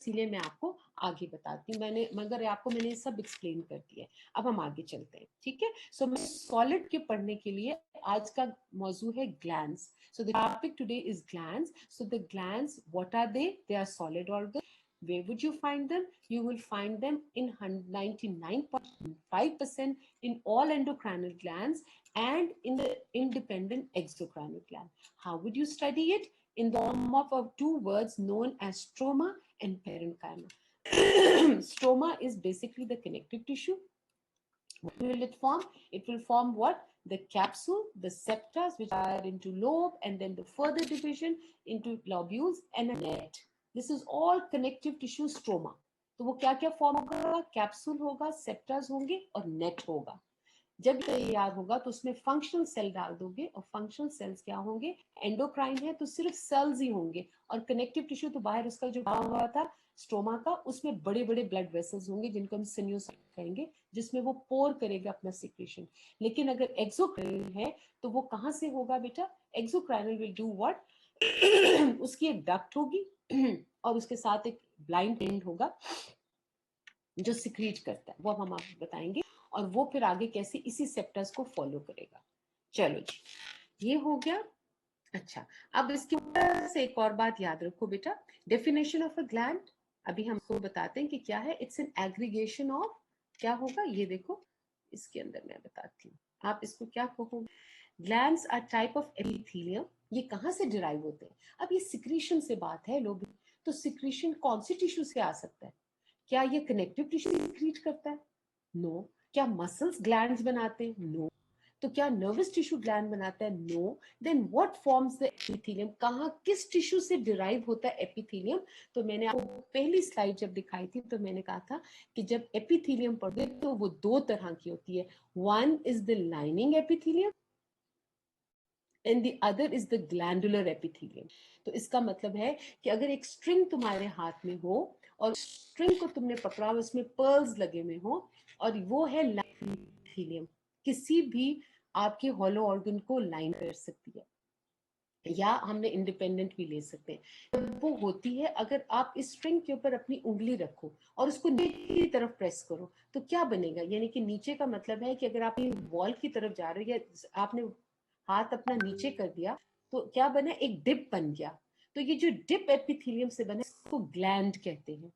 इसीलिए मैं आपको आगे बताती हूँ। मैंने सब एक्सप्लेन कर दिया है। अब हम आगे चलते हैं, ठीक है। सो मैं सॉलिड के पढ़ने के लिए आज का मौजू है glands. So the topic today is glands. So the glands, what are they are solid organ. Where would you find them? You will find them in 99.5% in all endocrinal glands and in the independent exocrine gland. How would you study it? In the form of two words known as stroma and parenchyma. Stroma is basically the connective tissue. What will it form? It will form what? The capsule, the septa, which are into lobe, and then the further division into lobules and a net. This is all connective tissue stroma. तो वो क्या क्या form होगा? Capsule होगा, सेप्टास होंगे और net होगा. जब तैयार होगा तो उसमें फंक्शनल सेल डाल दोगे, और फंक्शनल सेल्स क्या होंगे? एंडोक्राइन है तो सिर्फ सेल्स ही होंगे, और कनेक्टिव टिश्यू तो बाहर उसका जो बना हुआ था स्टोमा का, उसमें बड़े बड़े ब्लड वेसल्स होंगे जिनको हम सिन्यूसाइट कहेंगे, जिसमें वो पोर करेगा अपना सिक्रेशन. लेकिन अगर एक्सोक्राइनल है तो वो कहाँ से होगा बेटा? एक्सोक्राइनल विल डू व्हाट? उसकी एक डक्ट होगी और उसके साथ एक ब्लाइंड एंड होगा जो सिक्रीट करता है, वो हम आपको बताएंगे, और वो फिर आगे कैसे इसी सेप्टस को फॉलो करेगा. चलो जी, ये हो गया. अच्छा, अब इसके ऊपर से एक और बात याद रखो बेटा. डेफिनेशन ऑफ अ ग्लैंड अभी हमको बताते हैं कि क्या है. इट्स एन एग्रीगेशन ऑफ, क्या होगा ये देखो, इसके अंदर मैं बताती हूँ. आप इसको क्या कहोगे? Glands are type of epithelium. ये कहाँ से डिराइव होते हैं? अब ये सिक्रीशन से बात है लोग, तो सिक्रीशन कौन सी टिश्यू से आ सकता है? क्या ये कनेक्टिव टिश्यू सिक्रीट करता है? नो. क्या मसल्स ग्लैंड्स बनाते हैं? नो. तो क्या नर्वस टिश्यू ग्लैंड बनाता है? No. Then what forms the epithelium? कहाँ, किस टिश्यू से डिराइव होता है एपिथेलियम? तो मैंने आपको पहली स्लाइड जब दिखाई थी तो मैंने कहा था कि जब एपिथेलियम पढ़ते तो वो दो तरह की होती है. One is the lining epithelium and the other is the glandular epithelium. तो इसका मतलब है कि अगर एक स्ट्रिंग तुम्हारे हाथ में हो और स्ट्रिंग को तुमने पकड़ा हुआ, उसमें पर्ल्स लगे हुए हो, और वो है लाइनिंग एपिथेलियम, किसी भी आपके हॉलो ऑर्गन को लाइन कर सकती है, या हमने इंडिपेंडेंट भी ले सकते हैं. वो होती है अगर आप इस स्ट्रिंग के ऊपर अपनी उंगली रखो और उसको नीचे की तरफ प्रेस करो तो क्या बनेगा? यानी कि नीचे का मतलब है कि अगर आप वॉल की तरफ जा रहे हो या आपने हाथ अपना नीचे कर दिया तो क्या बना? एक डिप बन गया. तो ये जो डिप एपिथेलियम से बना इसको ग्लैंड कहते हैं.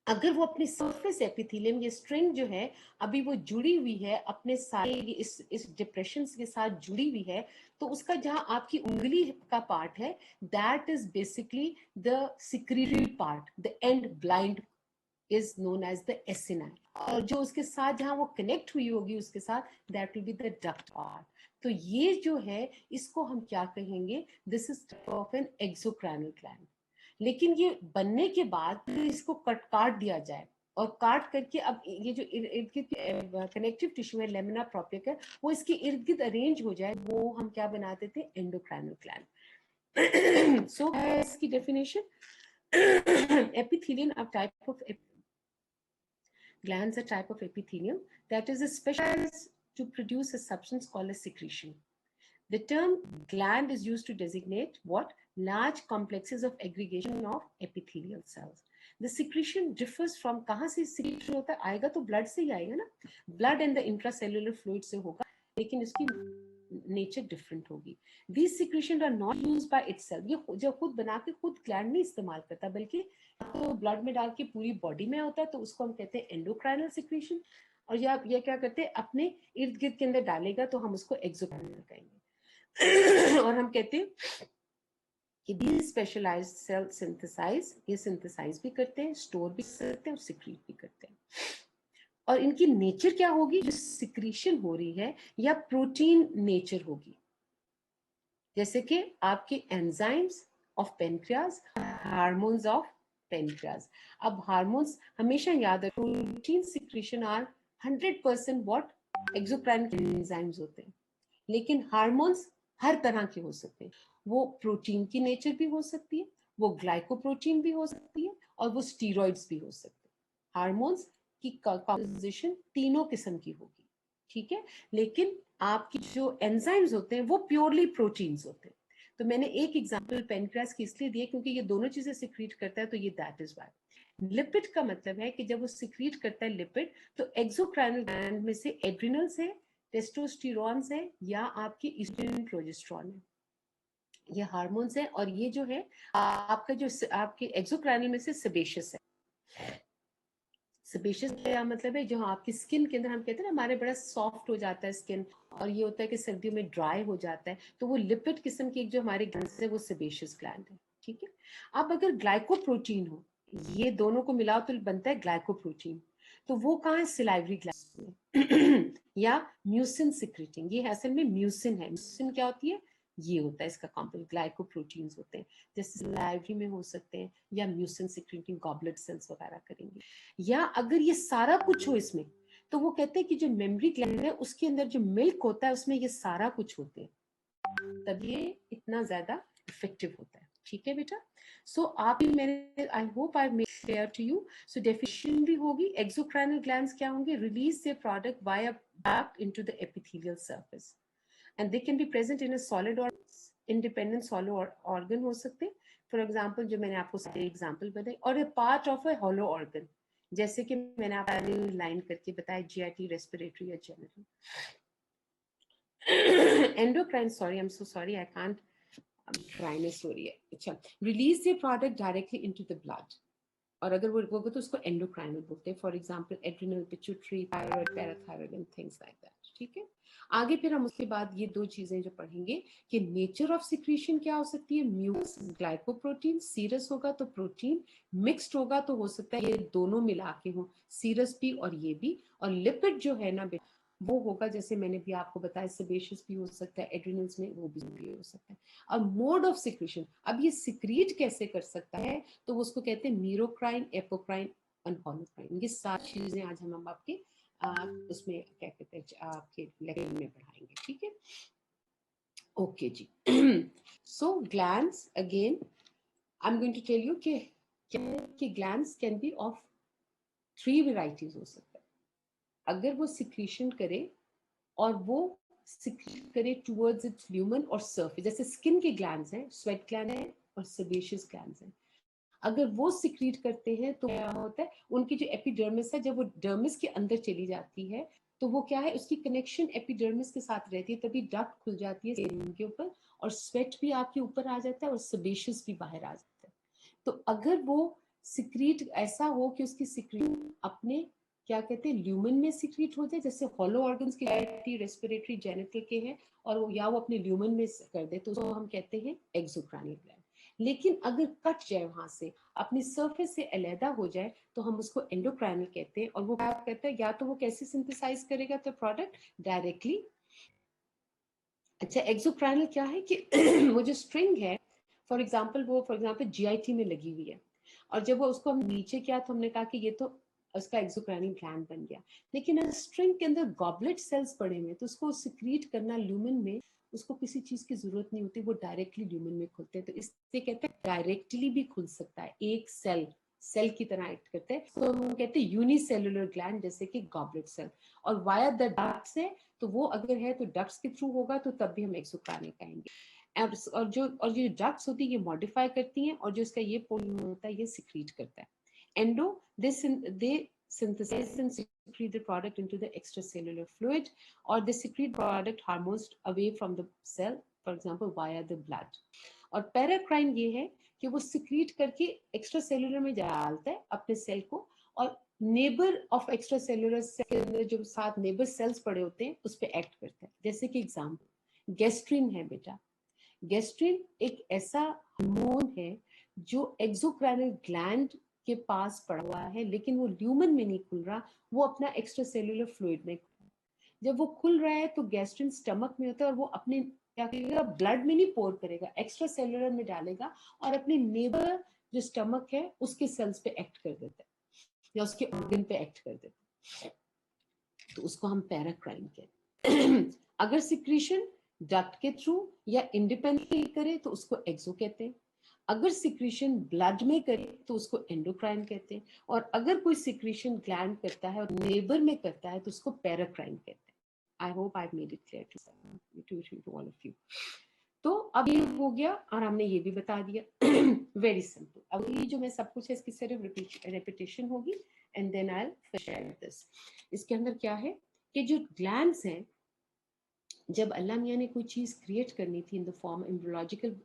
अगर वो अपने सरफेस एपिथेलियम, ये स्ट्रिंग जो है अभी वो जुड़ी हुई है अपने सारे इस डिप्रेशन के साथ जुड़ी हुई है, तो उसका जहां आपकी उंगली का पार्ट है that is basically the secretory part. The end blind is known as the acini. और जो उसके साथ जहां वो कनेक्ट हुई होगी उसके साथ, that will be the duct part. तो ये जो है इसको हम क्या कहेंगे? This is of an exocrinal gland. लेकिन ये बनने के बाद इसको काट दिया जाए, और काट करके अब ये जो इर्द गिर्द कनेक्टिव टिश्यू है लेमिना प्रोपिया, वो इसके इर्द गिर्द अरेंज हो जाए, वो हम क्या बनाते थे? Endocrinal gland. सो इसकी definition, epithelium are type of glands are type of epithelium that is specialized to produce a substance called a secretion. The term gland is used to designate what? Large complexes of aggregation of epithelial cells. The secretion differs from, कहाँ से secretion होता है? आएगा तो blood से ही आएगा ना, blood and the intracellular fluid से होगा, लेकिन इसकी नेचर डिफरेंट होगी. These secretions are not used by itself. ये जो खुद बना के खुद ग्लैंड नहीं इस्तेमाल करता, बल्कि तो ब्लड में डाल के पूरी बॉडी में होता है, तो उसको हम कहते हैं एंडोक्राइनल सिक्रीशन. और ये क्या करते हैं? अपने इर्द गिर्द के अंदर डालेगा तो हम उसको एक्सोक्राइनल कहेंगे. और हम कहते हैं कि these specialized cell synthesize, ये सिंथेसाइज भी करते हैं, स्टोर भी करते हैं और सिक्रीट भी करते हैं. और इनकी नेचर क्या होगी? जो सिक्रीशन हो रही है या प्रोटीन नेचर होगी, जैसे कि आपके enzymes of pancreas, hormones of pancreas. अब हार्मोन्स हमेशा याद रखो, protein secretion are 100% what? Exocrinal enzymes होते हैं. लेकिन हार्मोन्स हर तरह के हो सकते हैं. वो प्रोटीन की नेचर भी हो सकती है, वो ग्लाइकोप्रोटीन भी हो सकती है, और वो स्टीरॉइड्स भी हो सकते हैं. हार्मोन्स की कंपोजिशन तीनों किस्म की होगी, ठीक है. लेकिन आपकी जो एंजाइम्स होते हैं वो प्योरली प्रोटीन्स होते हैं. तो मैंने एक एग्जांपल पेनक्रियास की इसलिए दिया क्योंकि ये दोनों चीजें सिक्रीट करता है, तो ये दैट इज वाई। लिपिड का मतलब है कि जब वो सिक्रीट करता है लिपिड, तो एक्सोक्राइनल ग्लैंड में से एड्रिनल्स है, टेस्टोस्टेरोन्स है, या आपकी ईस्ट्रोजन प्रोजेस्टेरोन है, ये हार्मोन्स है। और ये जो है आपका जो आपके एक्सोक्राइनल में से सेबेशियस है। सेबेशियस का मतलब है जो आपकी स्किन के अंदर, हम कहते हैं ना हमारे बड़ा सॉफ्ट हो जाता है स्किन, और ये होता है कि सर्दियों में ड्राई हो जाता है, तो वो लिपिड किस्म की एक जो हमारे ग्लैंड है वो सेबेशियस ग्लैंड है। ठीक है। अब अगर ग्लाइकोप्रोटीन हो, ये दोनों को मिलाओ तो बनता है ग्लाइकोप्रोटीन, तो वो कहाँ है? सिलाइवरी ग्लैंड में या म्यूसिन सिक्रेटिंग, ये असल में म्यूसिन है। म्यूसिन क्या होती है? ये होता है इसका कॉम्पोनेंट, ग्लाइकोप्रोटीन्स होते हैं, जैसे सिलाइवरी में हो सकते हैं, या म्यूसिन सिक्रेटिंग गॉबलेट सेल्स वगैरह करेंगे। या अगर ये सारा कुछ हो इसमें, तो वो कहते हैं कि जो मेमोरी ग्लैंड है उसके अंदर जो मिल्क होता है उसमें ये सारा कुछ होते हैं, तब ये इतना ज्यादा इफेक्टिव होता है। ठीक है बेटा। सो आप भी, मैंने I hope I made clear to you. So deficiency भी होगी, एक्सोक्राइनल ग्लैंड्स क्या होंगे? Release their product via back into the epithelial surface, and they can be present in a solid और इंडिपेंडेंट सॉलिड ऑर्गन हो सकते हैं। For example, जो मैंने आपको सारे एग्जाम्पल बताए, और a part of a hollow organ, जैसे कि मैंने आपको लाइन करके बताया, जीआईटी, रेस्पिरेटरी या general. Endocrine, sorry, I am so sorry, I can't, dryness हो रही है। अच्छा, release the product directly into the blood, और अगर वो होगा तो उसको एंडोक्राइनल बोलते हैं। For example adrenal, pituitary, thyroid, parathyroid and things like that. ठीक है। आगे फिर हम उसके बाद ये दो चीजें जो पढ़ेंगे कि नेचर ऑफ सिक्रीशन क्या हो सकती है। म्यूकस, ग्लाइकोप्रोटीन, सीरस होगा तो प्रोटीन, मिक्स्ड होगा तो हो सकता है ये दोनों मिला के हो, सीरस भी और ये भी। और लिपिड जो है ना वो होगा, जैसे मैंने भी आपको बताया, सेबेशियस भी हो सकता है, एड्रिनल्स में वो भी हो सकता है। और मोड ऑफ सिक्रीशन, अब ये सिक्रीट कैसे कर सकता है, तो उसको कहते हैं मीरोक्राइन, एपोक्राइन और हॉलोक्राइन। ये सारी चीजें आज हम आपके उसमें क्या कहते हैं आपके लेक्चर में पढ़ाएंगे। ठीक है। ओके जी। So glands, again I am going to tell you कि glands can be of 3 varieties हो सकता है। अगर वो सिक्रीशन करे, और वो सिक्रीट करे टुवर्ड्स इट्स ल्यूमन और सरफेस, जैसे स्किन के ग्लैंड्स हैं, स्वेट ग्लैंड है और सेबेशियस ग्लैंड्स हैं, अगर वो सिक्रीट करते हैं तो क्या होता है, उनकी जो एपिडर्मिस है, जब वो डर्मिस के अंदर चली जाती है, तो वो क्या है, उसकी कनेक्शन एपिडर्मिस के साथ रहती है, तभी डक्ट खुल जाती है स्किन के ऊपर, और स्वेट भी आपके ऊपर आ जाता है और सेबेशियस भी बाहर आ जाता है। तो अगर वो सिक्रीट ऐसा हो कि उसकी सिक्रीट अपने क्या कहते हैं ल्यूमन में सिक्रीट हो जाए, जैसे हॉलो ऑर्गन्स की रेस्पिरेटरी, जेनिटल के हैं, और या वो अपने ल्यूमन में कर दे, तो उसको हम कहते हैं एक्सोक्राइनल ग्लैंड। लेकिन अगर कट जाए वहां से, अपनी सरफेस से अलहदा हो जाए, तो हम उसको एंडोक्राइनल कहते हैं। और वो क्या कहते हैं, या तो वो कैसे सिंथेसाइज करेगा तो प्रोडक्ट डायरेक्टली। अच्छा, एक्सोक्राइनल क्या है कि वो जो स्ट्रिंग है, फॉर एग्जाम्पल जीआईटी में लगी हुई है, और जब वो उसको हम नीचे किया तो हमने कहा कि ये तो उसका एक्सोक्राइनल ग्लैंड बन गया। लेकिन स्ट्रिंग के अंदर गॉबलेट सेल्स पड़े हुए, तो उसको सिक्रीट करना ल्यूमन में, उसको किसी चीज की जरूरत नहीं होती, वो डायरेक्टली ल्यूमन में खुलते हैं। तो इससे कहते हैं डायरेक्टली भी खुल सकता है, एक सेल की तरह एक्ट करते हैं, तो हम कहते हैं यूनिसेलुलर ग्लैंड, जैसे कि गॉबलेट सेल। और वाया द डक्ट्स है, तो वो अगर है तो डक्ट्स के थ्रू होगा, तो तब भी हम एक्सोक्राइनल कहेंगे। और जो डक्ट्स होती है ये मॉडिफाई करती हैं, और जो इसका ये पोर्शन होता है ये सिक्रीट करता है। Endo, they synthesize and secrete the product into the extracellular fluid, or they secrete product hormones away from the cell, for example via the blood. और पैराक्राइन ये है कि वो सिक्रीट करके एक्स्ट्रा सेलुलर में डालता है अपने सेल को, और neighbour of extra cellular cell के अंदर जो साथ नेबर सेल्स पड़े होते हैं उस पर एक्ट करता है। जैसे कि एग्जाम्पल गेस्ट्रिन है बेटा। गेस्ट्रिन एक ऐसा हार्मोन है जो एक्सोक्राइनल ग्लैंड के पास पड़ा हुआ है, लेकिन वो ल्यूमन में नहीं खुल रहा, वो अपना एक्स्ट्रा सेलुलर फ्लूइड में। जब वो खुल रहा है तो गैस्ट्रिन स्टमक में होता है, और वो अपने क्या करेगा, ब्लड में नहीं पोर करेगा, एक्स्ट्रा सेलुलर में डालेगा, और अपने नेबर जो स्टमक है उसके सेल्स पे एक्ट कर देता है, या उसके ऑर्गन पे एक्ट कर देता है, तो उसको हम पैराक्राइन कहते हैं। अगर सिक्रीशन डक्ट के थ्रू या इंडिपेंडेंटली करे तो उसको एक्सो कहते हैं। अगर सिक्रीशन ब्लड में करे तो उसको एंडोक्राइन कहते हैं। और अगर कोई सिक्रीशन ग्लैंड करता है और नेबर में करता है तो उसको पैराक्राइन कहते हैं। I hope I made it clear to all of you. तो अब ये हो गया और हमने ये भी बता दिया। Very simple. अब ये जो मैं सब कुछ है इसकी सिर्फ रिपीटेशन होगी and then I will share this. इसके अंदर क्या है कि जो ग्लैंड्स हैं, जब अल्लाह मियाँ ने कोई चीज़ क्रिएट करनी थी in the form embryological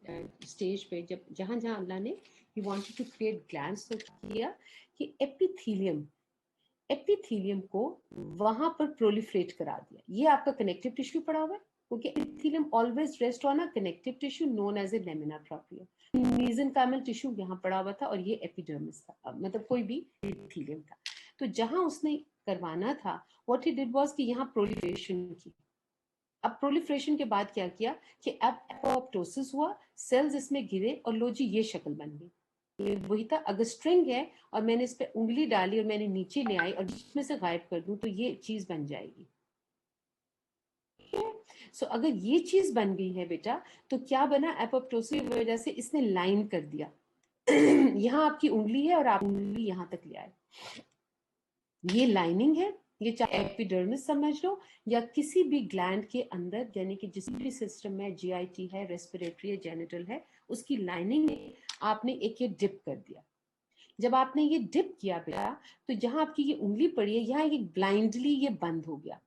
stage पे, जब जहाँ जहाँ अल्लाह ने ही वांटेड टू क्रिएट ग्लैंड्स, तो किया कि एपिथीलियम को वहां पर प्रोलिफरेट करा दिया। ये आपका कनेक्टिव टिश्यू पड़ा हुआ है, क्योंकि epithelium always rest on a connective tissue known as a lamina propria. Mesenchymal tissue यहाँ पड़ा हुआ था और ये एपिडर्मिस था, मतलब कोई भी एपिथीलियम था। तो जहां उसने करवाना था, व्हाट ही डिड वाज कि यहाँ प्रोलिफरेशन की। अब प्रोलिफरेशन के बाद क्या किया कि अब एपोप्टोसिस हुआ, सेल्स इसमें गिरे और लो जी ये शक्ल बन गई। ये वही था, अगर स्ट्रिंग है और मैंने इस पे उंगली डाली और मैंने नीचे ले आई और बीच में से गायब कर दूं तो ये चीज बन जाएगी। सो अगर ये चीज बन गई है बेटा, तो क्या बना, एपोप्टोसिस की वजह से इसने लाइन कर दिया। यहाँ आपकी उंगली है और आप उंगली यहाँ तक ले आए, ये लाइनिंग है। ये चाहे एपिडर्मिस समझ लो या किसी भी ग्लैंड के अंदर, यानी कि जिस भी सिस्टम में जीआईटी है, रेस्पिरेटरी है, जेनिटल है, उसकी लाइनिंग में आपने एक ये डिप कर दिया। जब आपने ये डिप किया बेटा, तो जहां आपकी ये उंगली पड़ी है, यहाँ ये ब्लाइंडली ये बंद हो गया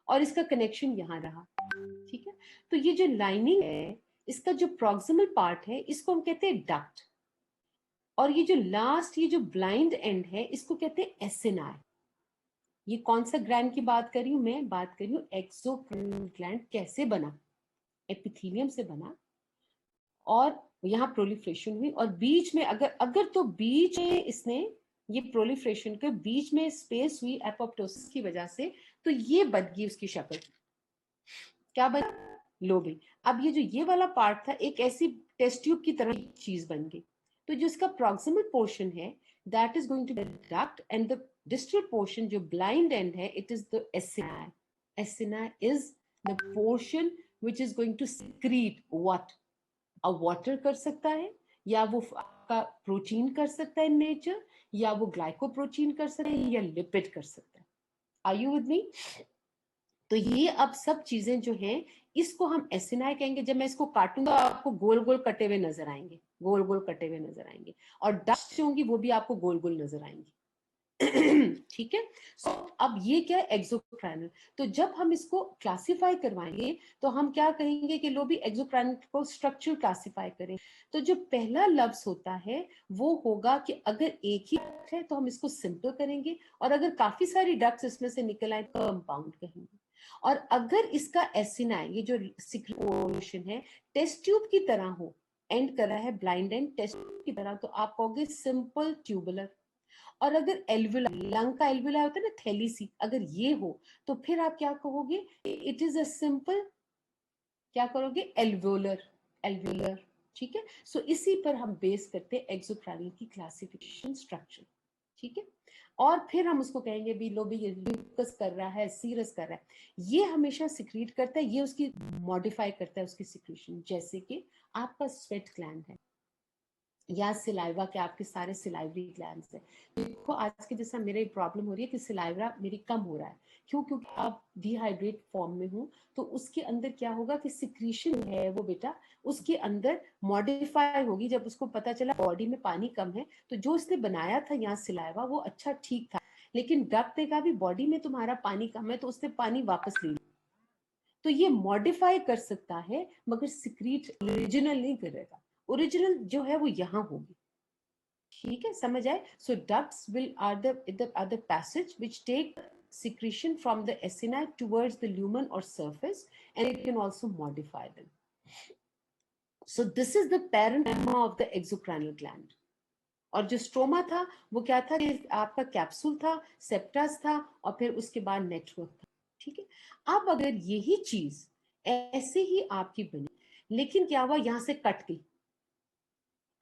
और इसका कनेक्शन यहाँ रहा। ठीक है, तो ये जो लाइनिंग है, इसका जो प्रॉक्सिमल पार्ट है, इसको हम कहते हैं डक्ट। और ये जो लास्ट, ये जो ब्लाइंड एंड है, इसको कहते हैं एसिनाई। ये कौन सा ग्लैंड की बात कर रही हूं मैं, बात कर रही हूँ एक्सोक्राइनल ग्लैंड। कैसे बना, एपिथेलियम से बना और यहाँ प्रोलिफरेशन हुई और बीच में अगर अगर तो बीच में इसने ये प्रोलिफरेशन के बीच में स्पेस हुई एपोप्टोसिस की वजह से, तो ये बन गई उसकी शक्ल। क्या बना, लोबी। अब ये जो ये वाला पार्ट था, एक ऐसी टेस्ट ट्यूब की तरह चीज बन गई। तो जो इसका प्रॉक्सिमल पोर्शन है, that is going to be duct, and the distal portion जो ब्लाइंड एंड है, it is the acini. Acini is the portion which is going to secrete what, अब वाटर कर सकता है, या वो आपका प्रोटीन कर सकता है नेचर, या वो ग्लाइकोप्रोटीन कर सकता है, या लिपिड कर सकता है। Are you with me? तो ये अब सब चीजें जो हैं, इसको हम एसिनाई कहेंगे। जब मैं इसको काटूंगा आपको गोल गोल कटे हुए नजर आएंगे, गोल गोल कटे हुए नजर आएंगे, और डस्ट होंगी वो भी आपको गोल गोल नजर आएंगी। ठीक है। सो अब ये क्या है, एक्सोक्राइनल। तो जब हम इसको क्लासिफाई करवाएंगे, तो हम क्या कहेंगे कि लो भी एक्सोक्राइनल को स्ट्रक्चर क्लासिफाई करें। तो जो पहला लफ्ज होता है वो होगा कि अगर एक ही डक्ट है तो हम इसको सिंपल करेंगे, और अगर काफी सारी डक्ट्स इसमें से निकल आए तो कंपाउंड कहेंगे। और अगर इसका एसिनाई, ये जो सिक्रेशन है, टेस्ट ट्यूब की तरह हो, एंड करा है ब्लाइंड एंड टेस्ट ट्यूब की तरह, तो आप कहोगे सिंपल ट्यूबुलर। और अगर एल्वुला, लंग का एल्वुला होता है ना, थैली सी, अगर ये हो, तो फिर आप क्या कहोगे, इट इज अ सिंपल, क्या करोगे, एल्वुलर, एल्वुलर। ठीक है। सो इसी पर हम बेस करते हैं एक्सोक्राइनल की क्लासिफिकेशन स्ट्रक्चर। ठीक है। और फिर हम उसको कहेंगे भी लो भी ये म्यूकस कर रहा है, सीरस कर रहा है, ये हमेशा सिक्रीट करता है, ये उसकी मॉडिफाई करता है उसकी सिक्रीशन। जैसे कि आपका स्वेट ग्लैंड है या सिलाइवा के आपके सारे सिलाइवरी ग्लैंड्स है। देखो आज के जैसा मेरे प्रॉब्लम हो रही है कि सिलाइवा मेरी कम हो रहा है, क्यों, क्योंकि आप डिहाइड्रेट फॉर्म में हूँ। तो उसके अंदर क्या होगा कि सिक्रीशन है वो बेटा उसके अंदर मॉडिफाई होगी। जब उसको पता चला बॉडी में पानी कम है, तो जो उसने बनाया था यहाँ सिलाइवा वो अच्छा ठीक था, लेकिन डक्ट ने कहा भी बॉडी में तुम्हारा पानी कम है, तो उसने पानी वापस ले लिया। तो ये मॉडिफाई कर सकता है, मगर सिक्रीट ओरिजिनल नहीं करेगा। ओरिजिनल जो है वो यहाँ होगी। ठीक है, समझ आए? So ducts will are the passage which take secretion from the acini towards the lumen or surface, and it can also modify them. So this is the parenchyma of the exocrine gland. और जो stroma था वो क्या था, आपका capsule था, सेप्टस था, और फिर उसके बाद नेटवर्क था। ठीक है। अब अगर यही चीज ऐसे ही आपकी बनी, लेकिन क्या हुआ, यहां से कट गई,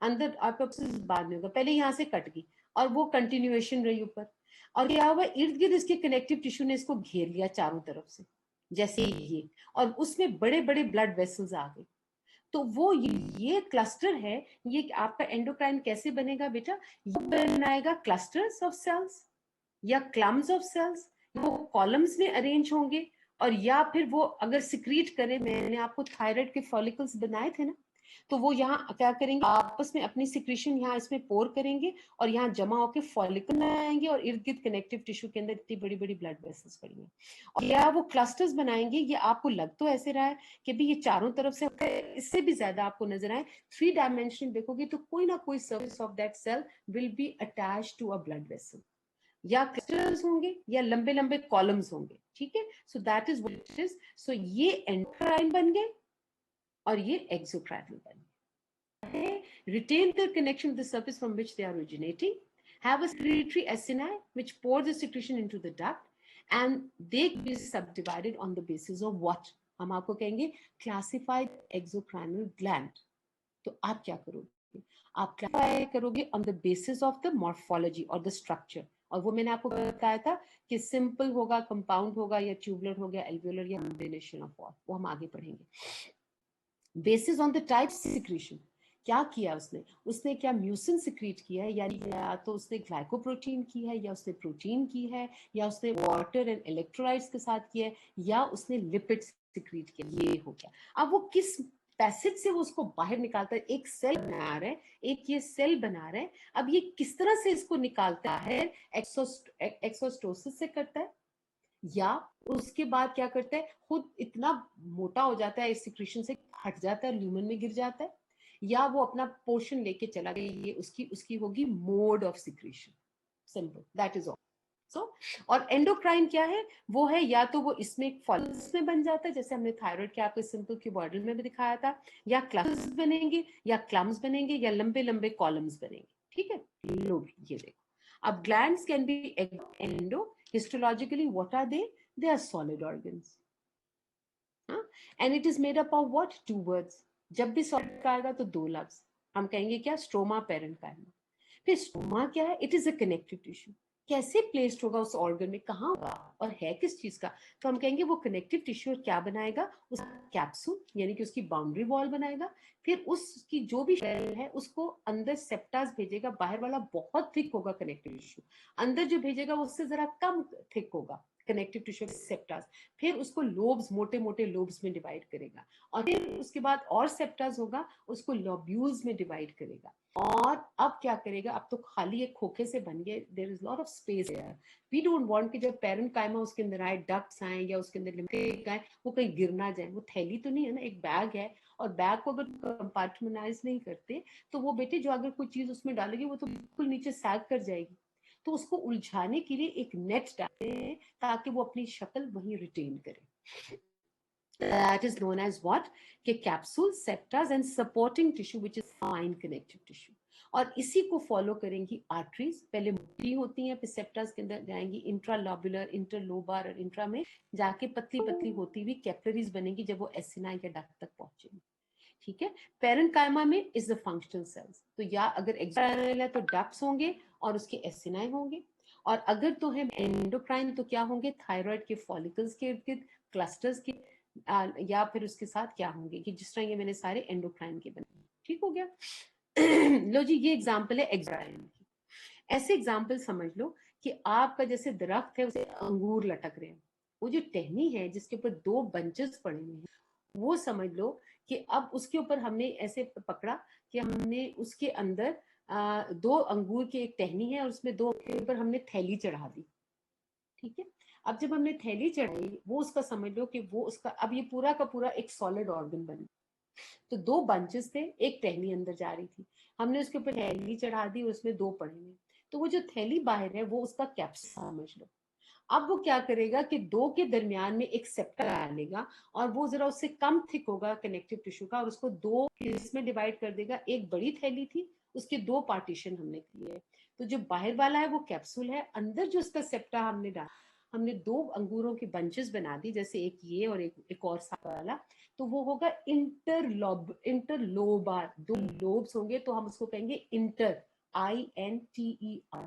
अंदर आपका बाद में होगा, पहले यहां से कट गई और वो कंटिन्यूएशन रही ऊपर, और क्या हुआ, इर्द गिर्द इसके कनेक्टिव टिश्यू ने इसको घेर लिया चारों तरफ से, जैसे ये, और उसमें बड़े बड़े ब्लड वेसल्स आ गए। तो वो ये क्लस्टर है। ये आपका एंडोक्राइन कैसे बनेगा बेटा, ये बनाएगा क्लस्टर्स ऑफ सेल्स या क्लम्स ऑफ सेल्स, वो कॉलम्स में अरेंज होंगे, और या फिर वो अगर सिक्रीट करे, मैंने आपको थायराइड के फॉलिकल्स बनाए थे ना, तो वो यहाँ क्या करेंगे, आपस में अपनी सिक्रीशन यहाँ इसमें पोर करेंगे और यहाँ जमा होकर फॉलिकल बनाएंगे और इर्द गिर्द कनेक्टिव टिश्यू के अंदर इतनी बड़ी बड़ी ब्लड वेसल्स पड़ी हैं, और या वो क्लस्टर्स बनाएंगे। ये आपको लग तो ऐसे रहा है कि भी ये चारों तरफ से, इससे भी ज्यादा आपको नजर आए, 3 डायमेंशन देखोगे तो कोई ना कोई surface of that cell will be attach to a blood vessel, या क्लस्टर्स होंगे या लंबे लंबे कॉलम्स होंगे, ठीक है। So that is what it is. सो ये एंडोक्राइन बन गए और ये एक्सोक्राइनल बन गए। Retain their connection to the surface from which they are originating, have a secretory acini which pours the secretion into the duct, and they be subdivided on the basis of what? हम आपको कहेंगे classified exocrinal gland। तो आप क्या करोगे, आप classify करोगे on the basis of the morphology और द स्ट्रक्चर, और वो मैंने आपको बताया था कि सिंपल होगा, कंपाउंड होगा, या ट्यूबुलर हो गया, एल्वियोलर, या कॉम्बिनेशन ऑफ ऑल, वो हम आगे पढ़ेंगे। Basis on the type secretion, क्या किया उसने, उसने क्या म्यूसिन सिक्रीट किया है, यानी या तो उसने ग्लाइकोप्रोटीन की है, या उसने प्रोटीन की है, या उसने वाटर एंड इलेक्ट्रोलाइट्स के साथ किया है, या उसने लिपिड सिक्रीट किया, ये हो गया। अब वो किस पैसेज से वो उसको बाहर निकालता है, एक सेल बना रहा है, एक ये सेल बना रहा है, अब ये किस तरह से इसको निकालता है, एक्सोस्टोसिस से करता है, या उसके बाद क्या करता है, खुद इतना मोटा हो जाता है, इस सिक्रीशन से हट जाता है, ल्यूमन में गिर जाता है, या वो अपना पोर्शन लेके चला गया, ये उसकी उसकी होगी mode of secretion, simple, that is all. So और एंडोक्राइन क्या है, वो है या तो वो इसमें फॉलिकल्स में बन जाता है, जैसे हमने थायराइड के आपको सिंपल क्यूबॉइडल में भी दिखाया था, या क्लस्टर्स बनेंगे, या क्लम्स बनेंगे, या लंबे लंबे कॉलम्स बनेंगे, ठीक है। लो ये देखो, अब glands can B endo, histologically what are they are solid organs, and it is made up of what, 2 words। जब भी solid का आएगा तो 2 लफ्ज, हम कहेंगे क्या, स्ट्रोमा, पेरेन्काइमा। फिर स्ट्रोमा क्या है, it is a connective tissue, कैसे प्लेस्ड होगा उस ऑर्गन में, कहाँ होगा और है किस चीज का, तो हम कहेंगे वो कनेक्टिव टिश्यू क्या बनाएगा, उसका कैप्सूल, यानी कि उसकी बाउंड्री वॉल बनाएगा, फिर उसकी जो भी शेल है उसको अंदर सेप्टास भेजेगा, बाहर वाला बहुत थिक होगा कनेक्टिव टिश्यू, अंदर जो भेजेगा उससे जरा कम थिक होगा कनेक्टिव टिश्यू सेप्टास, फिर उसको लोब्स, मोटे मोटे लोब्स में डिवाइड करेगा, और फिर उसके बाद और सेप्टास होगा, उसको लोब्यूल्स में डिवाइड करेगा, और अब क्या करेगा, अब तो खाली एक खोखे से बन गए, there is lot of space there, we don't want कि जब पेरेन्काइमा उसके अंदर आए, डक्ट्स आए, या उसके अंदर लिम्फेटिक आए, वो कहीं गिर ना जाए, वो थैली तो नहीं है ना, एक बैग है, और बैग को अगर कंपार्टमेंटाइज नहीं करते तो वो बेटे जो अगर कोई चीज उसमें डालेगी वो तो बिल्कुल नीचे सैग कर जाएगी, तो उसको उलझाने के लिए एक नेट डालते हैं ताकि वो अपनी शक्ल वहीं रिटेन करे। That is known as what, कि capsule, septas and supporting tissue which is fine connective tissue। और इसी को फॉलो करेंगी आर्टरीज, पहले मोटी होती हैं, फिर सेप्टास के अंदर जाएंगी, इंट्रालोबुलर, इंटरलोबार, और इंट्रा में जाके पतली पतली होती हुई कैपिलरीज बनेंगी जब वो एसिनाई के डक्ट तक पहुंचेंगी, ठीक है। पेरेन्काइमा में इज द फंक्शनल सेल्स, तो या अगर एक्सोक्राइनल है तो डक्ट्स होंगे और उसके एसिनाई होंगे, और अगर तो है एंडोक्राइन तो क्या होंगे, थायराइड के फॉलिकल्स के इर्द, क्लस्टर्स के, या फिर उसके साथ क्या होंगे, कि जिस तरह ये मैंने सारे एंडोक्राइन के बने, ठीक हो गया। लो जी, ये एग्जाम्पल है एक्सोक्राइन की। ऐसे एग्जाम्पल समझ लो कि आपका जैसे दरख्त है उसे अंगूर लटक रहे हैं, वो जो टहनी है जिसके ऊपर 2 बंचेस पड़े हुए हैं, वो समझ लो कि अब उसके ऊपर हमने ऐसे पकड़ा कि हमने उसके अंदर 2 अंगूर की एक टहनी है और उसमें 2 के ऊपर हमने थैली चढ़ा दी, ठीक है। अब जब हमने थैली चढ़ाई, वो उसका समझ लो कि वो उसका अब ये पूरा का पूरा एक सॉलिड ऑर्गन बन, तो 2 बंचेस थे, एक टहनी अंदर जा रही थी, हमने उसके ऊपर थैली चढ़ा दी, उसमें 2 पड़े हुए, तो वो जो थैली बाहर है वो उसका कैप्सूल समझ लो। अब वो क्या करेगा कि 2 के दरमियान में एक सेप्टा डालेगा, और वो जरा उससे कम थिक होगा कनेक्टिव टिश्यू का, और उसको 2 इसमें डिवाइड कर देगा, एक बड़ी थैली थी उसके 2 पार्टीशन हमने किए, तो जो बाहर वाला है वो कैप्सूल है, अंदर जो उसका सेप्टा हमने डाला, हमने 2 अंगूरों की बंचेस बना दी, जैसे एक ये और एक और साथ वाला, तो वो होगा इंटरलोबार, 2 लोब्स होंगे, तो हम उसको कहेंगे इंटर, INTER,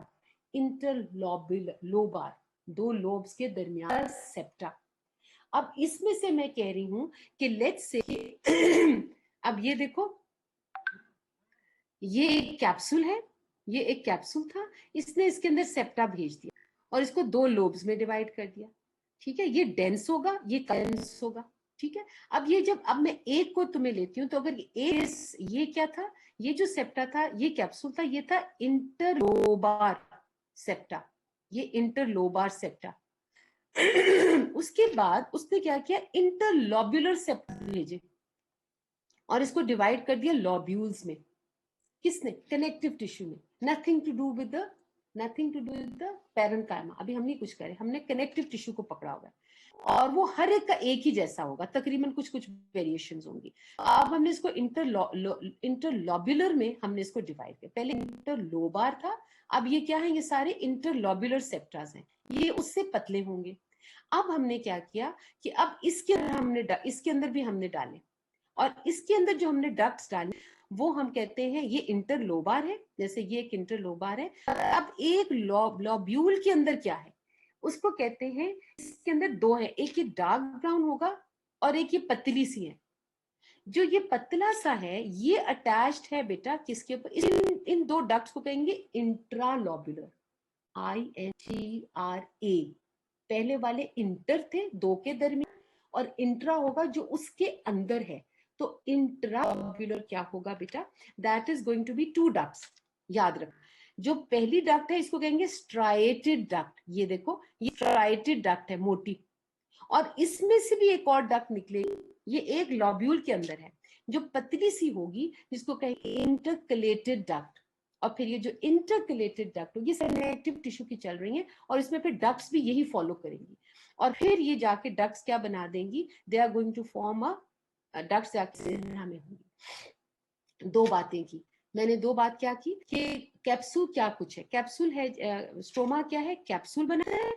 इंटरलोबार, 2 लोब्स के दरमियान सेप्टा। अब इसमें से मैं कह रही हूं कि लेट्स से अब ये देखो, ये एक कैप्सूल है, ये एक कैप्सूल था, इसने इसके अंदर सेप्टा भेज दिया और इसको 2 लोब्स में डिवाइड कर दिया, ठीक है, ये डेंस होगा, ये कंडेंस होगा। ठीक है, अब ये जब अब मैं एक को तुम्हें लेती हूँ, तो अगर ये क्या था, ये जो सेप्टा था, ये कैप्सूल था, ये था इंटरलोबार सेप्टा, ये इंटरलोबार सेप्टा। उसके बाद उसने क्या किया, इंटरलोब्युलर सेप्टा भेजे और इसको डिवाइड कर दिया लॉब्यूल्स में। किसने, कनेक्टिव टिश्यू में। Nothing to do with the parenchyma, अभी हम नहीं कुछ करें, हमने कनेक्टिव टिश्यू को पकड़ा हुआ है और वो हर एक का एक ही जैसा होगा, तकरीबन कुछ कुछ वेरिएशंस होंगी। अब हमने इसको इंटरलोब्युलर में हमने इसको डिवाइड किया, पहले इंटरलोबार था, अब ये क्या है, ये सारे इंटरलोब्युलर सेप्टास हैं, ये उससे पतले होंगे। अब हमने क्या किया कि अब इसके अंदर भी हमने डाले, और इसके अंदर जो हमने डक्ट्स डाले वो हम कहते हैं ये इंटरलोबार है, जैसे ये एक इंटरलोबार है। अब एक लॉब्यूल के अंदर क्या है, उसको कहते हैं, इसके अंदर दो है, एक ये डार्क ब्राउन होगा और एक ये पतली सी है। जो ये पतला सा है ये अटैच्ड है बेटा किसके ऊपर, इन दो डक्ट्स को कहेंगे इंट्रालोब्युलर, INTRA। पहले वाले इंटर थे दो के दरमियान, और इंट्रा होगा जो उसके अंदर है, तो इंट्रालोब्युलर क्या होगा बेटा, that is going to be two ducts. याद रख, जो पहली डक्ट है इसको कहेंगे स्ट्राइटेड डक्ट, ये देखो ये स्ट्राइटेड डक्ट है मोटी, और इसमें से भी एक और डक्ट निकलेगी, ये एक लॉब्यूल के अंदर है जो पतली सी होगी, जिसको कहेंगे इंटरकलेटेड डक्ट। और फिर ये जो इंटरकलेटेड डक्ट होगी, ये कनेक्टिव टिश्यू की चल रही है, और इसमें फिर डक्ट्स भी यही फॉलो करेंगी, और फिर ये जाके डक्ट्स क्या बना देंगी, they are going to form a ducts जाके में होंगी। दो बातें की मैंने, दो बात क्या की कि कैप्सूल क्या कुछ है, कैप्सूल है, स्ट्रोमा क्या है, कैप्सूल बना है,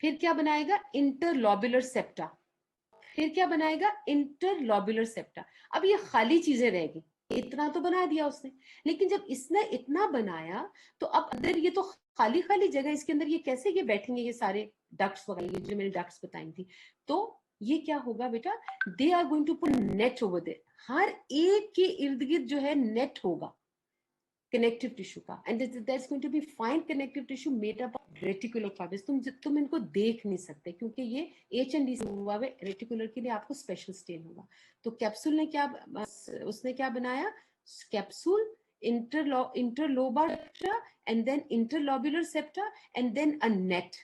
फिर क्या बनाएगा, इंटरलोब्युलर सेप्टा, फिर क्या बनाएगा, इंटरलोब्युलर सेप्टा। अब ये खाली चीजें रहेगी, इतना तो बना दिया उसने, लेकिन जब इसने इतना बनाया तो अब अंदर ये तो खाली खाली जगह, इसके अंदर ये कैसे ये बैठेंगे, ये सारे डक्ट्स वगैरह जो मैंने डक्ट्स बताई थी, तो ये क्या होगा बेटा, they are going to put net over there, हर एक के इर्द गिर्द जो है नेट होगा कनेक्टिव टिश्यू का, and that's going to be fine connective tissue made up of reticular fibres. तुम इनको देख नहीं सकते क्योंकि ये HND से हुआ है, रेटिकुलर के लिए आपको स्पेशल स्टेन होगा। तो कैप्सूल ने क्या, उसने क्या बनाया, capsule, interlobar septa, and then interlobular septa, and then a net.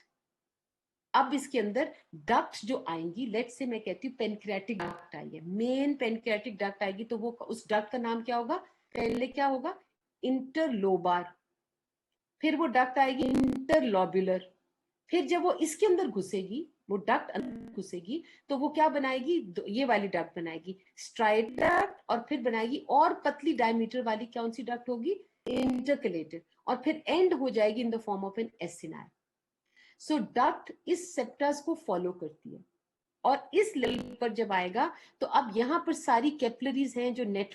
अब इसके अंदर डक्ट जो आएंगी, लेट से मैं कहती हूँ पेनक्रियाटिक डक्ट आई है, मेन पेनक्रियाटिक डक्ट आएगी, तो वो उस डक्ट का नाम क्या होगा, पहले क्या होगा, इंटरलोबार, फिर वो डक्ट आएगी इंटरलोब्युलर, फिर जब वो इसके अंदर घुसेगी, वो डक्ट अंदर घुसेगी, तो वो क्या बनाएगी, ये वाली डक्ट बनाएगी स्ट्राइट डक्ट, और फिर बनाएगी और पतली डायमीटर वाली कौन सी डक्ट होगी, इंटरकलेटेड, और फिर एंड हो जाएगी in the form of an acini. So duct इस सेप्टास को फॉलो करती है, और इस लेवल पर जब आएगा तो अब यहाँ पर सारी कैपिलरीज हैं जो नेट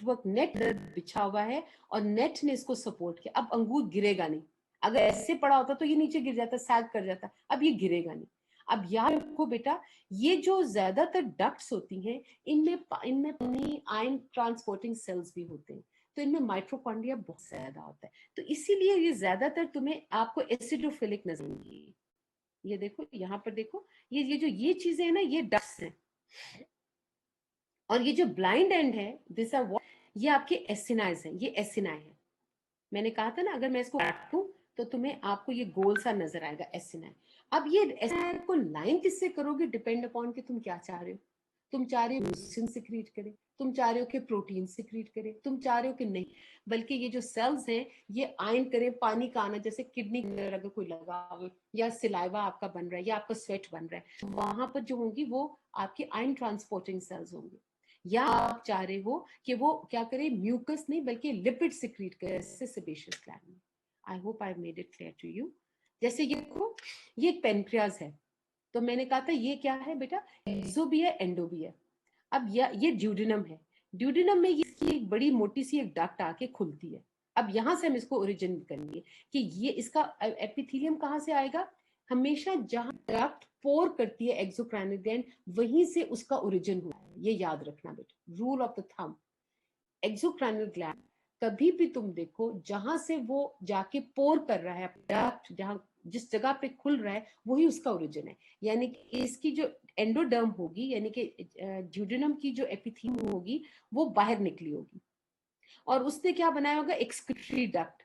बिछा हुआ है, और नेट ने इसको सपोर्ट किया। अब अंगूर गिरेगा नहीं, अगर ऐसे पड़ा होता तो ये नीचे गिर जाता, सैग कर जाता, अब ये गिरेगा नहीं। अब याद रखो बेटा, ये जो ज्यादातर डक्ट्स होती हैं, इनमें इनमें आयन ट्रांसपोर्टिंग सेल्स भी होते हैं, तो इनमें माइट्रोकॉन्ड्रिया बहुत ज्यादा होता है, तो इसीलिए ये ज्यादातर तुम्हें आपको एसिडोफिलिक नजर आएंगी। ये देखो यहाँ पर देखो, ये जो ये चीजें है ना, ये डक्ट्स हैं, और ये जो ब्लाइंड एंड है, दिस आर व्हाट, ये आपके एसिनाइज हैं, ये एसिनाई है। मैंने कहा था ना, अगर मैं इसको काटूं तो तुम्हें आपको ये गोल सा नजर आएगा एसिनाई। अब ये एसिनाई को लाइन किससे करोगे, डिपेंड अपॉन कि तुम क्या चाह रहे हो। तुम चाह रहे हो म्यूसिन सिक्रीट करे, तुम चाह रहे हो कि प्रोटीन सिक्रीट करे, तुम चाह रहे हो कि नहीं, बल्कि ये जो सेल्स हैं ये आयन करें, पानी का आना, जैसे किडनी अगर कोई लगा हो, या सिलाइवा आपका बन रहा है, या आपका स्वेट बन रहा है, तो वहां पर जो होंगी वो आपकी आयन ट्रांसपोर्टिंग सेल्स होंगी। या आप चाह रहे हो कि वो क्या करे, म्यूकस नहीं बल्कि लिपिड सिक्रीट करे सेबेशियस ग्लैंड में। I hope I made it clear to you. जैसे ये देखो, ये एक पेनक्रियाज है, तो मैंने कहा था ये क्या है बेटा, एक्सो भी है, एंडो भी है। अब ये ड्यूडिनम है, ड्यूडिनम में इसकी एक बड़ी मोटी सी एक डक्ट आके खुलती है। अब यहां से हम इसको ओरिजिन करेंगे कि ये इसका एपिथेलियम कहाँ से आएगा, हमेशा जहां डक्ट पोर करती है एक्सोक्राइनल ग्लैंड, वहीं से उसका ओरिजिन हुआ है, ये याद रखना बेटा, rule of the thumb. Exocrinal gland कभी भी तुम देखो जहां से वो जाके पोर कर रहा है, डक्ट जहां जिस जगह पे खुल रहा है वही उसका ओरिजिन है। यानी कि इसकी जो एंडोडर्म होगी, यानी कि ड्यूडेनम की जो एपिथीलियम होगी वो बाहर निकली होगी, और उसने क्या बनाया होगा, एक्सक्रीटरी डक्ट।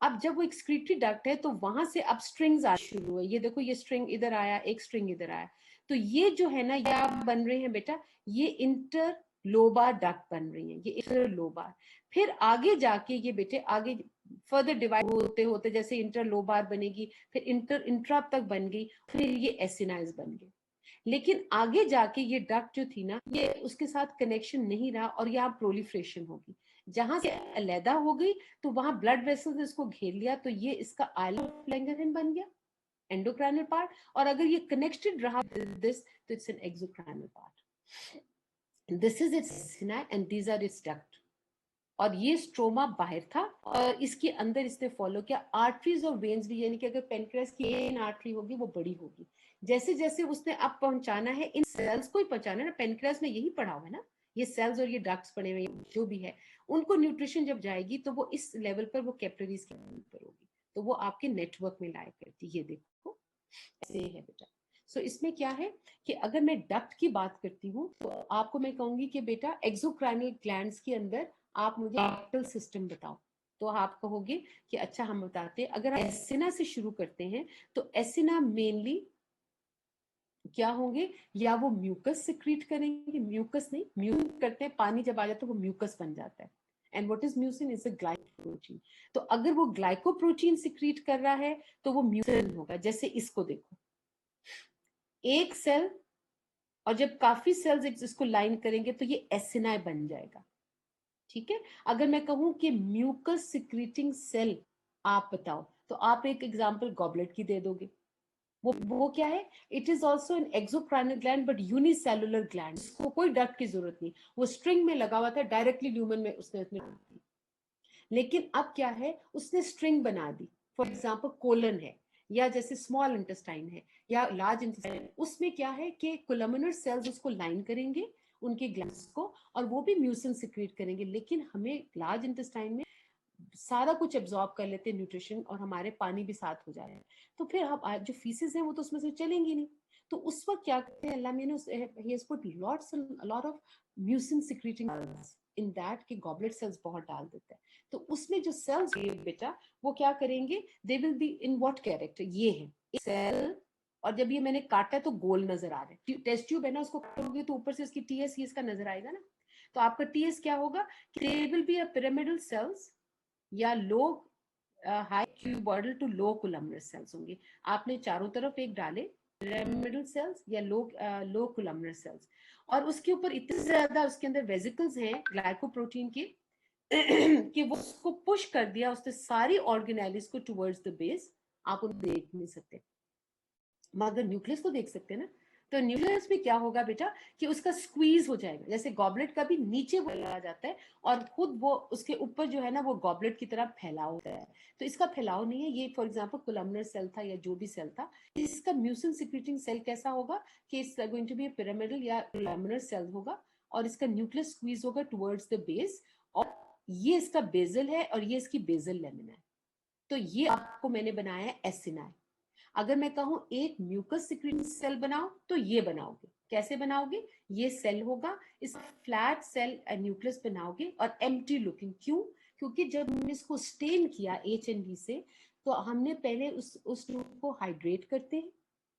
अब जब वो एक्सक्रीटरी डक्ट है तो वहां से अब स्ट्रिंग्स आना शुरू हुए। ये देखो, ये स्ट्रिंग इधर आया, एक स्ट्रिंग इधर आया, तो ये जो है ना, ये आप बन रहे हैं बेटा, ये इंटर लोबार डक्ट बन रही है, ये इंटर लोबार। फिर आगे जाके ये बेटे आगे फर्दर डिवाइड होते होते जैसे इंटर लोबार बनेगी, फिर इंटर इंट्रा तक बन गई, फिर ये एसिनाइज बन गई। लेकिन आगे जाके ये डक्ट जो थी ना, ये उसके साथ कनेक्शन नहीं रहा और यहाँ प्रोलिफरेशन होगी। जहां से अलहदा हो गई तो वहां ब्लड वेसल्स ने इसको घेर लिया, तो ये इसका आइलैंड ऑफ लैंगरहैंस बन गया, एंडोक्राइनल पार्ट। और अगर ये कनेक्टेड रहा दिस, तो it's an exocrinal part. This is its acini and these are its duct. और ये स्ट्रोमा बाहर था, और इसके अंदर इसने फॉलो किया आर्टरीज और वेन्स भी, यानी कि अगर पेनक्रियास की मेन आर्टरी होगी वो बड़ी होगी, जैसे जैसे उसने अब पहुंचाना है इन सेल्स को ही पहुंचाना है ना, पेनक्रियास में यही पड़ा हुआ है ना, ये सेल्स और ये डक्ट्स पड़े हुए जो भी है, उनको न्यूट्रिशन जब जाएगी तो वो इस लेवल पर वो कैपिलरीज के ऊपर होगी, तो वो आपके नेटवर्क में लाया करती। ये देखो ऐसे है बेटा। सो इसमें क्या है कि अगर मैं डक्ट की बात करती हूँ तो आपको मैं कहूंगी कि बेटा एक्सोक्राइनल ग्लैंड्स के अंदर आप मुझे डक्टल सिस्टम बताओ। तो आप कहोगे कि अच्छा हम बताते हैं, अगर आप एसिना से शुरू करते हैं तो एसिना मेनली क्या होंगे, या वो म्यूकस सिक्रीट करेंगे, म्यूकस नहीं, म्यूक करते हैं, पानी जब आ जाता है वो म्यूकस बन जाता है। And what is mucin, is a glycoprotein. तो अगर वो ग्लाइकोप्रोटीन सिक्रीट कर रहा है तो वो म्यूसिन होगा। जैसे इसको देखो, एक सेल और जब काफी सेल्स इसको लाइन करेंगे तो ये एसिनाई बन जाएगा। ठीक है, अगर मैं कहूं कि म्यूकस सिक्रीटिंग सेल आप बताओ, तो आप एक एग्जांपल गॉबलेट की दे दोगे। वो क्या है, it is also an exocrinal gland but unicellular gland, इसको कोई डक्ट की जरूरत नहीं, वो स्ट्रिंग में लगा हुआ था, डायरेक्टली ल्यूमन में उसने दी। लेकिन अब क्या है, उसने स्ट्रिंग बना दी। फॉर एग्जाम्पल कोलन है, या जैसे स्मॉल इंटेस्टाइन है या लार्ज इंटेस्टाइन, उसमें क्या है कि कोलमनर सेल्स उसको लाइन करेंगे उनके ग्लैंड्स को, और वो भी म्यूसिन सिक्रीट करेंगे। लेकिन हमें लार्ज इंटेस्टाइन में सारा कुछ एब्जॉर्ब कर लेते हैं न्यूट्रिशन, और हमारे पानी भी साथ हो जाए, तो फिर हम जो फीसेस है वो तो उसमें से चलेंगी नहीं। तो उस वक्त क्या करते हैं अल्लाह ने, he has put lot of mucin secreting cells in that, कि गॉबलेट सेल्स बहुत डाल देते हैं। तो उसमें जो सेल्स बेटा वो क्या करेंगे, दे will be in what character, ये है सेल। और जब ये मैंने काटा तो गोल नजर आ रहा है, टेस्ट ट्यूब है ना, उसको काटोगे तो ऊपर से इसकी टीएस इसका नजर आएगा ना। तो आपका टीएस क्या होगा, they will be a pyramidal cells, या low high cuboidal to low columnar cells होंगे। आपने चारों तरफ एक डाले पिरामिडल सेल्स या लो कोलमनर सेल्स, और उसके ऊपर इतने ज्यादा उसके अंदर वेजिकल्स हैं ग्लाइकोप्रोटीन के कि वो उसको पुश कर दिया उसने सारी ऑर्गेनेलिस को टुवर्ड्स द बेस। आप उनको देख नहीं सकते, मगर न्यूक्लियस को देख सकते हैं ना। तो न्यूक्लियस में क्या होगा बेटा, कि उसका स्क्वीज हो जाएगा, जैसे गॉबलेट का भी नीचे वो आ जाता है और खुद वो उसके ऊपर जो है ना वो गॉबलेट की तरह फैलाव होता है। तो इसका फैलाव नहीं है, ये फॉर एग्जांपल कोलमनर सेल था या जो भी सेल था, इसका म्यूसिन सिक्रीटिंग सेल कैसा होगा कि it's going to be pyramidal या कोलमनर सेल होगा, और इसका न्यूक्लियस स्क्वीज होगा टुवर्ड्स द बेस, और ये इसका बेजल है और ये इसकी बेजल लेमिना है। तो ये आपको मैंने बनाया है एसिनाई। अगर मैं कहूं एक म्यूकस सिक्रीटिंग सेल बनाओ तो ये बनाओगे, कैसे बनाओगे, ये सेल होगा, इस फ्लैट सेल न्यूक्लियस बनाओगे और एम्प्टी लुकिंग। क्यों, क्योंकि जब हमने इसको स्टेन किया HND से, तो हमने पहले उस ट्यूब को हाइड्रेट करते हैं,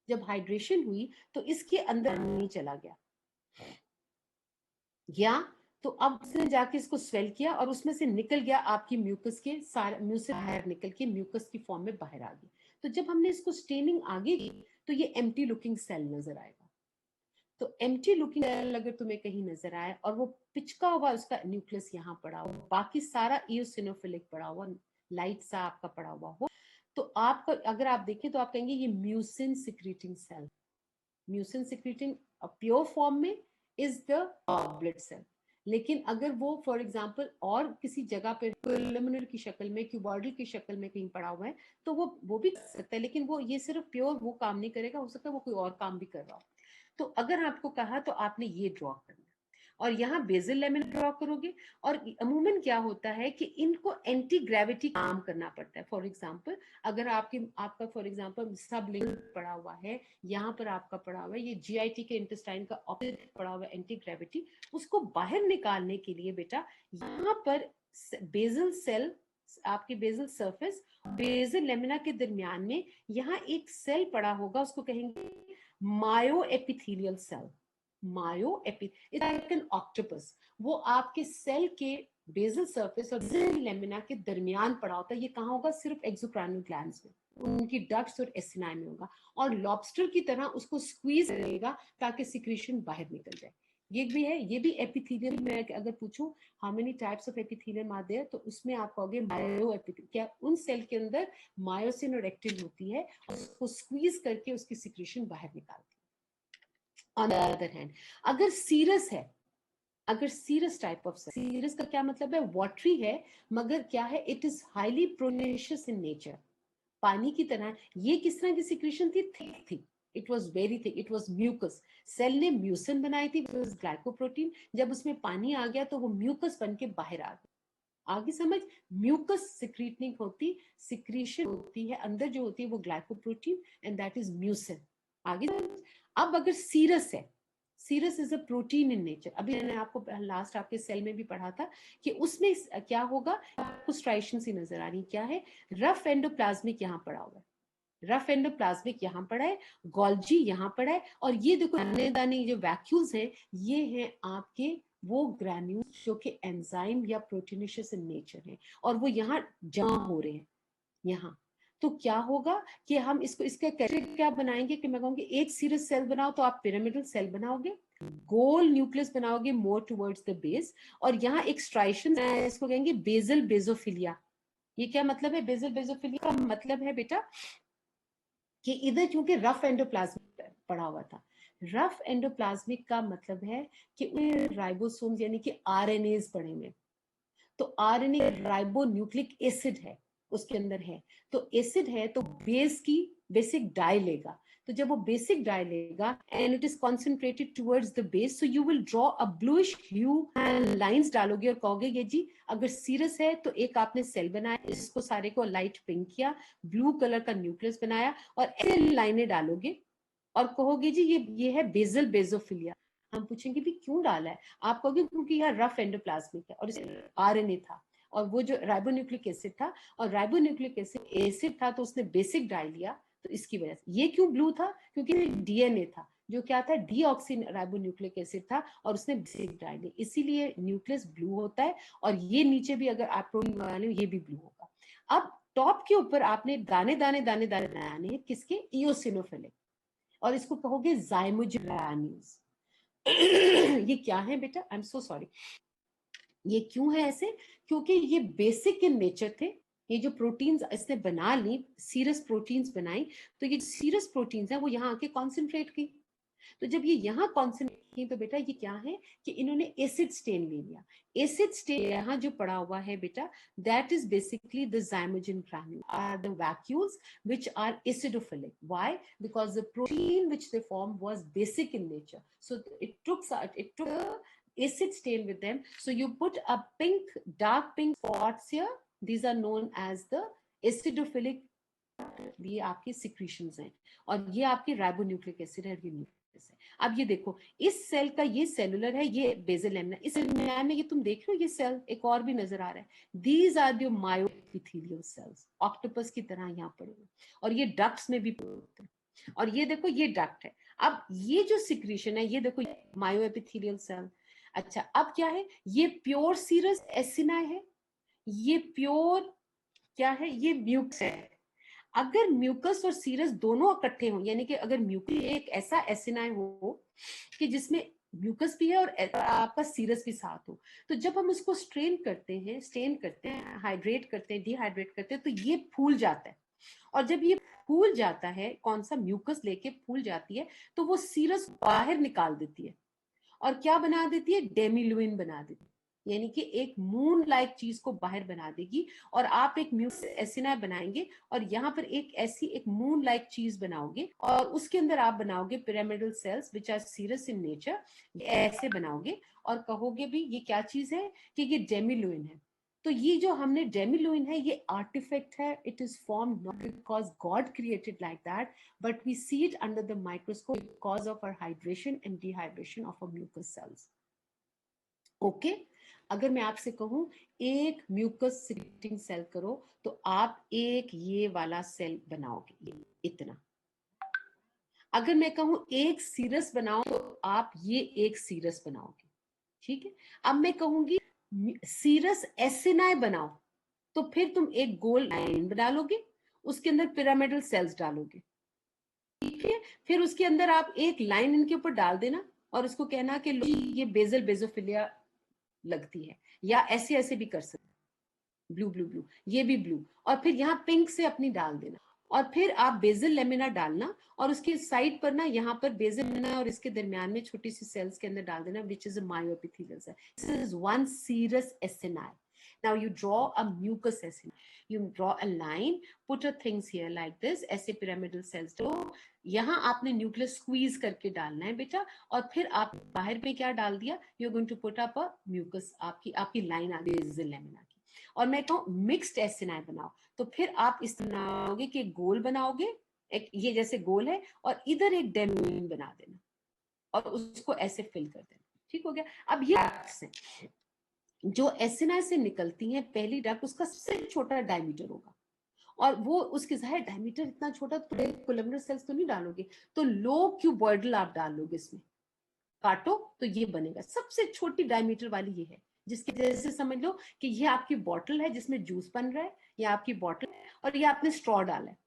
जब हाइड्रेशन हुई तो इसके अंदर नहीं चला गया, या तो अब उसने जाके इसको स्वेल किया और उसमें से निकल गया आपकी म्यूकस के सारे म्यूसिन बाहर निकल के म्यूकस की फॉर्म में बाहर आ गई। तो जब हमने इसको स्टेनिंग आगे की तो ये एम्प्टी लुकिंग सेल नजर आएगा। तो एम्प्टी लुकिंग सेल अगर तुम्हें कहीं नजर आए और वो पिचका हुआ उसका न्यूक्लियस यहाँ पड़ा हुआ, बाकी सारा इओसिनोफिलिक पड़ा हुआ, लाइट सा आपका पड़ा हुआ हो, तो आपका अगर आप देखें तो आप कहेंगे ये mucin secreting cell. Mucin secreting pure form में इज द गॉबलेट सेल। लेकिन अगर वो फॉर एग्जांपल और किसी जगह पे कोलमनर की शक्ल में, क्यूबॉइडल की शक्ल में कहीं पड़ा हुआ है, तो वो भी कर सकता है, लेकिन वो ये सिर्फ प्योर वो काम नहीं करेगा, हो सकता है वो कोई और काम भी कर रहा हो। तो अगर आपको कहा तो आपने ये ड्रॉ करना, और यहाँ बेसल लेमिना ड्रॉ करोगे। और अमूमन क्या होता है कि इनको एंटी ग्रेविटी काम करना पड़ता है। फॉर एग्जाम्पल, अगर आपका फॉर एग्जाम्पल सबलिंग पड़ा हुआ है, यहाँ पर आपका पड़ा हुआ है, ये जीआईटी के इंटेस्टाइन का ऑपोजिट पड़ा हुआ है एंटी ग्रेविटी, उसको बाहर निकालने के लिए बेटा यहाँ पर बेसल सेल, आपकी बेसल सरफेस, बेसल लेमिना के दरमियान में यहाँ एक सेल पड़ा होगा, उसको कहेंगे myo epithelial cell. Myo like an octopus, वो आपके सेल के बेसल सरफेस और बेसल लेमिना के दरमियान पड़ा होता है। ये कहाँ होगा? सिर्फ एक्सोक्राइनल ग्लैंड्स में, उनकी डक्ट्स और एसिनाई में होगा। और लॉबस्टर की तरह उसको स्क्वीज करेगा ताकि सिक्रीशन बाहर निकल जाए। ये भी है, ये भी एपिथेलियम में अगर पूछूं how many types of epithelium are there, तो उसमें आप कहोगे मायो एपिथेलियम। क्या उन सेल के अंदर मायोसिन और एक्टिन होती है, उसको स्क्वीज करके उसकी सिक्रीशन बाहर निकालती है। ऑन द अदर हैंड, अगर सीरस है, अगर serous type of cell, serous का क्या मतलब है? वाटरी है, मगर क्या है? It is highly proteinaceous in nature, पानी की तरह। ये किस तरह की सिक्रीशन थी? थिक थी, it was very thick, it was mucus. Cell ने म्यूसिन बनाई थी, ग्लाइकोप्रोटीन। जब उसमें पानी आ गया तो वो म्यूकस बन के बाहर आ गया। आगे समझ? म्यूकस सिक्रीट नहीं होती, सिक्रीशन होती है अंदर जो होती है वो glycoprotein, and that is mucin. आगे अब अगर सीरस है, serous is a protein in nature. अभी मैंने आपको लास्ट आपके सेल में भी पढ़ा था कि उसमें क्या होगा, आपको स्ट्राइशन सी नजर आ रही, क्या है? रफ एंडोप्लाज्मिक यहाँ पड़ा हुआ है, रफ एंडोप्लाज्मिक यहाँ पड़ा है, गोल्जी यहाँ पड़ा है, और ये देखो दाने दाने जो वैक्यूल्स हैं, ये हैं आपके वो ग्रैन्यूल्स जो कि एंजाइम या प्रोटीनेशियस इन नेचर है, और वो यहाँ जमा हो रहे हैं यहाँ। तो क्या होगा कि हम इसको, इसका कैसे क्या बनाएंगे कि मैं कहूंगी एक सीरस सेल बनाओ तो आप पिरामिडल सेल बनाओगे, गोल न्यूक्लियस बनाओगे मोर टुवर्ड्स द बेस, और यहाँ एक स्ट्राइशन, इसको कहेंगे बेसल बेजोफिलिया। ये क्या मतलब है बेसल बेजोफिलिया का? मतलब है बेटा कि इधर क्योंकि रफ एंडोप्लाज्मिक पड़ा हुआ था, रफ एंडोप्लाज्मिक का मतलब है कि राइबोसोम्स यानी कि आरएनएस पड़े हुए, तो आरएनए राइबो न्यूक्लिक एसिड है उसके अंदर है, तो एसिड है तो बेस की बेसिक डाई लेगा। तो जब वो बेसिक डाई लेगा and it is concentrated towards the base, so you will draw a bluish hue lines डालोगे और कहोगे ये जी अगर सीरस है तो एक आपने सेल बनाया, इसको सारे को लाइट पिंक किया, ब्लू कलर का न्यूक्लियस बनाया, और ऐसे लाइनें डालोगे और कहोगे जी ये है बेसल बेजोफिलिया। हम पूछेंगे भी क्यों डाला है? आप कहोगे क्योंकि यह रफ एंडोप्लाज्मिक है और इसमें आरएनए था, और वो जो राइबोन्यूक्लिक एसिड था, और राइबोन्यूक्लिक एसिड था तो उसने बेसिक डाई लिया, तो इसकी वजह से ये क्यों ब्लू था? क्योंकि डीएनए था जो क्या था, डीऑक्सी राइबोन्यूक्लिक एसिड था, और उसने बेसिक डाई ली, इसीलिए न्यूक्लियस ब्लू होता है। और ये नीचे भी अगर आप प्रोटीन बना लो ये भी ब्लू होगा। अब टॉप के ऊपर आपने दाने दाने दाने दाने बनाने हैं, किसके? इओसिनोफिलिक, और इसको कहोगे जाइमुज ग्रैन्यूल्स। ये क्या है बेटा? आई एम सो सॉरी, ये क्यों है ऐसे? क्योंकि ये बेसिक इन नेचर थे। ये जो प्रोटीन्स इसने बना ली, सीरस प्रोटीन्स बनाई, तो ये सीरस प्रोटीन्स है वो यहाँ आके कॉन्सेंट्रेट की। तो जब ये यहाँ कॉन्सेंट्रेट की तो बेटा ये क्या है कि इन्होंने एसिड स्टेन ले लिया। एसिड स्टेन यहाँ जो पड़ा हुआ है बेटा, that is basically the zymogen granule are the vacuoles which are acidophilic. Why? Because the protein which they formed was basic in nature, so it took a acid stain with them. So you put a pink, dark pink spots here, these are known as the acidophilic, ये आपकी secretions हैं, और ये आपकी ribonucleic acid है, ये nucleus है। अब ये देखो इस सेल का ये सेलुलर है, ये बेसल लेमिना, इस लेमिना में ये तुम देख रहे हो ये सेल एक और भी नजर आ रहा है। These are the myoepithelial cells, octopus की तरह यहाँ पड़े हुए, और ये डक्ट्स में भी होते हैं। और ये देखो ये डक्ट है। अब ये जो सिक्रीशन है, ये देखो मायोएपिथेलियल सेल। अच्छा अब क्या है? ये प्योर सीरस एसिनाई है, ये प्योर क्या है? ये म्यूक्स है। अगर म्यूकस और सीरस दोनों इकट्ठे हो, यानी कि अगर म्यूकस एक ऐसा एसिनाई हो कि जिसमें म्यूकस भी है और आपका सीरस भी साथ हो, तो जब हम उसको स्टेन करते हैं, हाइड्रेट करते हैं, डिहाइड्रेट करते हैं, तो ये फूल जाता है। और जब ये फूल जाता है, कौन सा? म्यूकस लेके फूल जाती है, तो वो सीरस बाहर निकाल देती है और क्या बना देती है? डेमिलुइन बना देती है। यानी कि एक मून लाइक चीज को बाहर बना देगी, और आप एक म्यूकस एसिनाई बनाएंगे और यहाँ पर एक ऐसी एक मून लाइक चीज बनाओगे, और उसके अंदर आप बनाओगे pyramidal cells which are serous in nature, ऐसे बनाओगे और कहोगे भी ये क्या चीज है, कि ये डेमिलुइन है। तो ये जो हमने डेमिलुइन है ये आर्टिफैक्ट है, it is form not because God created like that, but we see it under the microscope because of our hydration and dehydration of a mucus cells. Okay, अगर मैं आपसे कहूं एक म्यूकस सिक्रीटिंग सेल करो, तो आप एक ये वाला सेल बनाओगे, ये इतना। अगर मैं कहूं एक सीरस बनाओ, तो आप ये एक सीरस बनाओगे, ठीक है। अब मैं कहूंगी सीरस एसिनाई बनाओ, तो फिर तुम एक गोल लाइन बना लोगे, उसके अंदर पिरामिडल सेल्स डालोगे, ठीक है। फिर उसके अंदर आप एक लाइन इनके ऊपर डाल देना और उसको कहना कि लो ये बेजल बेजोफिलिया लगती है, या ऐसे ऐसे भी कर सकते, ब्लू ब्लू ब्लू, ये भी ब्लू, और फिर यहाँ पिंक से अपनी डाल देना, और फिर आप बेजल लेमिना डालना, और उसके साइड पर ना यहाँ पर बेजल लेमिना और इसके दरमियान में छोटी सी सेल्स के अंदर डाल देना, which is a myoepithelial cell. This is one serous acini. Now you draw a mucus acini. You draw a line, put a things here like this, ऐसे pyramidal cells। तो यहाँ आपने न्यूक्लियस स्क्वीज करके डालना है बेटा, और फिर आप बाहर में क्या डाल दिया, you are going to put up a mucus, आपकी आपकी लाइन आ गई बेजल लेमिना की। और मैं कहूँ मिक्स्ड एसिनाई बनाओ, तो फिर आप इस तरह बनाओगे कि गोल बनाओगे, एक ये जैसे गोल है, और इधर एक डेमिन बना देना और उसको ऐसे फिल कर देना, ठीक हो गया। अब ये डक्ट्स हैं जो एसिनाई से निकलती हैं, पहली डक्ट उसका सबसे छोटा डायमीटर होगा, और वो उसके जाहिर डायमीटर इतना छोटा, तो कोलमनर सेल्स तो नहीं डालोगे, तो लो क्यूबॉइडल आप डालोगे इसमें, काटो तो ये बनेगा, सबसे छोटी डायमीटर वाली ये है, जिसके जैसे समझ लो कि ये आपकी बॉटल है जिसमें जूस बन रहा है, ये आपकी बॉटल है, और ये आपने स्ट्रॉ डाला है,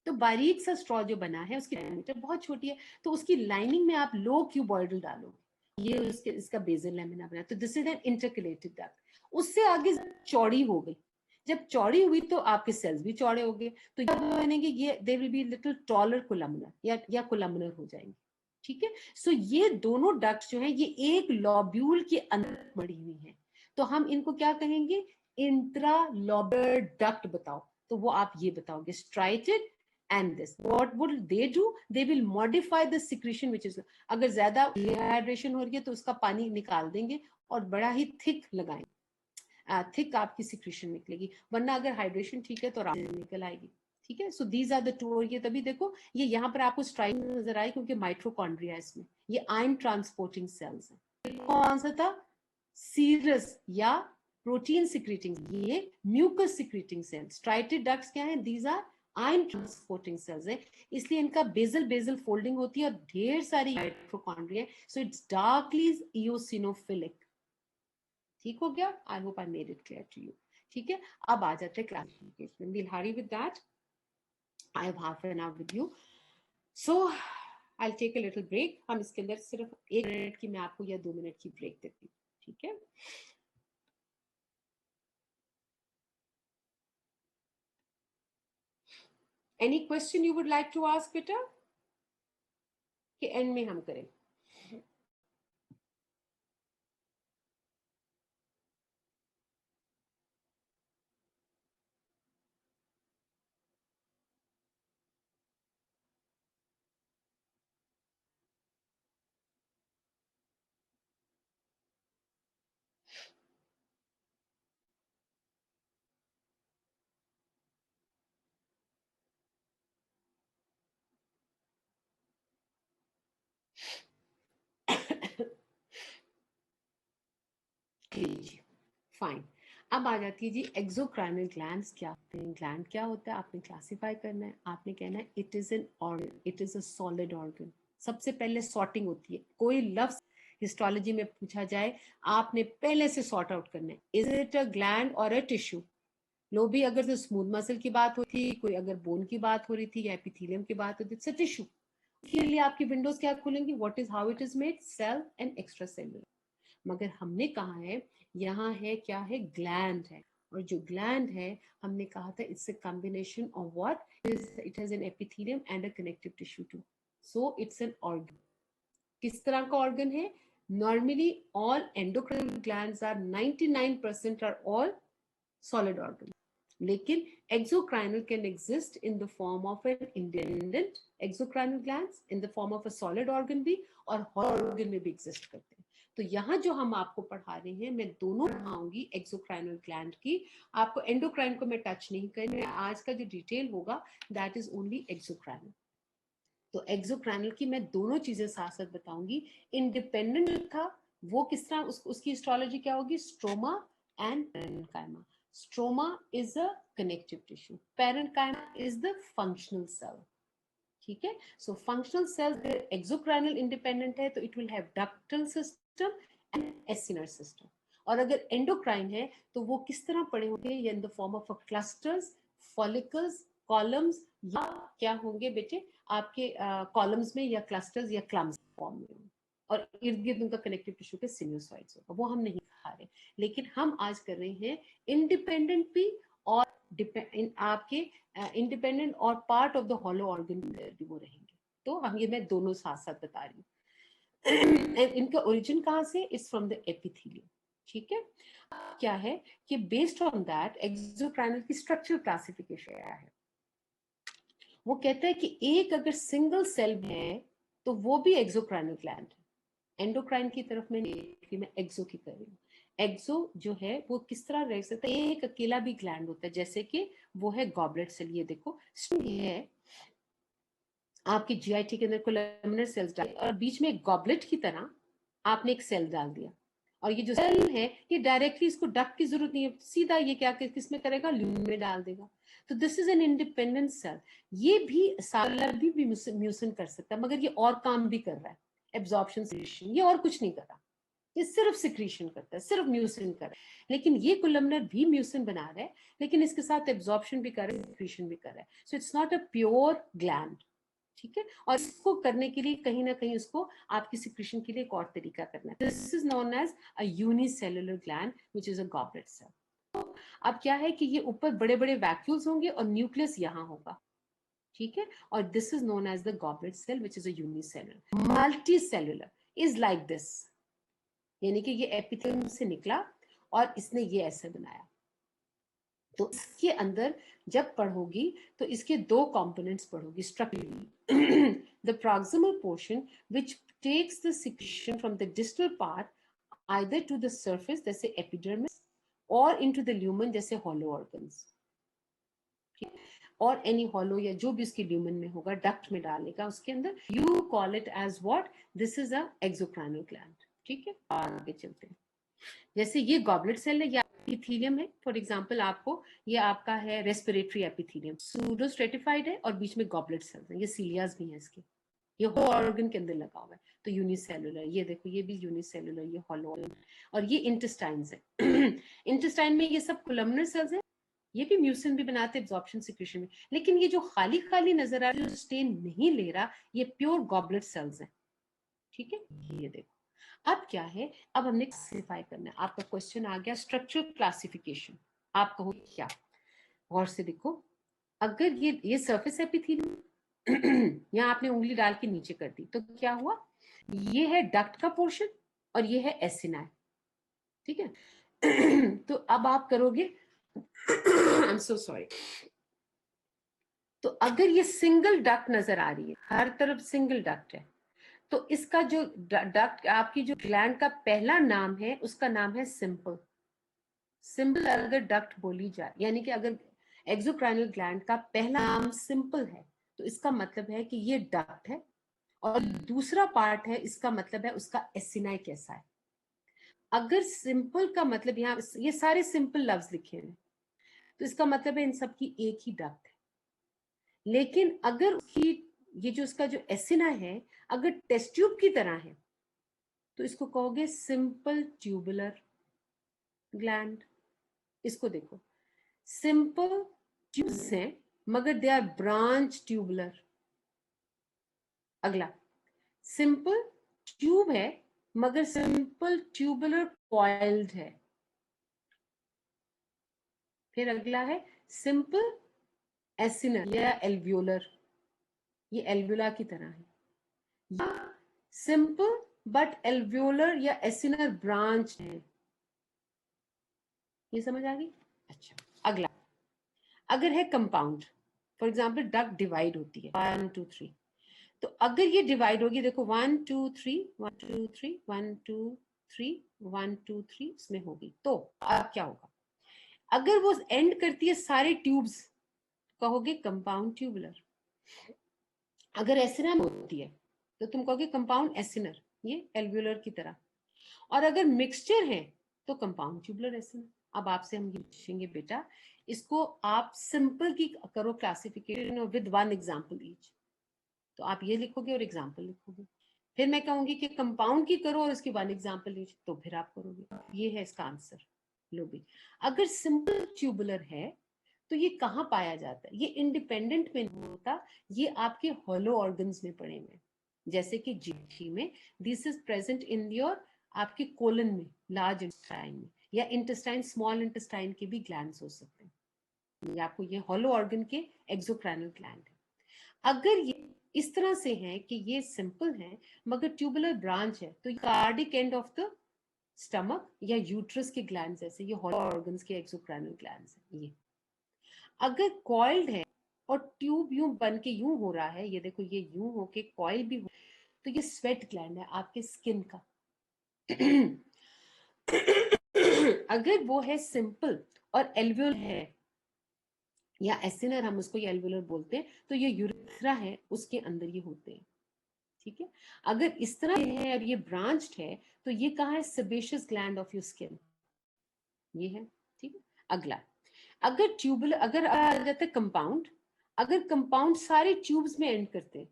तो बारीक सा स्ट्रॉ जो बना है उसकी डायमीटर बहुत छोटी है, तो उसकी लाइनिंग में आप लो क्यूबॉइडल डालोगे, ये उसके इसका बेजल लेमिना बना, तो this is N intercalated duct. उससे आगे चौड़ी हो गई, जब चौड़ी हुई तो आपके सेल्स भी चौड़े हो गए, तो ये बनेंगे, ये दे will be little taller columnar, या कोलमनर हो जाएंगे, ठीक है। सो ये दोनों डक्ट जो है ये एक लॉब्यूल के अंदर मड़ी हुई है, तो हम इनको क्या कहेंगे, इंट्रा लॉब्यूलर डक्ट बताओ, तो वो आप ये बताओगे striated and this what would they do, they will modify the secretion which is, अगर ज्यादा डिहाइड्रेशन हो रही है तो उसका पानी निकाल देंगे और बड़ा ही थिक लगाएंगे, थिक आपकी सिक्रीशन निकलेगी, वरना अगर हाइड्रेशन ठीक है तो आराम से निकल आएगी, ठीक है। So these are the two, और ये तभी देखो ये यहाँ पर आपको स्ट्राइक नजर आए क्योंकि माइट्रोकॉन्ड्रिया है इसमें, ये आयन ट्रांसपोर्टिंग सेल्स है। कौन सा था, सीरस या प्रोटीन सिक्रीटिंग, ये mucus secreting cell. Striated ducts क्या है, these are ion transporting cells है, इसलिए इनका बेजल बेजल फोल्डिंग होती है और ढेर सारी mitochondria, so it's darkly eosinophilic, ठीक हो गया। I hope I made it clear to you, ठीक है। अब आ जाते हैं classification, will hurry with that, I have half an hour with you, so I take a little break, हम इसके अंदर सिर्फ 1 मिनट की मैं आपको या 2 मिनट की ब्रेक देती हूँ, ठीक है। Any question you would like to ask बेटा, कि एंड में हम करें। जी फाइन, अब आ जाती है जी एक्सोक्राइनल ग्लैंड्स क्या होते हैं, ग्लैंड क्या होता है, आपने क्लासिफाई करना है, आपने कहना है it is an organ, it is a solid organ. सबसे पहले सॉर्टिंग होती है, कोई लफ्ज हिस्टोलॉजी में पूछा जाए आपने पहले से सॉर्ट आउट करना है, इज इट अ ग्लैंड और अ टिश्यू। लो भी अगर तो स्मूथ मसल की बात होती थी, कोई अगर बोन की बात हो रही थी या एपिथेलियम की बात होती थी, टिश्यू, उसके लिए आपकी विंडोज क्या खुलेंगी, what is how it is made, cell and extra cellular. मगर हमने कहा है यहाँ है क्या है, ग्लैंड है, और जो ग्लैंड है हमने कहा था it's a combination of what it has an epithelium and a connective tissue too, so it's an organ. किस तरह का ऑर्गन है, Normally all endocrine glands are 99% are all solid organs. लेकिन exocrine can exist in the form of an independent exocrine glands, in the form of a solid organ भी, और hollow organ में भी exist करते हैं. तो यहाँ जो हम आपको पढ़ा रहे हैं, मैं दोनों पढ़ाऊंगी एक्सोक्राइनल ग्लैंड की. आपको एंडोक्राइन को मैं टच नहीं करूंगी. आज का जो डिटेल होगा दैट इज ओनली एक्सोक्राइनल. तो एक्सोक्राइनल की मैं दोनों चीजें साथ साथ बताऊंगी. इंडिपेंडेंट था वो किस तरह, उसकी हिस्टोलॉजी क्या होगी, stroma and parenchyma. Stroma is a connective tissue. Parenchyma is the functional cell. ठीक है. So functional cells, exocrinal independent है तो it will have ductal system and acinar system. और अगर endocrine है तो वो किस तरह पड़े होंगे, या in the form of a clusters, follicles, columns, या क्या होंगे बेटे आपके columns में, या clusters या clumps फॉर्म में, और इर्द गिर्द उनका कनेक्टिव टिश्यू के सिन्यूसॉइड्स होगा. वो हम नहीं खा रहे, लेकिन हम आज कर रहे हैं इंडिपेंडेंट भी और आपके इंडिपेंडेंट और part of the hollow organ भी वो रहेंगे. तो हम ये मैं दोनों साथ साथ बता रही हूँ. इनका ओरिजिन कहाँ से, इज फ्रॉम द एपिथेलियम. ठीक है. क्या है कि बेस्ड ऑन दैट एक्सोक्राइनल की स्ट्रक्चरल क्लासिफिकेशन क्या है. वो कहता है कि एक अगर सिंगल सेल है तो वो भी एक्सोक्राइनल ग्लैंड है. एंडोक्राइन की तरफ में मैं एक्सो की कर रही हूँ. एक्सो जो है वो किस तरह रह सकता है, एक अकेला भी ग्लैंड होता है, जैसे कि वो है गॉबलेट सेल. ये देखो है आपकी जीआईटी के अंदर कोलमनर सेल्स डाले और बीच में एक गॉबलेट की तरह आपने एक सेल डाल दिया, और ये जो सेल है ये डायरेक्टली इसको डक्ट की जरूरत नहीं है, सीधा ये क्या किसमें करेगा, ल्यूमेन में डाल देगा. तो this is an independent cell. ये भी सालर भी म्यूसिन कर सकता है, मगर ये और काम भी कर रहा है, एब्जॉर्प्शन सिक्रीशन. ये और कुछ नहीं कर रहा, ये सिर्फ सिक्रीशन करता है, सिर्फ म्यूसिन कर रहा है. लेकिन ये कोलमनर भी म्यूसिन बना रहा है, लेकिन इसके साथ एब्जॉर्प्शन भी कर रहा है, सिक्रीशन भी कर रहा है. So it's not a pure gland. ठीक है. और इसको करने के लिए कहीं ना कहीं उसको आपकी सिक्रीशन के लिए एक और तरीका करना है. This is known as a unicellular gland which is a goblet cell. अब क्या है कि ये ऊपर बड़े बड़े वैक्यूल्स होंगे और न्यूक्लियस यहाँ होगा. ठीक है. और this is known as the goblet cell which is a unicellular. Multicellular is like this, यानी कि ये एपिथेलियम से निकला और इसने ये ऐसे बनाया. तो इसके अंदर जब पढ़ोगी तो इसके दो कंपोनेंट्स पढ़ोगी structurally. The proximal portion which takes the secretion from the distal part either to the surface जैसे एपिडर्मिस, और इनटू द ल्यूमन जैसे हॉलो ऑर्गन्स, और एनी हॉलो या जो भी उसके ल्यूमन में होगा डक्ट में डालेगा उसके अंदर. You call it as what, this is a exocrinal gland. ठीक है. आगे चलते हैं. जैसे ये गॉबलेट सेल है या एपिथेलियम है, फॉर एग्जांपल आपको ये आपका है रेस्पिरेटरी एपिथेलियम, सूडो स्ट्रेटिफाइड है और बीच में गॉबलेट सेल्स हैं. ये सीलियास भी हैं इसके, ये होल ऑर्गन के अंदर लगा हुआ है. तो यूनिसेलुलर, ये देखो ये भी यूनिसेलुलर, ये होलो ऑर्गन. और ये इंटेस्टाइन्स है. इंटेस्टाइन में ये सब कोलमनर सेल्स हैं, ये भी म्यूसिन भी बनाते हैं एब्जॉर्प्शन सिक्रीशन में. लेकिन ये जो खाली खाली नजर आ रहा है, जो स्टेन नहीं ले रहा, ये प्योर गॉबलेट सेल्स हैं. ठीक है. ये देखो अब क्या है, अब हमने क्लासिफाई करना है. आपका क्वेश्चन आ गया स्ट्रक्चर क्लासिफिकेशन. आप कहो क्या, गौर से देखो. अगर ये सरफेस एपिथेलियम यहाँ आपने उंगली डाल के नीचे कर दी तो क्या हुआ, ये है डक्ट का पोर्शन और ये है एसिनाई. ठीक है. तो अब आप करोगे आई एम सो सॉरी. तो अगर ये सिंगल डक्ट नजर आ रही है, हर तरफ सिंगल डक्ट है, तो इसका जो डक्ट आपकी जो ग्लैंड का पहला नाम है उसका नाम है सिंपल. सिंपल अगर डक्ट बोली जाए, यानी कि अगर एक्सोक्राइनल ग्लैंड का पहला नाम सिंपल है तो इसका मतलब है कि ये डक्ट है, और दूसरा पार्ट है इसका मतलब है उसका एसिनाई कैसा है. अगर सिंपल का मतलब, यहाँ ये सारे सिंपल लफ्ज लिखे हैं तो इसका मतलब है इन सब की एक ही डक्ट है. लेकिन अगर उसकी ये जो इसका जो एसिना है अगर टेस्ट ट्यूब की तरह है तो इसको कहोगे सिंपल ट्यूबुलर ग्लैंड. इसको देखो, सिंपल ट्यूब्स हैं मगर दे आर ब्रांच ट्यूबुलर. अगला, सिंपल ट्यूब है मगर सिंपल ट्यूबुलर कॉइल्ड है. फिर अगला है सिंपल एसिनल या एल्वियोलर, ये एल्वियोला की तरह है. या सिंपल बट एल्वियोलर या एसिनर ब्रांच है। ये समझ आ गई? अच्छा, अगला, अगर है compound, for example duct divide होती है 1 2 3, तो अगर ये डिवाइड होगी, देखो 1 2 3 1 2 3 1 2 3 1 2 3 इसमें होगी, तो अब क्या होगा? अगर वो एंड करती है सारे ट्यूब्स, कहोगे कंपाउंड ट्यूबुलर। अगर एसिनर होती है तो तुम कहोगे कंपाउंड एसिनर, ये एल्वियोलर की तरह। और अगर मिक्सचर है तो कंपाउंड ट्यूबुलर एसिनर। अब आपसे हम ये पूछेंगे, बेटा इसको आप सिंपल की करो क्लासिफिकेशन और विद वन एग्जांपल ईच। तो आप ये लिखोगे और एग्जांपल लिखोगे। फिर मैं कहूंगी कि कंपाउंड की करो और इसकी वन एग्जांपल ईच, तो फिर आप करोगे। ये है इसका आंसर। लो भी, अगर सिंपल ट्यूबुलर है तो ये कहाँ पाया जाता है? ये इंडिपेंडेंट में नहीं होता, ये आपके हॉलो ऑर्गन्स में पड़े हुए, जैसे कि जीठी में this is present in your, आपके कोलन में, लार्ज इंटेस्टाइन में, या इंटेस्टाइन, स्मॉल इंटेस्टाइन के भी ग्लैंड्स हो सकते हैं। ये आपको, ये हॉलो ऑर्गन के एक्सोक्राइनल ग्लैंड है। अगर ये इस तरह से है कि ये सिंपल है मगर ट्यूबुलर ब्रांच है, तो cardiac end of the stomach या यूट्रस के ग्लैंड्स, जैसे ये हॉलो ऑर्गन्स के एक्सोक्राइनल ग्लैंड्स है। ये अगर कॉइल्ड है और ट्यूब यूं बन के यूं हो रहा है, ये देखो ये यूं होके कॉइल भी हो, तो ये स्वेट ग्लैंड है आपके स्किन का। अगर वो है सिंपल और एल्वियोल है या एसिनर, हम उसको ये एल्वियोलर बोलते हैं, तो ये यूरेथ्रा है, उसके अंदर ये होते हैं। ठीक है, अगर इस तरह है और ये ब्रांच्ड है, तो ये कहाँ है? Sebaceous gland of your skin, ये है। ठीक है, अगला, अगर ट्यूबुलर, अगर आ जाता है कंपाउंड, अगर कंपाउंड सारे ट्यूब्स में एंड करते हैं,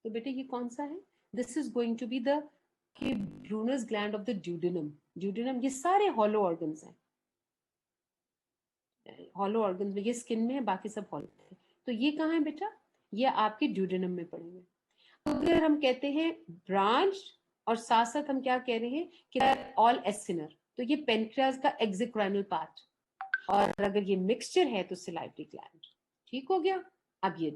तो बेटे ये कौन सा है? This is going to be the Brunner's gland of the duodenum. Duodenum, ये सारे हॉलो ऑर्गन्स हैं, हॉलो ऑर्गन्स में, ये स्किन में है, बाकी सब हॉलो है। तो ये कहाँ है बेटा? ये आपके ड्यूडेनम में पड़ेंगे। अगर हम कहते हैं ब्रांच और साथ साथ हम क्या कह रहे हैं कि ऑल एसिनर, तो ये पेनक्रियाज का एक्सिक्राइनल पार्ट। और अगर ये मिक्सचर है तो सिलाइवरी ग्लैंड। ठीक हो गया? अब ये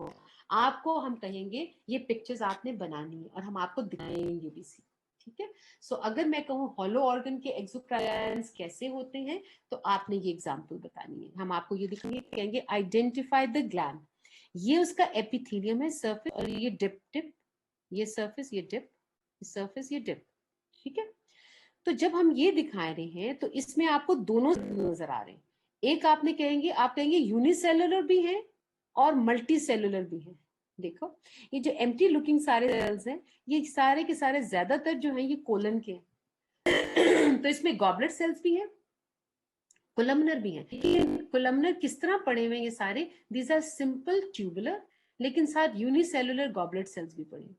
आपको हम कहेंगे ये पिक्चर्स आपने बनानी है और हम आपको दिखाएंगे भी। ठीक है, सो अगर मैं कहूँ हॉलो ऑर्गन के एक्सोक्राइन्स कैसे होते हैं, तो आपने ये एग्जांपल बतानी है। हम आपको ये दिखाएंगे, कहेंगे आइडेंटिफाई द ग्लैंड। ये उसका एपिथेलियम है, सर्फेस, और ये डिप टिप, ये सरफेस, ये डिप, सरफेस, ये डिप। ठीक है, तो जब हम ये दिखा रहे हैं तो इसमें आपको दोनों नजर आ रहे हैं। एक आपने कहेंगे, आप कहेंगे यूनिसेलुलर भी है और मल्टी सेलुलर भी है। देखो ये जो एम्प्टी लुकिंग सारे सेल्स हैं, ये सारे के सारे ज्यादातर जो है ये कोलन के हैं। तो इसमें गॉबलेट सेल्स भी है, कोलमनर भी है। कोलमनर किस तरह पड़े हुए हैं ये सारे? दीज आर सिंपल ट्यूबुलर, लेकिन साथ यूनिसेलुलर गॉबलेट सेल्स भी पड़े हैं।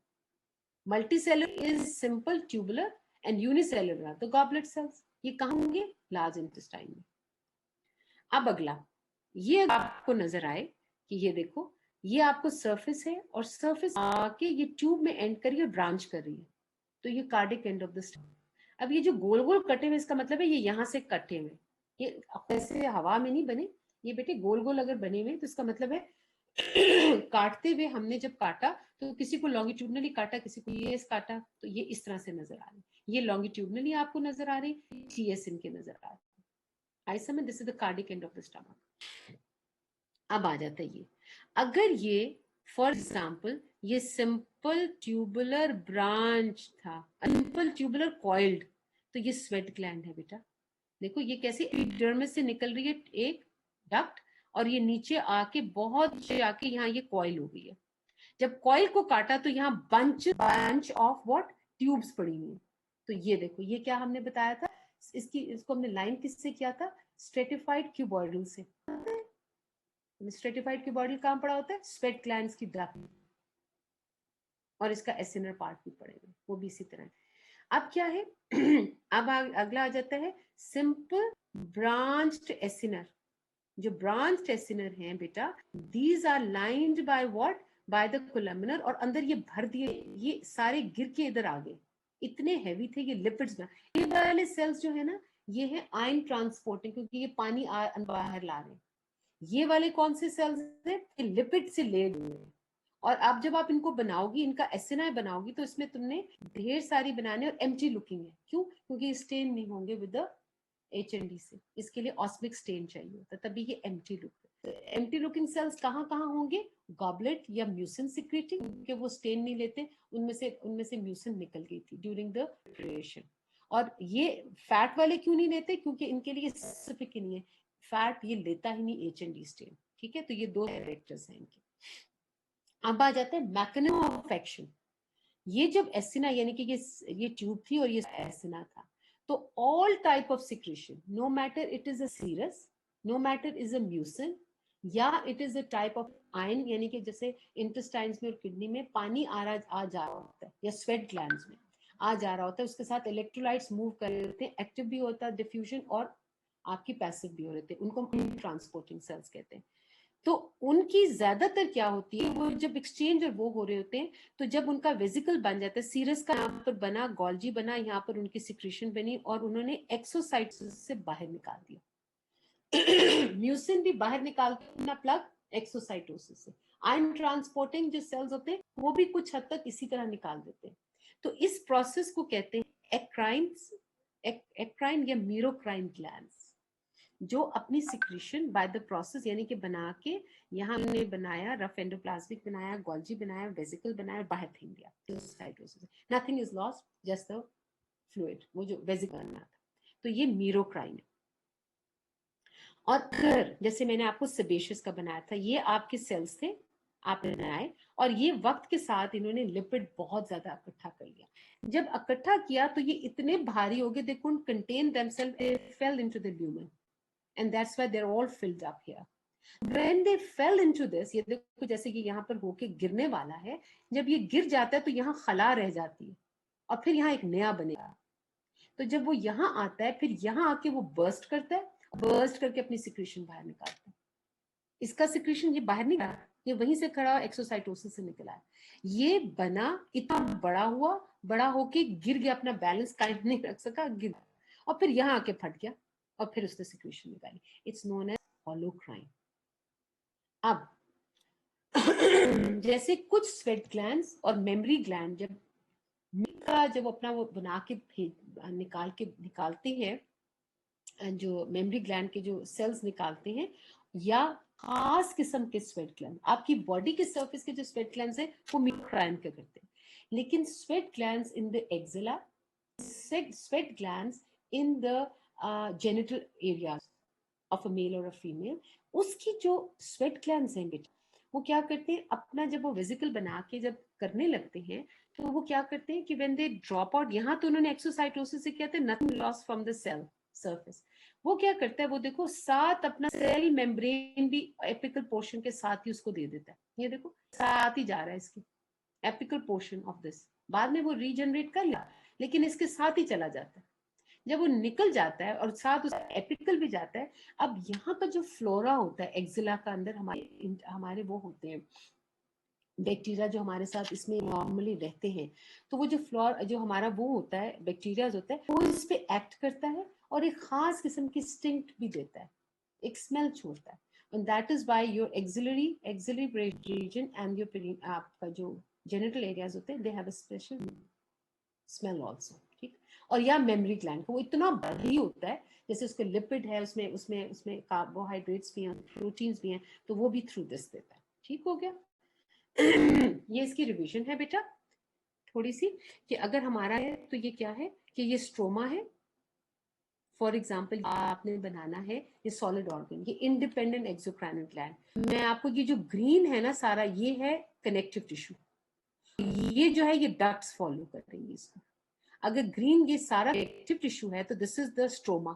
Multicellular is simple tubular and unicellular are the goblet cells. ये कहाँ होंगे? लार्ज इंटेस्टाइन में। अब अगला, ये आपको नजर आए कि ये देखो, ये आपको सरफेस है और सरफेस आके ये ट्यूब में एंड कर रही है, ब्रांच कर रही है, तो ये cardiac end of the stomach. अब ये जो गोल गोल कटे हुए, इसका मतलब है ये यहाँ से कटे हुए, ये ऐसे हवा में नहीं बने, ये बेटे गोल गोल अगर बने हुए तो इसका मतलब है काटते हुए हमने जब काटा तो किसी को लॉन्गिट्यूडनली काटा, किसी को ये काटा, तो ये इस तरह से नजर आ रही है। ये लॉन्गिट्यूडनली आपको नजर आ रही, टीएस इनके नजर आ रही। आई समझ? This is the cardiac end of the stomach. अब आ जाता है ये, अगर ये फॉर एग्जाम्पल ये सिंपल ट्यूबुलर ब्रांच था, सिंपल ट्यूबुलर कॉइल्ड, तो ये स्वेट ग्लैंड है बेटा। देखो ये कैसे एपिडर्मिस से निकल रही है एक डक्ट, और ये नीचे आके बहुत आके यहाँ ये कॉइल हो गई है। जब कॉइल को काटा तो यहाँ bunch bunch of what, tubes पड़ी हुई है। तो ये देखो, ये क्या हमने बताया था, इसको हमने लाइन किससे किया था? स्ट्रेटिफाइड क्यूबॉइडल से। स्ट्रेटिफाइड क्यूबॉइडल कहाँ पड़ा होता है? स्वेट ग्लैंड्स की डक्ट, और इसका एसिनर पार्ट भी पड़े हुए, वो भी इसी तरह। अब क्या है? अब अगला आ जाता है सिंपल ब्रांच्ड एसिनर। जो ब्रांच्ड एसिनर हैं बेटा, these are lined by what, by the columnar, और अंदर ये भर दिए, ये सारे गिर के इधर आ गए, इतने हैवी थे ये लिपिड्स में। ये वाले सेल्स जो है ना, ये है आयन ट्रांसपोर्टिंग, क्योंकि ये पानी बाहर ला रहे हैं। ये वाले कौन से सेल्स हैं? लिपिड से लेड हुए हैं, और अब जब आप इनको बनाओगी, इनका एसिनाई बनाओगी, तो इसमें तुमने ढेर सारी बनाने और एम्प्टी लुकिंग है। क्यों? क्योंकि स्टेन नहीं होंगे विद द HND से, इसके लिए ऑस्मिक स्टेन चाहिए होता है, तभी ये empty look. Empty looking cells कहाँ कहाँ होंगे? गॉबलेट या म्यूसिन सिक्रेटिंग, क्योंकि वो स्टेन नहीं लेते, उनमें से म्यूसिन निकल गई थी ड्यूरिंग द क्रिएशन। और ये फैट वाले क्यों नहीं लेते? क्योंकि इनके लिए स्पेसिफिक नहीं है, फैट ये लेता ही नहीं HND स्टेन। ठीक है, तो ये दो कैरेक्टर्स हैं इनके। अब आ जाते हैं मैकेनिज्म ऑफ एक्शन। ये जब एसिना यानी कि ये ट्यूब थी और ये एसिना था, तो all type of secretion, no matter it is a serous, no matter is a mucin, या it is a type of ion, यानी कि जैसे इंटेस्टाइन्स में और किडनी में पानी आ जा रहा होता है, या स्वेट ग्लैंड्स में आ जा रहा होता है, उसके साथ इलेक्ट्रोलाइट्स मूव कर रहे होते हैं, एक्टिव भी होता है डिफ्यूजन, और आपकी पैसिव भी हो रहे थे, उनको ट्रांसपोर्टिंग सेल्स कहते हैं। तो उनकी ज्यादातर क्या होती है, वो जब एक्सचेंज और वो हो रहे होते हैं, तो जब उनका वेजिकल बन जाता है, सीरस का यहाँ पर बना, गोल्जी बना, यहाँ पर उनकी सिक्रेशन बनी और उन्होंने एक्सोसाइटोसिस से बाहर निकाल दिया। म्यूसिन भी बाहर निकालते हैं अपना प्लग एक्सोसाइटोसिस से। आयन ट्रांसपोर्टिंग जो सेल्स होते हैं वो भी कुछ हद तक इसी तरह निकाल देते हैं। तो इस प्रोसेस को कहते हैं एक्राइन या मीरोक्राइन ग्लैंड्स, जो अपनी सिक्रीशन बाय द प्रोसेस यानी कि बना के यहाँ हमने बनाया, रफ एंडोप्लाज्मिक बनाया, गोल्जी बनाया, वेसिकल बनाया, बाहर फेंक दिया, cytosis, nothing is lost, just the fluid, वो जो वेसिकल बना था। तो ये मीरोक्राइन है। और अगर जैसे मैंने आपको सेबेशियस का बनाया था, ये आपके सेल्स थे, आपने बनाए, और ये वक्त के साथ इन्होंने लिपिड बहुत ज्यादा इकट्ठा कर लिया। जब इकट्ठा किया तो ये इतने भारी हो गए, they couldn't contain themselves, they fell into the lumen, and that's why they're all filled up here. When they fell into this, ये देखो जैसे कि यहाँ पर होके गिरने वाला है, जब ये गिर जाता है तो यहाँ खला रह जाती है और फिर यहाँ एक नया बनेगा। तो जब वो यहाँ आता है, फिर यहाँ आके वो बर्स्ट करता है, बर्स्ट करके अपनी सिक्रीशन बाहर निकालता है। इसका सिक्रीशन ये बाहर नहीं गया, ये वहीं से खड़ा एक्सोसाइटोसिस से निकला है। ये बना, इतना बड़ा हुआ, बड़ा होके गिर गया, अपना बैलेंस कायम नहीं रख सका, गिर, और फिर यहाँ आके फट गया और फिर उसने सिक्रीशन निकाली। It's known as holocrine. अब जैसे कुछ स्वेट ग्लैंड्स और मेमोरी ग्लैंड जब अपना वो बना के निकालते हैं, जो मेमोरी ग्लैंड के जो सेल्स निकालते हैं, या खास किस्म के स्वेट ग्लैंड, आपकी बॉडी के सरफेस के जो स्वेट ग्लैंड्स है वो मीरोक्राइन के करते हैं, लेकिन sweat glands in the axilla, sweat glands in the genital areas of a male और अ फीमेल, उसकी जो स्वेट ग्लैंड्स हैं बेटा, वो क्या करते हैं, अपना जब वो वेजिकल बना के जब करने लगते हैं, तो वो क्या करते हैं कि व्हेन दे ड्रॉप आउट, यहाँ तो उन्होंने एक्सोसाइटोसिस से किया था, nothing loss from the cell surface, वो क्या करता है, वो देखो साथ अपना सेल मेम्ब्रेन भी एपिकल पोर्शन के साथ ही उसको दे देता है। ये देखो साथ ही जा रहा है इसके एपिकल पोर्शन ऑफ दिस, बाद में वो रीजनरेट कर लिया, लेकिन इसके साथ ही चला जाता है। जब वो निकल जाता है और साथ उसका एपिकल भी जाता है, अब यहाँ का जो फ्लोरा होता है एक्सिला का अंदर, हमारे वो होते हैं बैक्टीरिया जो हमारे साथ इसमें नॉर्मली रहते हैं, तो वो जो हमारा वो होता है, बैक्टीरिया होता है, वो इस पे एक्ट करता है और एक खास किस्म की स्टिंक्ट भी देता है, एक स्मेल छोड़ता है, and that is why your axillary region and your आपका जो genital areas होते हैं, they have a special smell also, ठीक। और या मेमोरी ग्लैंड, वो इतना भारी होता है, जैसे उसके लिपिड है, उसमें उसमें उसमें कार्बोहाइड्रेट्स भी हैं, प्रोटीन्स भी हैं, तो वो भी थ्रू दिस देता है। ठीक हो गया। ये इसकी रिवीजन है बेटा थोड़ी सी, कि अगर हमारा है तो ये क्या है, कि ये स्ट्रोमा है, फॉर एग्जाम्पल आपने बनाना है ये सॉलिड ऑर्गन, ये इंडिपेंडेंट एक्सोक्राइनल ग्लैंड। मैं आपको ये जो ग्रीन है ना सारा, ये है कनेक्टिव टिश्यू, ये जो है ये डक्ट्स फॉलो कर रही है इसको। अगर ग्रीन ये सारा कनेक्टिव टिश्यू है तो दिस इज द स्ट्रोमा,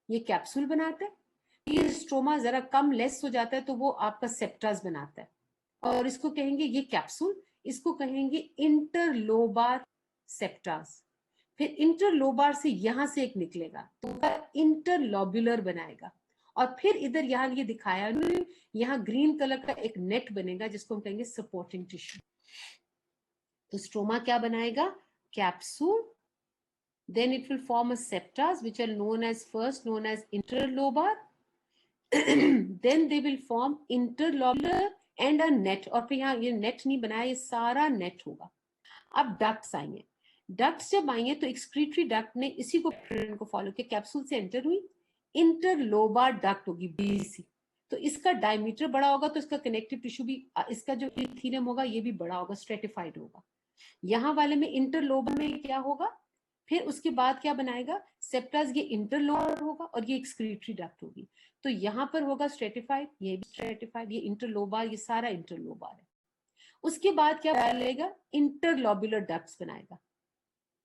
ये कैप्सूल बनाता है। ये स्ट्रोमा जरा कम लेस हो जाता है तो वो आपका सेप्टास बनाता है, और इसको कहेंगे ये कैप्सूल, इसको कहेंगे इंटरलोबार सेप्टास। फिर इंटरलोबार से यहां से एक निकलेगा तो इंटरलोब्युलर बनाएगा, और फिर इधर यहाँ ये दिखाया, यहाँ ग्रीन कलर का एक नेट बनेगा जिसको हम कहेंगे सपोर्टिंग टिश्यू। तो स्ट्रोमा क्या बनाएगा, capsule, then it will form a septas which are known as interlobar, then they will form interlobular, and a net, और फिर यहाँ ये नेट नहीं बनाया, ये सारा नेट होगा। अब डक्ट्स आएंगे, डक्ट्स जब आएंगे तो एक्सक्रीटरी डक्ट ने इसी को पैटर्न को फॉलो किया, कैप्सूल से एंटर हुई, इंटरलोबार डक्ट होगी बीसी, तो इसका डायमीटर बड़ा होगा तो इसका कनेक्टिव टिश्यू भी, इसका जो इथीलियम होगा ये भी बड़ा होगा, स्ट्रेटिफाइड होगा। यहाँ वाले में इंटरलोबर में क्या होगा, फिर उसके बाद क्या बनाएगा, सेप्टास, ये इंटरलोबर होगा और ये एक्सक्रीटरी डक्ट होगी। तो यहाँ पर होगा स्ट्रेटिफाइड, ये भी स्ट्रेटिफाइड, ये इंटरलोबार, ये सारा इंटरलोबार है। उसके बाद क्या बनाएगा, इंटरलोब्युलर डक्ट्स बनाएगा,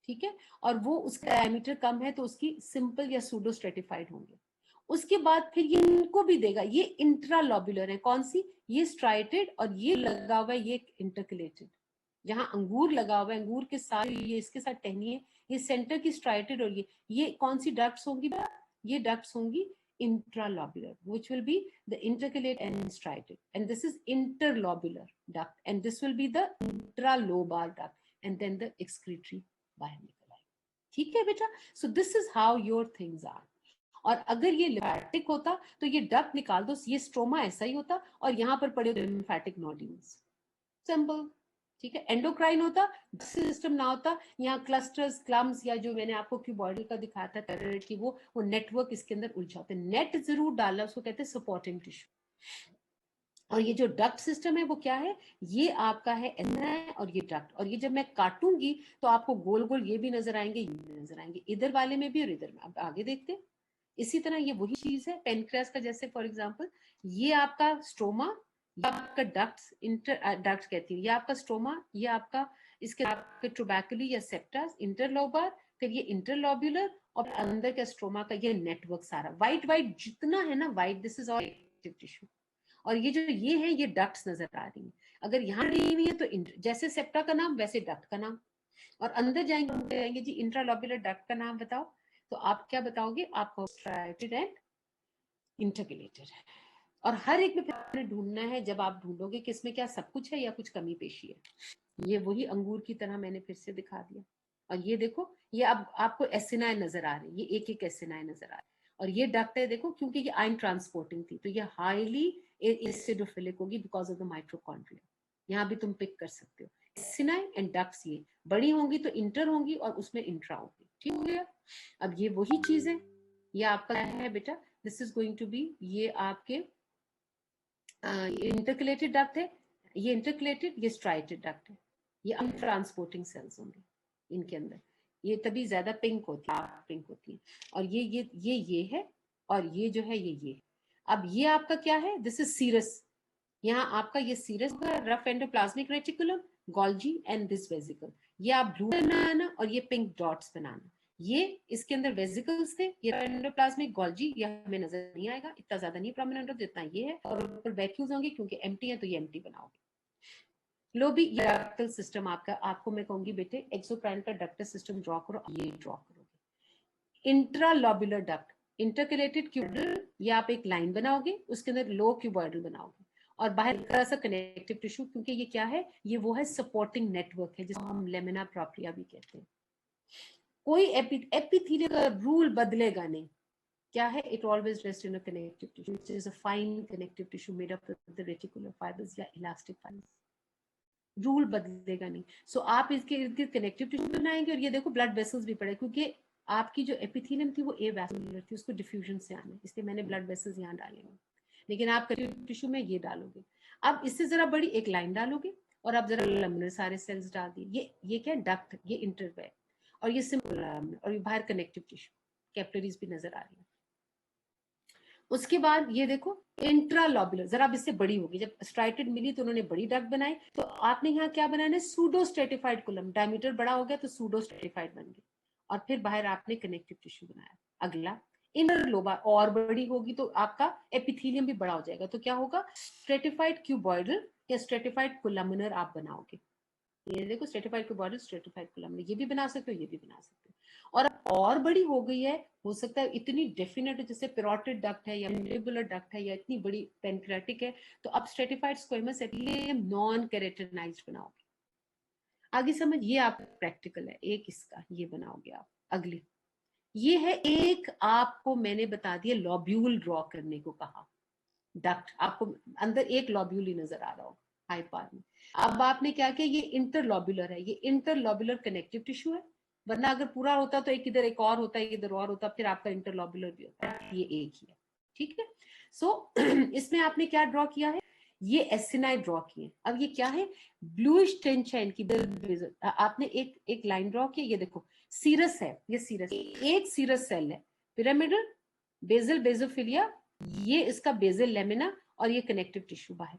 ठीक है, और वो उसका डायमीटर कम है तो उसकी सिंपल या सूडो स्ट्रेटिफाइड होंगे। उसके बाद फिर ये इनको भी देगा, ये इंट्रालोब्युलर है, कौन सी, ये स्ट्राइटेड, और ये लगा हुआ है ये इंटरकलेटेड, जहां अंगूर लगा हुआ है, अंगूर के साथ ये इसके साथ टहनी है, ये सेंटर की स्ट्राइटेड, और ये कौन सी डक्ट्स होंगी, ये डक्ट्स होंगी intralobular, which will be the intercalate and striated, and this is interlobular duct, and this will be the intralobar duct, and then the excretory बाहर निकल आएगा, ठीक है बेटा। So this is how your things are. और अगर ये lymphatic होता तो ये डक्ट निकाल दो, ये स्ट्रोमा ऐसा ही होता, और यहाँ पर पड़े लिम्फेटिक नोड्यूल्स, सिंपल, ठीक है। एंडोक्राइन होता, सिस्टम ना होता, यहाँ क्लस्टर्स, क्लम्स, या जो मैंने आपको क्यूबॉइडल का दिखाया था टेरेट की, वो नेटवर्क इसके अंदर उलझा होते, नेट जरूर डाला, उसको कहते हैं सपोर्टिंग टिश्यू। और ये जो डक्ट सिस्टम है वो क्या है, ये आपका है एंजाइम, और ये डक्ट, और ये जब मैं काटूंगी तो आपको गोल गोल ये भी नजर आएंगे, ये नजर आएंगे, इधर वाले में भी और इधर में। अब आगे देखते हैं, इसी तरह ये वही चीज है पेनक्रियास का, जैसे फॉर एग्जांपल ये आपका स्ट्रोमा, ये आपका डक्ट्स, इंटर डक्ट कहती है, ये आपका स्ट्रोमा, ये आपका इसके आपके ट्रोबैकुली या सेप्टास, इंटरलोबर, फिर ये इंटरलोब्युलर, और अंदर का स्ट्रोमा का ये नेटवर्क सारा व्हाइट व्हाइट जितना है ना white, this is all active tissue. और ये जो ये है ये डक्ट्स नजर आ रही है, अगर यहाँ दी हुई है तो जैसे सेप्टा का नाम वैसे डक्ट का नाम, और अंदर जाएंगे जी इंट्रालोब्युलर डक्ट का नाम बताओ, तो आप क्या बताओगे, आपको स्ट्राइटेड एंड इंटरकलेटेड है। और हर एक में ढूंढना है, जब आप ढूंढोगे कि इसमें क्या सब कुछ है या कुछ कमी पेशी है। ये वही अंगूर की तरह मैंने फिर से दिखा दिया, और ये देखो ये अब आपको एसिनाई नजर आ रही है, ये एक एक एसिनाई नजर आ रही है, और ये डक्ट है देखो, क्योंकि ये आयन ट्रांसपोर्टिंग थी तो ये हाईली एसिडोफिलिक होगी बिकॉज ऑफ द माइटोकॉन्ड्रिया। यहाँ भी तुम पिक कर सकते हो, एसिनाई एंड डक्ट्स, ये बड़ी होंगी तो इंटर होंगी और उसमें इंट्रा होगी, ठीक हो गया। अब ये वही चीज है, ये आपका है बेटा, this is going to be, ये आपके इंटरकलेटेड डक्ट है, ये इंटरकलेटेड, ये स्ट्राइटेड डक्ट है, ये अनट्रांसपोर्टिंग सेल्स होंगे इनके अंदर, ये तभी ज्यादा पिंक होती है, पिंक होती है। और ये है, और ये जो है ये। अब ये आपका क्या है, दिस इज सीरस, यहाँ आपका ये serous rough endoplasmic reticulum, Golgi and this vesicle, ये आप ब्लू बनाना और ये पिंक डॉट्स बनाना, ये इसके अंदर वेसिकल्स थे, ये एंडोप्लाज्मिक गोल्जी, ये हमें नजर नहीं आएगा, इतना ज्यादा नहीं प्रोमिनेंट हो जितना ये है, और ऊपर वैक्यूल्स होंगे क्योंकि एम्प्टी है तो ये एम्प्टी बनाओगे। लो भी ये डक्टल सिस्टम आपका, आपको मैं कहूंगी बेटे एक्सोक्राइन का डक्टल सिस्टम ड्रॉ करो, ये ड्रॉ करोगे। इंट्रालोब्युलर डक्ट, इंटरकलेटेड क्यूबॉइडल, ये आप एक लाइन बनाओगे, उसके अंदर लो क्यूबॉइडल बनाओगे, और बाहर का सा कनेक्टिव टिश्यू, क्योंकि ये क्या है, ये वो है सपोर्टिंग नेटवर्क है जिसको हम लेमिना प्रोप्रिया भी कहते हैं। कोई एपिथेलियल का रूल बदलेगा नहीं, क्या है, it always rest in a connective tissue, which is a fine connective tissue made up of the reticular fibres या इलास्टिक फाइबर्स, रूल बदलेगा नहीं। सो आप इसके इर्द गिर्द कनेक्टिव टिश्यू बनाएंगे, और ये देखो ब्लड वेसल्स भी पड़े, क्योंकि आपकी जो एपिथेलियम थी वो ए वैस्कुलर थी, उसको डिफ्यूजन से आना, इसलिए मैंने ब्लड वेसल्स यहाँ डालेंगे, लेकिन आप कनेक्टिव टिश्यू में ये डालोगे। अब इससे जरा बड़ी एक लाइन डालोगे, और आप जरा लमिनर सारे सेल्स डाल दिए, ये क्या डक्ट, ये इंटरवेल, और ये सिंपल, और ये बाहर कनेक्टिव टिश्यू, कैपिलरीज भी नजर आ रही है। उसके बाद ये देखो इंट्रालोब्युलर, जरा अब इससे बड़ी होगी, जब स्ट्राइटेड मिली तो उन्होंने बड़ी डक्ट बनाई, तो आपने यहाँ क्या बनाना, सूडो स्ट्रेटिफाइड कुलम, डायमीटर बड़ा हो गया तो सूडो स्ट्रेटिफाइड बन गया, और फिर बाहर आपने कनेक्टिव टिश्यू बनाया। अगला इंटरलोबा, और बड़ी होगी तो आपका एपिथेलियम भी बड़ा हो जाएगा, तो क्या होगा, स्ट्रेटिफाइड क्यूबॉइडल या स्ट्रेटिफाइड कोलमनर आप बनाओगे। ये देखो स्ट्रेटिफाइड क्यूबॉइडल, स्ट्रेटिफाइड कोलमनर, ये भी बना सकते हो, ये भी बना सकते हो। और बड़ी हो गई है, हो सकता है इतनी डेफिनेट, जैसे पेरोटिड डक्ट है या मेंडिबुलर डक्ट है या इतनी बड़ी पेनक्रेटिक है, तो अब stratified squamous epithelium non keratinised बनाओगे। आगे समझ, ये आप प्रैक्टिकल है, एक इसका ये बनाओगे आप। अगली ये है, एक आपको मैंने बता दिया लॉब्यूल ड्रॉ करने को कहा, डक्ट, आपको अंदर एक लॉब्यूल ही नजर आ रहा होगा हाइपार में। अब आपने क्या किया, ये इंटरलॉब्यूलर है, ये इंटरलॉब्यूलर कनेक्टिव टिश्यू है, वरना अगर पूरा होता तो एक इधर एक और होता, इधर और होता, फिर आपका इंटरलॉब्यूलर भी होता है, ये एक ही है। ठीक है, सो इसमें आपने क्या ड्रॉ किया है, ये एसिनाई ड्रॉ किए। अब ये क्या है, ब्लूइश टेंच है इनकी, आपने एक एक लाइन ड्रॉ की, ये देखो सीरस है, ये सीरस, एक सीरस सेल है, पिरामिडल, बेजल, बेजोफिलिया, ये इसका बेजल लेमिना, और ये कनेक्टिव टिश्यू बाहर,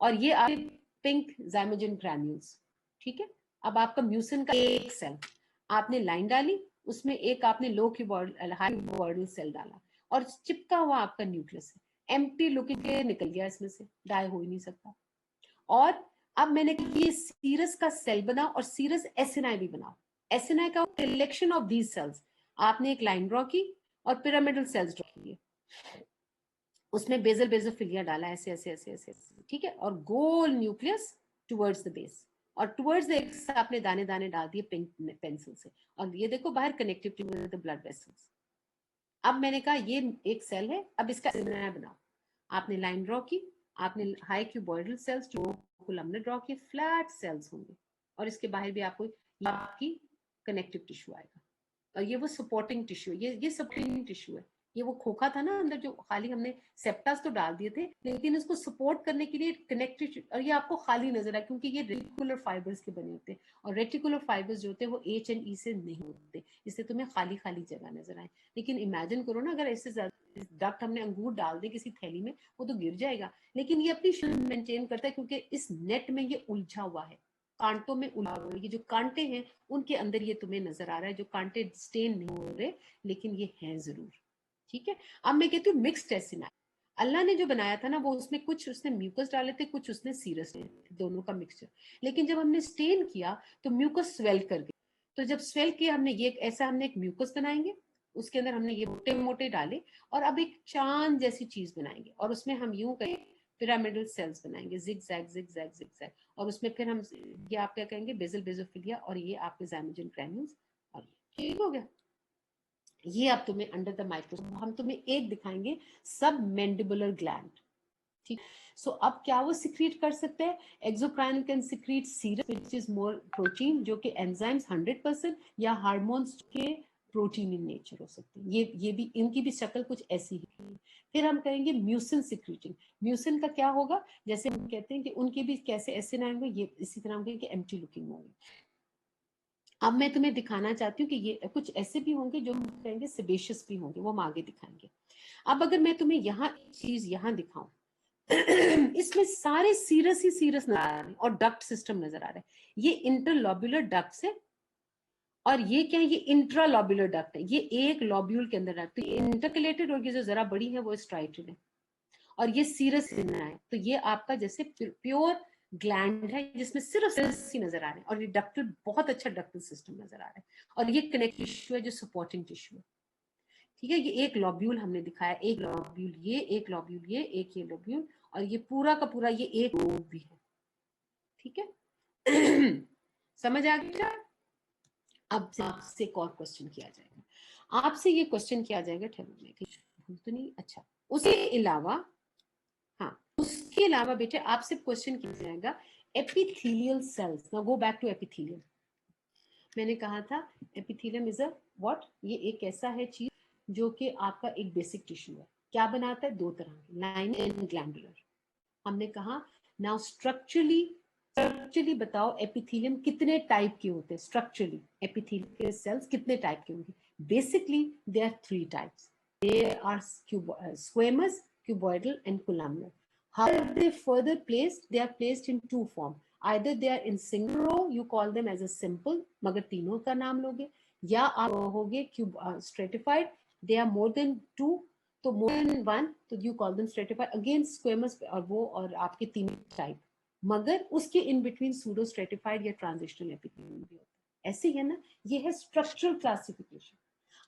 और ये आपके पिंक ज़ाइमोजन ग्रैन्यूल्स। ठीक है, अब आपका म्यूसिन का एक सेल, आपने लाइन डाली, उसमें एक आपने लो क्यूबॉइडल हाई क्यूबॉइडल सेल डाला, और चिपका हुआ आपका न्यूक्लियस है, एम्प्टी लुकिंग के निकल गया, इसमें से डाई हो ही नहीं सकता। और अब मैंने ये सीरस का सेल बना, और सीरस एसिनाई भी बनाओ, एसिनाई का कलेक्शन ऑफ दीज सेल्स, आपने एक लाइन ड्रॉ की और पिरामिडल सेल्स ड्रॉ किए, उसमें बेजल बेजोफिलिया डाला, ऐसे ऐसे ऐसे ऐसे, ठीक है, और गोल न्यूक्लियस टुवर्ड्स द बेस, और टुवर्ड्स द एक्स आपने दाने दाने डाल दिए पिंक पेंसिल से, और ये देखो बाहर connective to the blood vessels. अब मैंने कहा ये एक सेल है, अब इसका एसिनाई बनाओ, आपने लाइन ड्रॉ की, आपने हाई क्यूबॉइडल सेल्स जो कोलमनर ड्रॉ किए, फ्लैट सेल्स होंगे, और इसके बाहर भी आपको आपकी कनेक्टिव टिश्यू आएगा, और ये वो सपोर्टिंग टिश्यू, ये सपोर्टिंग टिश्यू है, ये वो खोखा था ना अंदर, जो खाली हमने सेप्टास तो डाल दिए थे, लेकिन इसको सपोर्ट करने के लिए कनेक्टिव, और ये आपको खाली नजर आए क्योंकि ये रेटिकुलर फाइबर्स के बने होते हैं, और रेटिकुलर फाइबर्स जो होते हैं वो एच एंड ई से नहीं होते, इससे तुम्हें खाली खाली जगह नजर आए। लेकिन इमेजिन करो ना, अगर ऐसे डक्ट हमने अंगूर डाल दे किसी थैली में, वो तो गिर जाएगा, लेकिन ये अपनी शेप मेंटेन करता है क्योंकि इस नेट में ये उलझा हुआ है, कांटों में उलझा हुआ है, ये जो कांटे हैं उनके अंदर ये तुम्हें नजर आ रहा है, जो कांटे स्टेन नहीं हो रहे, लेकिन ये है जरूर। ठीक है, अब मैं कहती हूँ मिक्स्ड एसिनाई, अल्लाह ने जो बनाया था ना, वो उसमें कुछ उसने म्यूकस डाले थे, कुछ उसने सीरस डाले थे, दोनों का मिक्सचर, लेकिन जब हमने स्टेन किया तो म्यूकस स्वेल कर गई, तो जब स्वेल किया हमने ये ऐसा, हमने एक म्यूकस बनाएंगे, उसके अंदर हमने ये मोटे मोटे डाले, और अब एक चांद जैसी चीज बनाएंगे, और उसमें हम यूं कहें पिरामिडल सेल्स बनाएंगे, zigzag zigzag zigzag, और उसमें फिर हम ये आप क्या कहेंगे, बेजल बेजोफिलिया, और ये आपके ज़ाइमोजन ग्रैन्यूल्स, और ये ठीक हो गया। ये अब तुम्हें अंडर द माइक्रोस्कोप हम तुम्हें एक दिखाएंगे, सब मैंडिबुलर ग्लैंड। ठीक, सो अब क्या वो सिक्रीट कर सकते हैं, exocrine can secrete serum which is more protein, जो कि एंजाइम्स 100%, या हार्मोन्स के प्रोटीन इन नेचर हो सकते हैं, ये भी इनकी भी शक्ल कुछ ऐसी ही। फिर हम कहेंगे म्यूसिन सिक्रीटिंग, म्यूसिन का क्या होगा, जैसे हम कहते हैं कि उनके भी कैसे ऐसे ना होंगे, ये इसी तरह होंगे कि एम्प्टी लुकिंग होंगे। अब मैं तुम्हें दिखाना चाहती हूँ कि ये कुछ ऐसे भी होंगे जो कहेंगे सेबेशियस भी होंगे, वो हम आगे दिखाएंगे। अब अगर मैं तुम्हें यहाँ चीज यहाँ दिखाऊं, इसमें सारे सीरस ही सीरस नजर आ रहे हैं, और डक्ट सिस्टम नजर आ रहा है, ये इंटरलॉब्यूलर डक्ट है, और ये क्या है, ये इंट्रालॉब्यूलर डक्ट है, ये एक लॉब्यूल के अंदर रखते हैं, इंटरकलेटेड, और ये जो जरा बड़ी है वो स्ट्राइटेड है, और ये सीरस लेना है, तो ये आपका जैसे प्योर ग्लैंड है जिसमें सिर्फ सेल्स ही नजर आ रहे हैं, और ये डक्टल, बहुत अच्छा डक्टल सिस्टम नजर आ रहा है, और ये कनेक्टिव टिश्यू है जो सपोर्टिंग टिश्यू है। ठीक है, ये एक लॉब्यूल हमने दिखाया, एक लॉब्यूल ये, एक लॉब्यूल ये लॉब्यूल, और ये पूरा का पूरा ये एक लोब भी है। ठीक है, समझ आ गया। अब आपसे एक और क्वेश्चन किया जाएगा, आपसे ये क्वेश्चन किया जाएगा, ठहरो भूल तो नहीं, अच्छा उसके अलावा, हाँ उसके अलावा बेटे आपसे क्वेश्चन किया जाएगा epithelial cells. Now go back to epithelium. मैंने कहा था एपिथेलियम इज अ व्हाट, ये एक ऐसा है चीज जो कि आपका एक बेसिक टिश्यू है, क्या बनाता है, दो तरह के, लाइन एंड ग्लैंडुलर। हमने कहा नाउ स्ट्रक्चरली बताओ एपिथेलियम कितने टाइप के होते हैं, स्ट्रक्चरली एपिथेलियल सेल्स कितने टाइप के होंगे। Basically they are three types, they are squamous, cuboidal and columnar. How are they further placed? They are placed in two form. Either they are in single row, you call them as a simple, मगर तीनों का नाम लोगे, या आप होगे stratified, they are more than two, तो more than one, तो you call them stratified. Again squamous, और वो और आपके तीन टाइप, मगर उसके इन बिटवीन सूडो स्ट्रेटिफाइड या ट्रांजिशनल एपिथेलियम भी होता है। ऐसे ही है ना, ये है स्ट्रक्चरल क्लासिफिकेशन।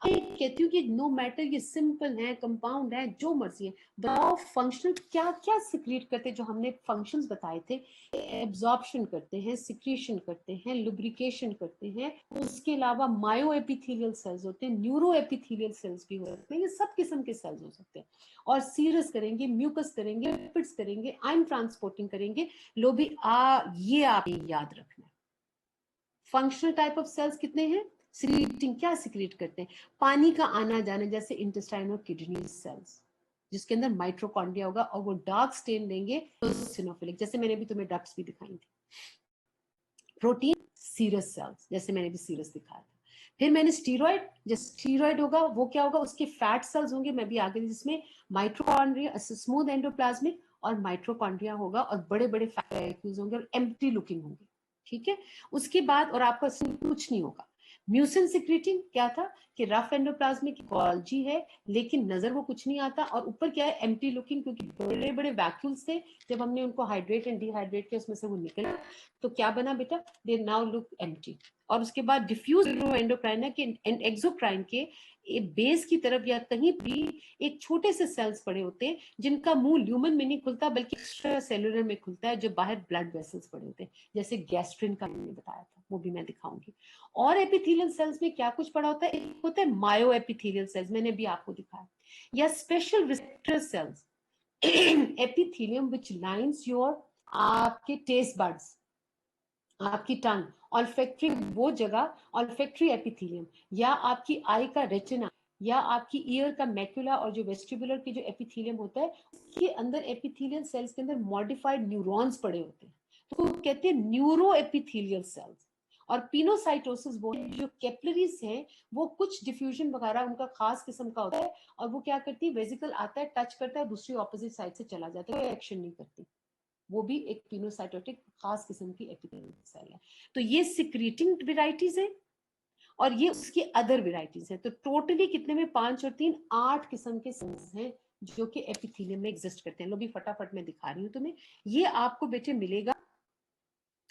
मैं कहती हूँ कि नो मैटर ये सिंपल है, कंपाउंड है, जो मर्जी है, बताओ फंक्शनल क्या क्या सिक्रीट करते हैं, जो हमने फंक्शंस बताए थे, एब्जॉर्प्शन करते हैं, सिक्रीशन करते हैं, लुब्रिकेशन करते हैं, उसके अलावा मायो एपिथेलियल सेल्स होते हैं, न्यूरो एपिथेलियल सेल्स भी होते हैं, ये सब किस्म के सेल्स हो सकते हैं, और सीरस करेंगे, म्यूकस करेंगे, लिपिड्स करेंगे, आयन ट्रांसपोर्टिंग करेंगे। लो भी ये आपने याद रखना है। फंक्शनल टाइप ऑफ सेल्स कितने हैं? सिक्रीटिंग, क्या सिक्रीट करते हैं? पानी का आना जाना, जैसे इंटेस्टाइन और किडनी सेल्स, जिसके अंदर माइट्रोकॉन्ड्रिया होगा और वो डार्क स्टेन देंगे सिनोफिलिक, जैसे मैंने भी तुम्हें डक्ट्स भी दिखाई थी। प्रोटीन सीरस सेल्स, जैसे मैंने भी सीरस दिखाया था। फिर मैंने स्टीरॉइड, जैसे स्टीरॉइड होगा वो क्या होगा, उसके फैट सेल्स होंगे, मैं भी आगे जिसमें माइट्रोकॉन्ड्रिया, स्मूथ एंडोप्लाज्मिक और माइट्रोकॉन्ड्रिया होगा, और बड़े बड़े फैट होंगे और एम्प्टी लुकिंग होंगे, ठीक है। उसके बाद और आपका कुछ नहीं होगा। म्यूसिन सिक्रीटिंग क्या था कि रफ एंडोप्लाज्मिक गोल्जी है, लेकिन नजर वो कुछ नहीं आता, और ऊपर क्या है, एम्प्टी लुकिंग, क्योंकि बड़े बड़े वैक्यूल्स थे, जब हमने उनको हाइड्रेट एंड डिहाइड्रेट किया उसमें से वो निकला, तो क्या बना बेटा, दे नाउ लुक एम्प्टी। और उसके बाद डिफ्यूज एंडोक्राइन के एक्सोक्राइन के बेस की तरफ या कहीं भी एक छोटे से सेल्स पड़े होते हैं, जिनका मुंह ल्यूमन में नहीं खुलता बल्कि एक्स्ट्रा सेलुलर में खुलता है, जो बाहर ब्लड वेसल्स पड़े होते हैं, जैसे गैस्ट्रिन का मैंने बताया था, वो भी मैं दिखाऊंगी। और एपिथेलियल सेल्स में क्या कुछ पड़ा होता है, एक होता है मायो एपिथेलियल सेल्स, मैंने भी आपको दिखाया, या special receptor cells epithelium which lines your, आपके टेस्ट बड्स, आपकी टंग, ऑल्फैक्टरी वो जगह, ऑल्फैक्टरी एपिथेलियम, या आपकी आई का रेटिना, या आपकी ईयर का मैक्युला, और जो वेस्टिबुलर की जो एपिथेलियम होता है, उसके अंदर एपिथेलियल सेल्स के अंदर मॉडिफाइड न्यूरॉन्स पड़े होते हैं, तो कहते हैं न्यूरो एपिथेलियल सेल्स। और पिनोसाइटोसिस वो जो कैपिलरीज हैं, वो कुछ डिफ्यूजन वगैरह उनका खास किस्म का होता है, और वो क्या करती है, वेजिकल आता है, टच करता है, दूसरी ऑपोजिट साइड से चला जाता है, कोई एक्शन नहीं करती, वो भी एक पिनोसाइटोटिक खास किस्म की एपिथेलियल सेल है। तो ये सिक्रीटिंग वेराइटीज है, और ये उसकी अदर वेराइटीज है। तो टोटली कितने में, 5 और 3 8 किस्म के सेल्स हैं जो कि एपिथेलियम में एग्जिस्ट करते हैं। लो भी फटाफट मैं दिखा रही हूँ तुम्हें, ये आपको बेटे मिलेगा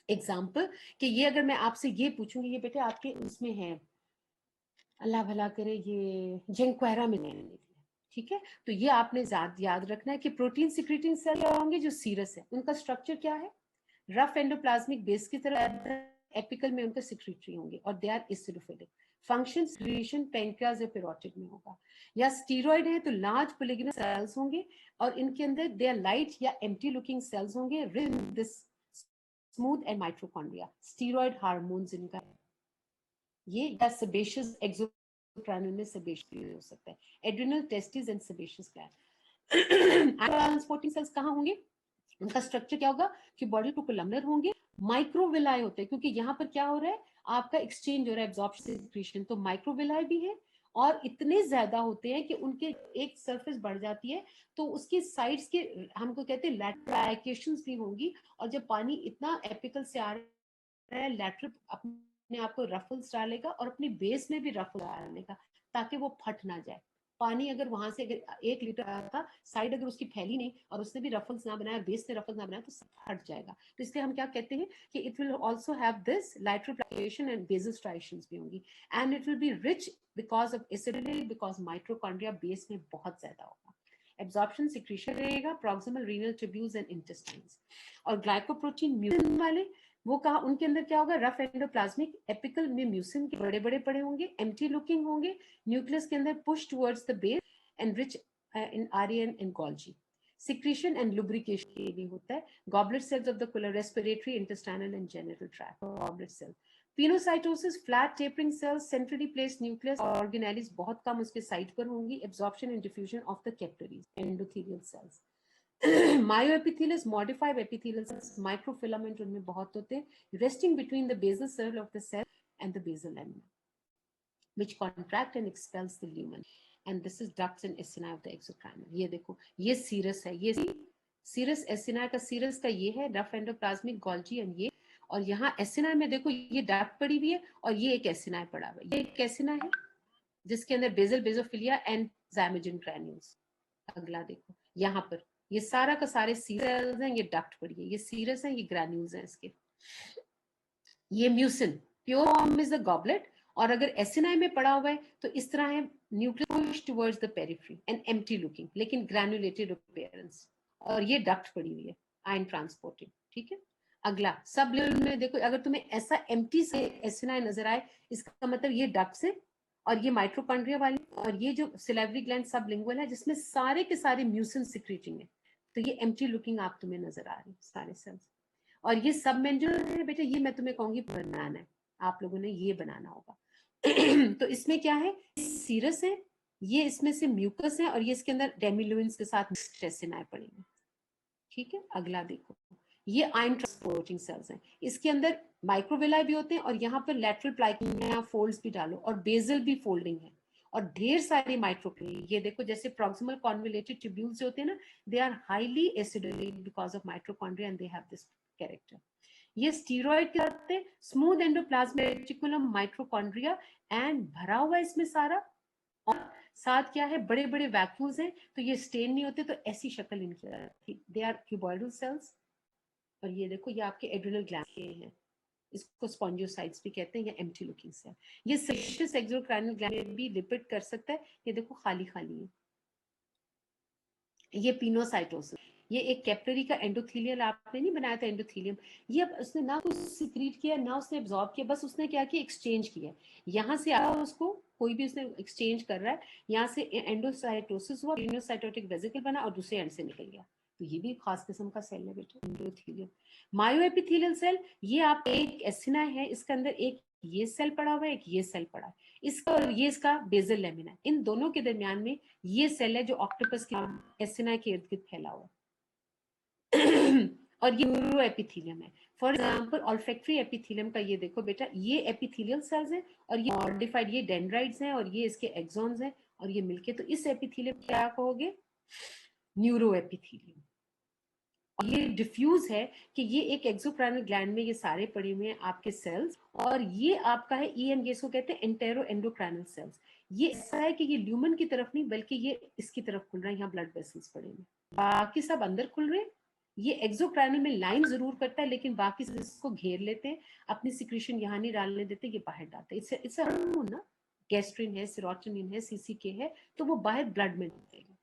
एग्जाम्पल, कि ये अगर मैं आपसे ये पूछूंगी, ये बेटे आपके उसमें है, अल्लाह भला करे, ये जेंक्वेरा में नहीं, ठीक है। तो ये आपने याद रखना है कि प्रोटीन सिक्रीटिंग सेल होंगे जो सीरस है, उनका स्ट्रक्चर क्या है, रफ एंडोप्लाज्मिक बेस की तरह, एपिकल में उनका सिक्रीटरी होंगे, और they are acidophilic. Function secretion pancreas या पेरोटिड में होगा। या स्टीरॉइड है तो लार्ज पोलिगेमस सेल्स होंगे, और इनके अंदर दे आर लाइट या एम्प्टी लुकिंग सेल्स होंगे, this smooth and mitochondria, steroid hormones इनका है। ये या सेबेशियस एक्सोक्राइनल में सेबेशियस हो सकता है, adrenal, testis and sebaceous gland. Transporting cells कहाँ होंगे, उनका स्ट्रक्चर क्या होगा कि बॉडी टू कोलमनर होंगे, माइक्रोविलाई होते हैं, क्योंकि यहाँ पर क्या हो रहा है, आपका एक्सचेंज हो रहा है, एब्जॉर्प्शन सिक्रीशन, तो माइक्रोविलाई भी है, और इतने ज्यादा होते हैं कि उनके एक सरफेस बढ़ जाती है, तो उसके साइड्स के हमको कहते हैं लैटराइकेशंस भी होंगी, और जब पानी इतना एपिकल से आ रहा है, लैटरल अपने आप को रफल्स डालेगा, और अपनी बेस में भी रफल डालेगा, ताकि वो फट ना जाए। पानी अगर वहां से अगर 1 लीटर आया था, साइड अगर उसकी फैली नहीं और उसने भी रफल्स ना बनाया, बेस ने रफल्स ना बनाया, तो फट जाएगा। तो इसलिए हम क्या कहते हैं कि it will also have this lateral plication and basal striations भी होंगी, and it will be rich because of acidity, because mitochondria base में बहुत ज्यादा होगा। एब्जॉर्प्शन सिक्रीशन रहेगा, proximal renal tubules and intestines. और ग्लाइकोप्रोटीन म्यूसिन वाले, वो कहा उनके अंदर क्या होगा, रफ एंडोप्लाज्मिक, एपिकल में म्यूसिन के बड़े बड़े पड़े होंगे, एम्प्टी लुकिंग होंगे, न्यूक्लियस के अंदर push towards the base and rich in iron and Golgi. Secretion and lubrication के लिए होता है। Goblet cells of the respiratory, intestinal and genital tract, goblet cell. Pinocytosis, flat tapering cells, centrally placed nucleus, organelles बहुत कम उसके side पर होंगी, absorption and diffusion of the capillaries, endothelial cells. Myoepithelius, modified epithelial cells, microfilament उनमें बहुत होते हैं, resting between the basal circle of the cell and the basal lamina, which contract and expels the lumen, and this is ducts and acini of the exocrine। ये देखो, ये serous है, ये serous acini का, सीरस का ये है rough endoplasmic Golgi, and ये, और यहाँ एसिनाई में देखो ये डक्ट पड़ी हुई है, और ये एक एसिनाई पड़ा हुआ है, ये एक एसिनाई है जिसके अंदर basal, basophilia and zymogen granules। अगला देखो, यहाँ पर ये सारा का सारे सीरस हैं, ये डक्ट पड़ी है, ये सीरस हैं, ये ग्रैन्यूल्स हैं इसके। ये mucin, pure form is the goblet, और अगर एसिनाई में पड़ा हुआ है तो इस तरह है, nucleus towards the periphery and empty looking, लेकिन ग्रैनुलेटेड अपीयरेंस, और ये डक्ट पड़ी हुई है, आयन ट्रांसपोर्टिंग। ठीक है, अगला सब में देखो, अगर तुम्हें ऐसा एम्प्टी से एसिनाई नजर आए, इसका मतलब ये डक्ट है, और ये माइट्रोकॉन्ड्रिया वाली, और ये जो सिलेवरी ग्लैंड सबलिंगुअल है जिसमें सारे के सारे म्यूसिन सिक्रीटिंग है, तो ये एम्प्टी लुकिंग आप तुम्हें नजर आ रही है सारे सेल्स। और ये सब मेंजर है बेटा, ये मैं तुम्हें कहूंगी बनाना है, आप लोगों ने ये बनाना होगा। तो इसमें क्या है, सीरस है, ये इसमें से म्यूकस है, और ये इसके अंदर डेमिलुइंस के साथ स्ट्रेसिनाए पड़ेंगे। ठीक है, अगला देखो, ये आयन ट्रांसपोर्टिंग सेल्स हैं, इसके अंदर माइक्रोविलाई भी होते हैं, और यहाँ पर लेटरल प्लाइकिंग फोल्ड्स भी डालो, और बेजल भी फोल्डिंग है, और ढेर सारी माइट्रोक्रिया। ये देखो, जैसे प्रॉक्सिमल कॉन्वोलेटेड ट्यूब्यूल्स होते हैं ना, they are highly acidophilic because of mitochondria and they have this character. ये स्टीरॉइड के साथ smooth endoplasmic reticulum mitochondria and भरा हुआ इसमें सारा, और साथ क्या है, बड़े बड़े वैक्यूल्स हैं, तो ये स्टेन नहीं होते, तो ऐसी शक्ल इनकी आती, दे आर क्यूबॉइडल सेल्स। और ये देखो, ये आपके एड्रिनल ग्लैंड हैं, इसको स्पॉन्जियोसाइट्स भी कहते हैं, या एम्प्टी लुकिंग सेल। ये सेल्शियस एक्सोक्राइनल ग्लैंड भी लिपिड कर सकता है, ये देखो खाली खाली है। ये पिनोसाइटोसिस, ये एक कैपिलरी का एंडोथेलियल आपने नहीं बनाया था एंडोथेलियम, ये अब उसने ना कुछ सिक्रीट किया ना उसने एब्जॉर्ब किया, बस उसने क्या किया, एक्सचेंज किया, यहाँ से आया उसको, कोई भी उसने एक्सचेंज कर रहा है, यहाँ से एंडोसाइटोसिस हुआ, पिनोसाइटोटिक वेसिकल बना, और दूसरे एंड से निकल गया, तो ये भी खास किस्म का सेल है बेटा, एंडोथेलियम। मायोएपिथेलियल सेल, ये आप एक एसिना है, इसके अंदर एक ये सेल पड़ा हुआ है, एक ये सेल पड़ा है, इसका और ये इसका बेसल लेमिना, इन दोनों के दरमियान में ये सेल है जो ऑक्टोपस के एसिना के इर्द गिर्द फैला हुआ है। और ये न्यूरो एपिथेलियम है। फॉर एग्जांपल ऑल्फैक्टरी एपिथेलियम का ये देखो बेटा, ये एपिथेलियल सेल्स हैं, और ये मॉडिफाइड, ये डेंड्राइट्स हैं, और ये इसके एक्सॉन्स हैं, और ये मिलके, तो इस एपिथेलियम क्या कहोगे, न्यूरो एपिथेलियम। ये डिफ्यूज है कि ये एक एक्सोक्राइनल ग्लैंड में ये सारे पड़े हुए हैं आपके सेल्स, और ये आपका है ईएम, ये इसको कहते हैं एंटेरो एंडोक्राइनल सेल्स। ये ऐसा है कि ये ल्यूमन की तरफ नहीं, बल्कि ये इसकी तरफ खुल रहा है, यहाँ ब्लड वेसल्स पड़े हुए, बाकी सब अंदर खुल रहे हैं। ये एक्सोक्राइनल में लाइन जरूर करता है, लेकिन बाकी इसको घेर लेते हैं, अपनी सिक्रीशन यहाँ नहीं डालने देते, ये बाहर डालते हैं। इट्स हार्मोन ना, गैस्ट्रिन है, सेरोटोनिन है, सीसीके है, तो वो बाहर ब्लड में देगा।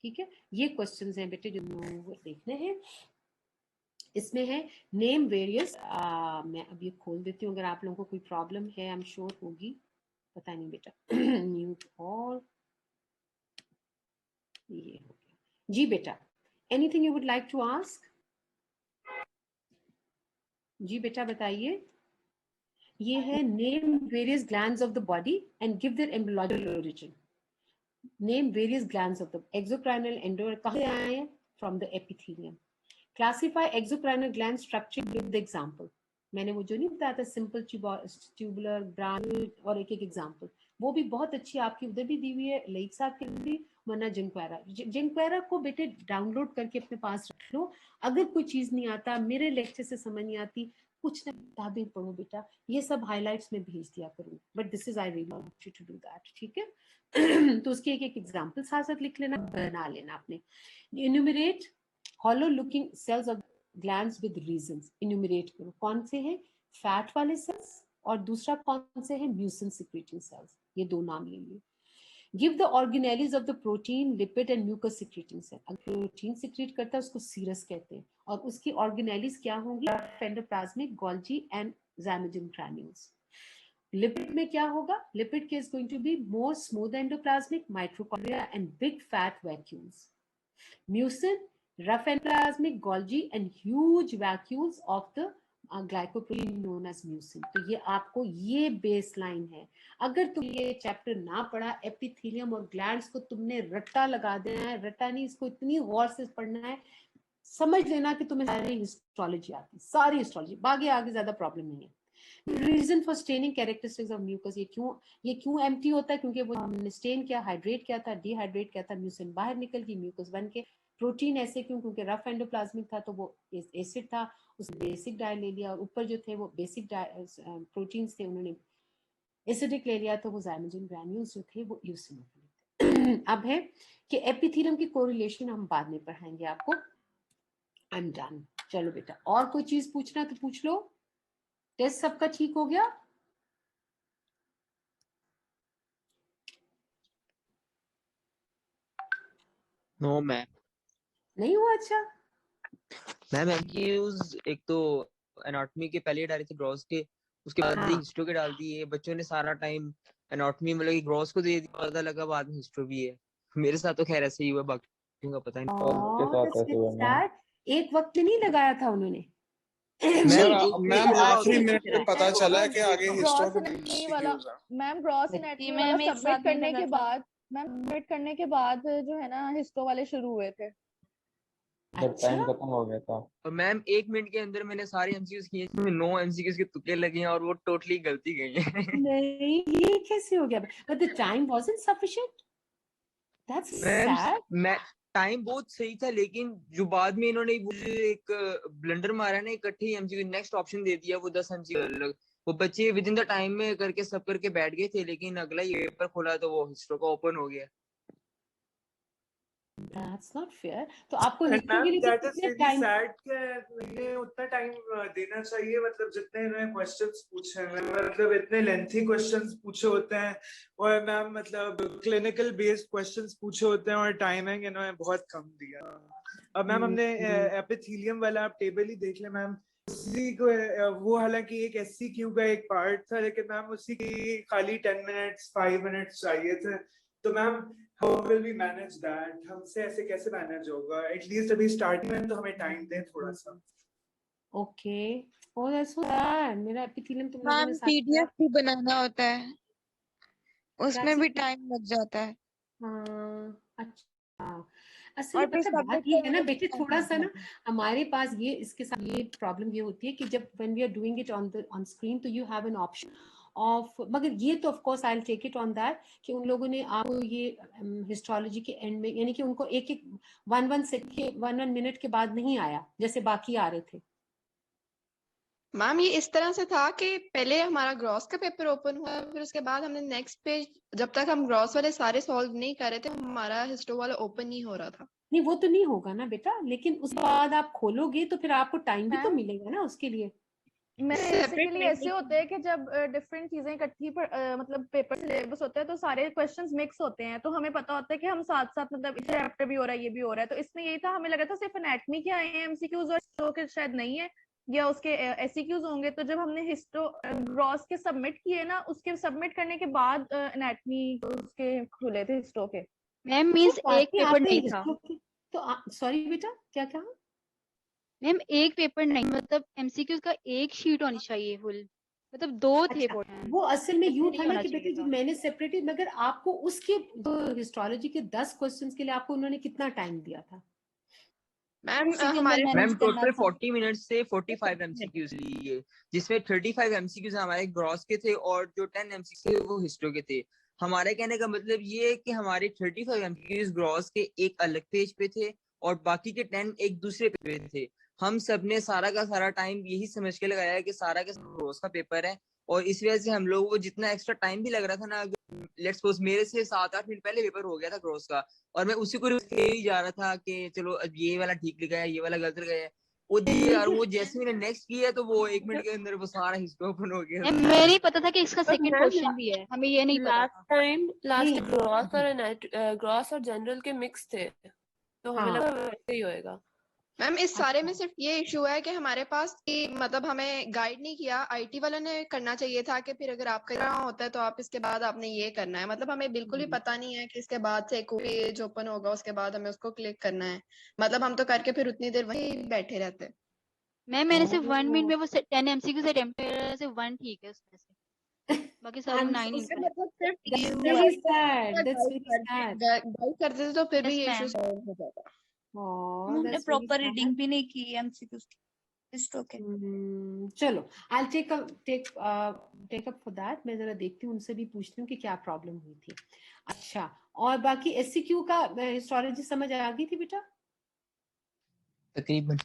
ठीक है, ये क्वेश्चंस हैं बेटे जो वो देखने हैं। इसमें है नेम वेरियस, मैं अब ये खोल देती हूँ, अगर आप लोगों को कोई प्रॉब्लम है, आई एम श्योर होगी, पता नहीं बेटा। म्यूट और ये हो गया जी बेटा, anything you would like to ask? जी बेटा बताइए। ये है name various glands of the body and give their embryological origin. Name various glands of the exocrinal endo, कहाँ से आए हैं, from the epithelium. Classify exocrinal gland structure with example. मैंने वो जो नहीं बताया था, सिंपल ट्यूबुलर, ब्रांच, और एक एक एग्जांपल, वो भी बहुत अच्छी आपकी उधर भी दी हुई है, लईक साहब के भी, वरना जिनक्वेरा को बेटे डाउनलोड करके अपने पास रख लो। अगर कोई चीज नहीं आता, मेरे लेक्चर से समझ नहीं आती, कुछ ना किताबें पढ़ो बेटा, ये सब हाइलाइट्स में भेज दिया करूँ, but this is I really want you to do that. ठीक है। तो उसके एक एक एग्जांपल साथ साथ लिख लेना, बना लेना आपने। Enumerate hollow looking cells of glands with reasons. Enumerate करो कौन से हैं, फैट वाले सेल्स, और दूसरा कौन से हैं, म्यूसिन सिक्रीटिंग सेल्स, ये दो नाम ले लिए। Give the organelles of the protein, lipid and mucus secreting cell. अगर प्रोटीन सिक्रीट करता है उसको सीरस कहते हैं, और उसकी ऑर्गेनेलीज क्या होंगी, endoplasmic, Golgi and zymogen granules. Lipid में क्या होगा, लिपिड के is going to be more smooth endoplasmic, mitochondria and big fat vacuoles. Mucin, rough endoplasmic, Golgi and huge vacuoles of the glycoprotein known as mucin। तो ये आपको ये base line है। अगर तुम ये चैप्टर ना पढ़ा, एपिथेलियम और ग्लैंड्स को तुमने रट्टा लगा देना है, रट्टा नहीं, इसको इतनी गौर से पढ़ना है, समझ लेना कि तुम्हें सारी हिस्टोलॉजी आती, सारी हिस्टोलॉजी, बाकी आगे ज्यादा प्रॉब्लम नहीं है। Reason for staining characteristics of mucus, ये क्यों एम्प्टी होता है, क्योंकि वो हमने स्टेन किया, हाइड्रेट किया था, डिहाइड्रेट किया था, म्यूसिन बाहर निकल गई, म्यूकस बन के। प्रोटीन ऐसे क्यों, क्योंकि रफ एंडोप्लाज्मिक था तो वो एसिड था, उसने बेसिक डाई ले लिया, और ऊपर जो थे वो बेसिक प्रोटीन्स थे, उन्होंने एसिडिक ले लिया, तो वो ज़ाइमोजिन ग्रैन्यूल्स जो थे वो यूसिनोफिलिक थे। अब है कि एपिथेलियम की कोरिलेशन हम बाद में पढ़ाएंगे आपको। I am done. चलो बेटा, और कोई चीज पूछना तो पूछ लो। टेस्ट सबका ठीक हो गया? No ma'am. नहीं हुआ? अच्छा, मैम एमसीक्यूज एक तो एनाटॉमी के पहले डाले थे ग्रॉस के, उसके बाद ही हाँ हिस्ट्री के डाल दिए। बच्चों ने सारा टाइम एनाटॉमी मतलब कि ग्रॉस को दे दिया, पता लगा बाद में हिस्ट्री भी है। मेरे साथ तो खैर ऐसे ही हुआ, बाकियों का पता नहीं। सबके साथ that's ऐसे very हुआ मैम। sad। एक वक्त में नहीं लगाया था उन्होंने। मैम सर नहीं, एक मुझे मैम लगा आपसे आखिरी होगा, मिनट पे पूछना पता है। चला मैम कि आगे हिस्ट्री ग्रॉस में एनाटमी वाला, एमसीक्यूज है। मैम ग्रॉस जी एनाटमी वाला मैम एक सबमिट साथ नहीं करने लगा के था। बाद, मैम सबमिट करने के बाद जो है ना हिस्टो वाले शुरू हुए थे। जब टाइम अच्छा, खत्म हो गया था। और मैम 1 मिनट के अंदर मैंने सारे एमसीक्यूज किए, इसमें 9 एमसीक्यूज के तुक्के लगे हैं और वो टोटली गलती गई है। नहीं ये कैसे हो गया? But the time wasn't sufficient. That's ma'am sad. मैं टाइम बहुत सही था, लेकिन जो बाद में इन्होंने मुझे एक ब्लंडर मारा ना, इकट्ठे एमसीक्यू नेक्स्ट ऑप्शन दे दिया, वो 10 एमसीक्यू अलग। वो बच्चे विद इन द टाइम में करके सब करके बैठ गए थे, लेकिन अगला ही पेपर खोला तो वो हिस्ट्री का ओपन हो गया। That's not fair. तो आपको And हिस्ट्री के ma'am, लिए that is कितने really टाइम? sad कि इन्हें उतना टाइम देना चाहिए, मतलब जितने इन्होंने क्वेश्चंस पूछे हैं, मतलब इतने लेंथी क्वेश्चंस पूछे होते हैं, और मैम मतलब क्लिनिकल बेस्ड क्वेश्चंस पूछे होते हैं, और टाइमिंग इन्होंने बहुत कम दिया। अब मैम हमने एपिथेलियम वाला आप टेबल ही देख ले मैम, उसी को वो हालांकि एक एससीक्यू का एक पार्ट था, लेकिन मैम उसी की खाली 10 मिनट्स 5 मिनट्स चाहिए थे। तो ma'am how will we manage that? हमसे ऐसे कैसे मैनेज होगा? एटलीस्ट अभी स्टार्टिंग में तो हमें टाइम दें थोड़ा सा। Okay, oh that's so sad. मेरा एपिथेलियम तुम लोगों ने मैम साथ किया। पीडीएफ भी बनाना होता है, क्या उसमें भी चीज? टाइम लग जाता है, हाँ अच्छा, असल और में फिर पता है बात सबमिट ये है ना करने में बेटे, टाइम थोड़ा लग सा ना जाता है। हमारे पास ये इसके साथ ये प्रॉब्लम ये होती है कि जब when we are doing it on screen तो you have an option of, मगर ये तो of course I will take it on that कि उन लोगों ने आपको ये हिस्टोलॉजी के एंड में, यानी कि उनको एक एक 1 मिनट के बाद नहीं आया जैसे बाकी आ रहे थे। मैम ये इस तरह से था कि पहले हमारा ग्रॉस का पेपर ओपन हुआ, फिर उसके बाद हमने नेक्स्ट पेज, जब तक हम ग्रॉस वाले सारे सॉल्व नहीं कर रहे थे हमारा हिस्टो वाला ओपन नहीं हो रहा था। नहीं वो तो नहीं होगा ना बेटा, लेकिन उसके बाद आप खोलोगे तो फिर आपको टाइम भी तो मैम मिलेगा ना उसके लिए। बेसिकली ऐसे होते हैं कि जब डिफरेंट चीजें इकट्ठी मतलब पेपर सिलेबस होता है तो सारे क्वेश्चंस मिक्स होते हैं, तो हमें पता होता है कि हम साथ साथ मतलब इस चैप्टर भी हो रहा है ये भी हो रहा है, तो इसमें यही था, हमें लगा था सिर्फ एनाटॉमी के आए हैं एमसीक्यूज और हिस्टो के शायद नहीं है, या उसके एससीक्यूज होंगे। तो जब हमने हिस्टो ग्रॉस के सबमिट किए ना, उसके सबमिट करने के बाद एनाटॉमी उसके खुले थे हिस्टो के। मैम अच्छा मीन्स एक बाकी पेपर आपने नहीं था। हिस्ट्री के तो सॉरी बेटा क्या कहा? मैम एक पेपर नहीं, मतलब एमसीक्यूज का एक शीट होनी चाहिए फुल, मतलब 2 थे अच्छा पोर्शन, वो असल में ऐसे यूं नहीं था ना होना कि चाहिए बेटे जो था। मैंने सेपरेटेड, मगर आपको उसके हिस्टोलॉजी के 10 क्वेश्चंस के लिए आपको उन्होंने कितना टाइम दिया था? मैम उसी के अंदर हमारे मैनेज मैम करना टोटल था। 40 मिनट्स से 45 एमसीक्यूज लिए, जिसमें 35 एमसीक्यूज हमारे ग्रॉस के थे और जो 10 एमसीक्यूज वो हिस्ट्री के थे। हमारे कहने का मतलब ये है कि हमारे 35 एमसीक्यूज ग्रॉस के एक अलग पेज पे थे और बाकी के 10 एक दूसरे पे थे। हम सब ने सारा का सारा टाइम यही समझ के लगाया है कि सारा का ग्रॉस का पेपर है, और इस वजह से हम लोगों को जितना एक्स्ट्रा टाइम भी लग रहा था ना, लेट्स सपोज मेरे से 7-8 मिनट पहले पेपर हो गया था ग्रॉस का, और मैं उसी को ही जा रहा था कि चलो अब ये वाला ठीक लिखा है, ये वाला गलत लिखा है, वो दिए यार, वो जैसे मैंने नेक्स्ट किया तो वो 1 मिनट के अंदर वो सारा हिस्ट्री ओपन हो गया। मैम मुझे नहीं पता था कि इसका पर सेकंड मैम क्वेश्चन भी है, हमें ये नहीं पता था। लास्ट नहीं ग्रॉस और जनरल के मिक्स थे, तो हमें हाँ लगा वैसे ही होएगा। मैम इस सारे में अच्छा सिर्फ ये इशू है कि हमारे पास कि मतलब हमें गाइड नहीं किया, आईटी वालों ने करना चाहिए था कि फिर अगर आपका रहा होता है तो आप इसके बाद आपने ये करना है, मतलब हमें बिल्कुल भी पता नहीं है कि इसके बाद से कोई पेज ओपन होगा उसके बाद हमें उसको क्लिक करना है, मतलब हम तो करके फिर उतनी देर वहीं बैठे रहते हैं। मैम मैंने सिर्फ 1 मिनट ओह में वो 10 एमसीक्यूज अटेम्प्ट किया, सिर्फ 1 ठीक है उसमें से, बाकी सारे I'm 9 so इनकरेक्ट। sorry. मतलब सिर्फ ये That's हुआ very है कि sad. That's गाइड very करते sad. गाइड करते थे तो फिर भी यस ये इशू मैम। सॉल्व हो जाता। Oh, हमने that's very proper sad. Reading भी नहीं की एमसीक्यूज की हिस्ट्री के। चलो I'll take up for that. मैं जरा देखती हूँ, उनसे भी पूछती हूँ कि क्या प्रॉब्लम हुई थी। अच्छा, और बाकी एससीक्यू का हिस्टोलॉजी समझ आ गई थी बेटा? तकरीबन।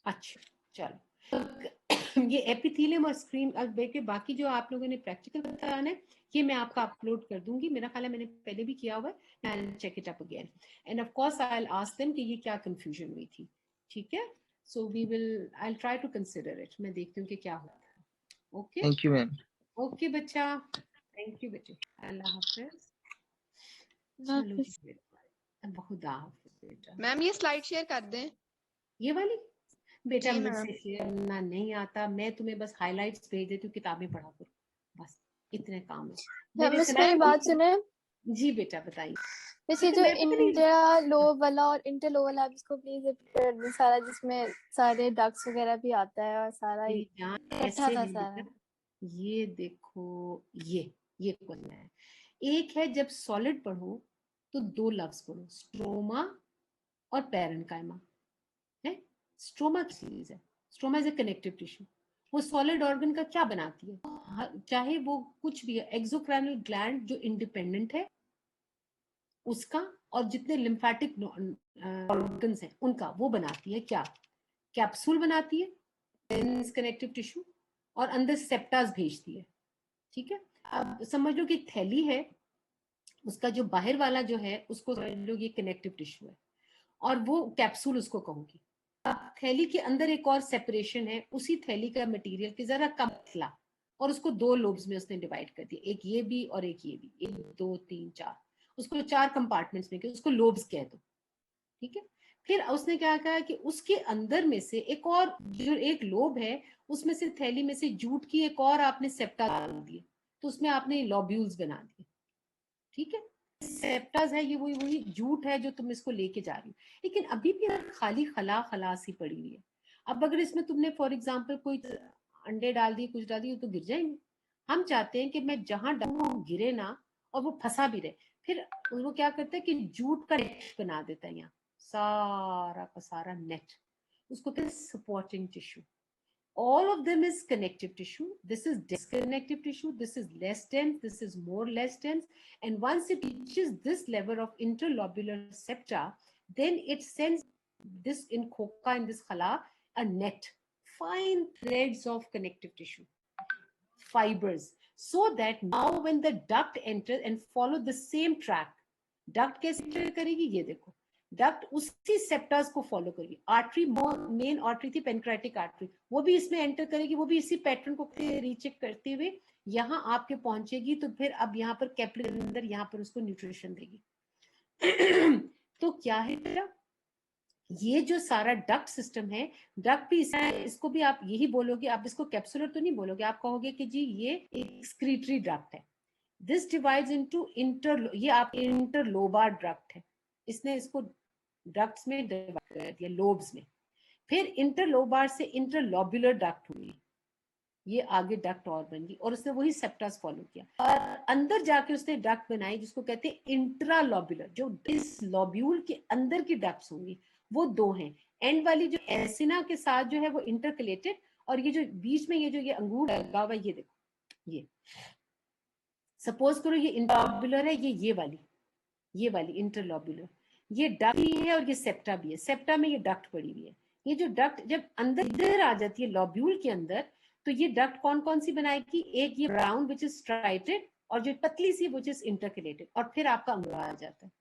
अच्छा चलो, तो ये एपिथेलियम और स्क्रीन के बाकी जो आप लोगों ने प्रैक्टिकल बताना है ये मैं आपका अपलोड कर दूंगी, मेरा ख्याल है मैंने पहले भी किया हुआ है। I will check it up again and of course I will ask them कि ये क्या कंफ्यूजन हुई थी। ठीक है, so we will I will try to consider it. मैं देखती हूँ कि क्या होता है। Okay thank you ma'am. ओके बच्चा, थैंक यू बेटे, अल्लाह हाफिज। चलो जी। खुदा हाफिज बेटा। मैम ये स्लाइड शेयर कर दें। ये वाली बेटा जी मुझसे मैम। शेयर करना नहीं आता, मैं तुम्हें बस हाइलाइट्स भेज देती हूँ, किताबें पढ़ा करो, बस इतने काम है मैम मेरे इसमें बात सुने, जी बेटा बताइए। वैसे लेकिन जो मैं पता नहीं इंडिया लो वाला और इंटर लो वाला, आप इसको प्लीज कर दें सारा, जिसमें सारे डक्स वगैरह भी आता है और सारा मेरी जान इकट्ठा ऐसे था है सारा। बेटा, ये देखो ये क्वेश्चन है। एक है जब सॉलिड पढ़ो तो दो लफ्ज पढ़ो, स्ट्रोमा और पैरेन्काइमा है। स्ट्रोमा की चीज है, stroma is a connective tissue. वो सॉलिड ऑर्गन का क्या बनाती है, चाहे वो कुछ भी है, एक्सोक्राइनल ग्लैंड जो इंडिपेंडेंट है उसका, और जितने लिम्फेटिक ऑर्गन्स हैं उनका, वो बनाती है क्या, कैप्सूल बनाती है कनेक्टिव टिश्यू, और अंदर सेप्टास भेजती है। ठीक है, अब समझ लो कि थैली है, उसका जो बाहर वाला जो है उसको समझ लो ये कनेक्टिव टिश्यू है, और वो कैप्सूल उसको कहूंगी। अब थैली के अंदर एक और सेपरेशन है, उसी थैली का मटेरियल की जरा कम पतला, और उसको दो लोब्स में उसने डिवाइड कर दिया, एक ये भी और एक ये भी, 1 2 3 4, उसको 4 कंपार्टमेंट्स में किया, उसको लोब्स कह दो। ठीक है, फिर उसने क्या कहा कि उसके अंदर में से एक और जो एक लोब है, उसमें से थैली में से जूट की एक और आपने सेप्टा डाल दिए, तो उसमें आपने लॉब्यूल्स बना दिए। ठीक है, सेप्टास है, ये वही जूट है जो तुम इसको लेके जा रही हो, लेकिन अभी भी खाली खला सी पड़ी हुई है। अब अगर इसमें तुमने फॉर एग्जाम्पल कोई अंडे डाल दिए, कुछ डाल दिए, तो गिर जाएंगे। हम चाहते हैं कि मैं जहां डालूं गिरे ना, और वो फंसा भी रहे। फिर वो क्या करता है कि जूट का नेट बना देता है, यहाँ सारा का सारा नेट, उसको कहते हैं supporting tissue. All of them is connective tissue. This is dense connective tissue. This is less dense. This is more less dense. And once it reaches this level of interlobular septa, then it sends this in khoka, in this khala, a net, fine threads of connective tissue, fibers, so that now when the duct enters and follow the same track, duct कैसे enter करेगी, ये देखो, duct उसी सेप्टास को follow करेगी। Artery, main artery थी pancreatic artery, वो भी इसमें एंटर करेगी, वो भी इसी पैटर्न को रीचेक करते हुए यहाँ आपके पहुंचेगी। तो फिर अब यहाँ पर कैपिलरी के अंदर यहाँ पर उसको न्यूट्रिशन देगी। तो क्या है बेटा, ये जो सारा डक्ट सिस्टम है, डक्ट भी इसको भी आप यही बोलोगे, आप इसको कैप्सुलर तो नहीं बोलोगे, आप कहोगे कि जी ये एक्सक्रीटरी डक्ट है। दिस डिवाइड्स इनटू ये आप इंटरलोबार डक्ट है, इसने इसको डक्ट्स में डिवाइड कर दिया, लोब्स में। फिर इंटरलोबार से इंटरलोब्युलर डक्ट हुई, ये आगे डक्ट और बन गई, और उसने वही सेप्टास फॉलो किया, और अंदर जाके उसने डक्ट बनाई जिसको कहते हैं इंट्रालोब्युलर। जो इस लोब्यूल के अंदर की डक्ट्स होंगी वो दो हैं, एंड वाली जो एसिना के साथ जो है वो इंटरकलेटेड, और ये जो बीच में ये जो ये अंगूर लगा हुआ है, ये देखो, ये सपोज करो ये इंटरलोब्युलर है, ये वाली इंटरलोब्युलर, ये डक्ट भी है और ये सेप्टा भी है, सेप्टा में ये डक्ट पड़ी हुई है। ये जो डक्ट जब अंदर इधर आ जाती है लोब्यूल के अंदर, तो ये डक्ट कौन कौन सी बनाएगी, एक ये ब्राउन विच इज स्ट्राइटेड, और जो पतली सी विच इज इंटरकलेटेड, और फिर आपका अंगूर आ जाता है।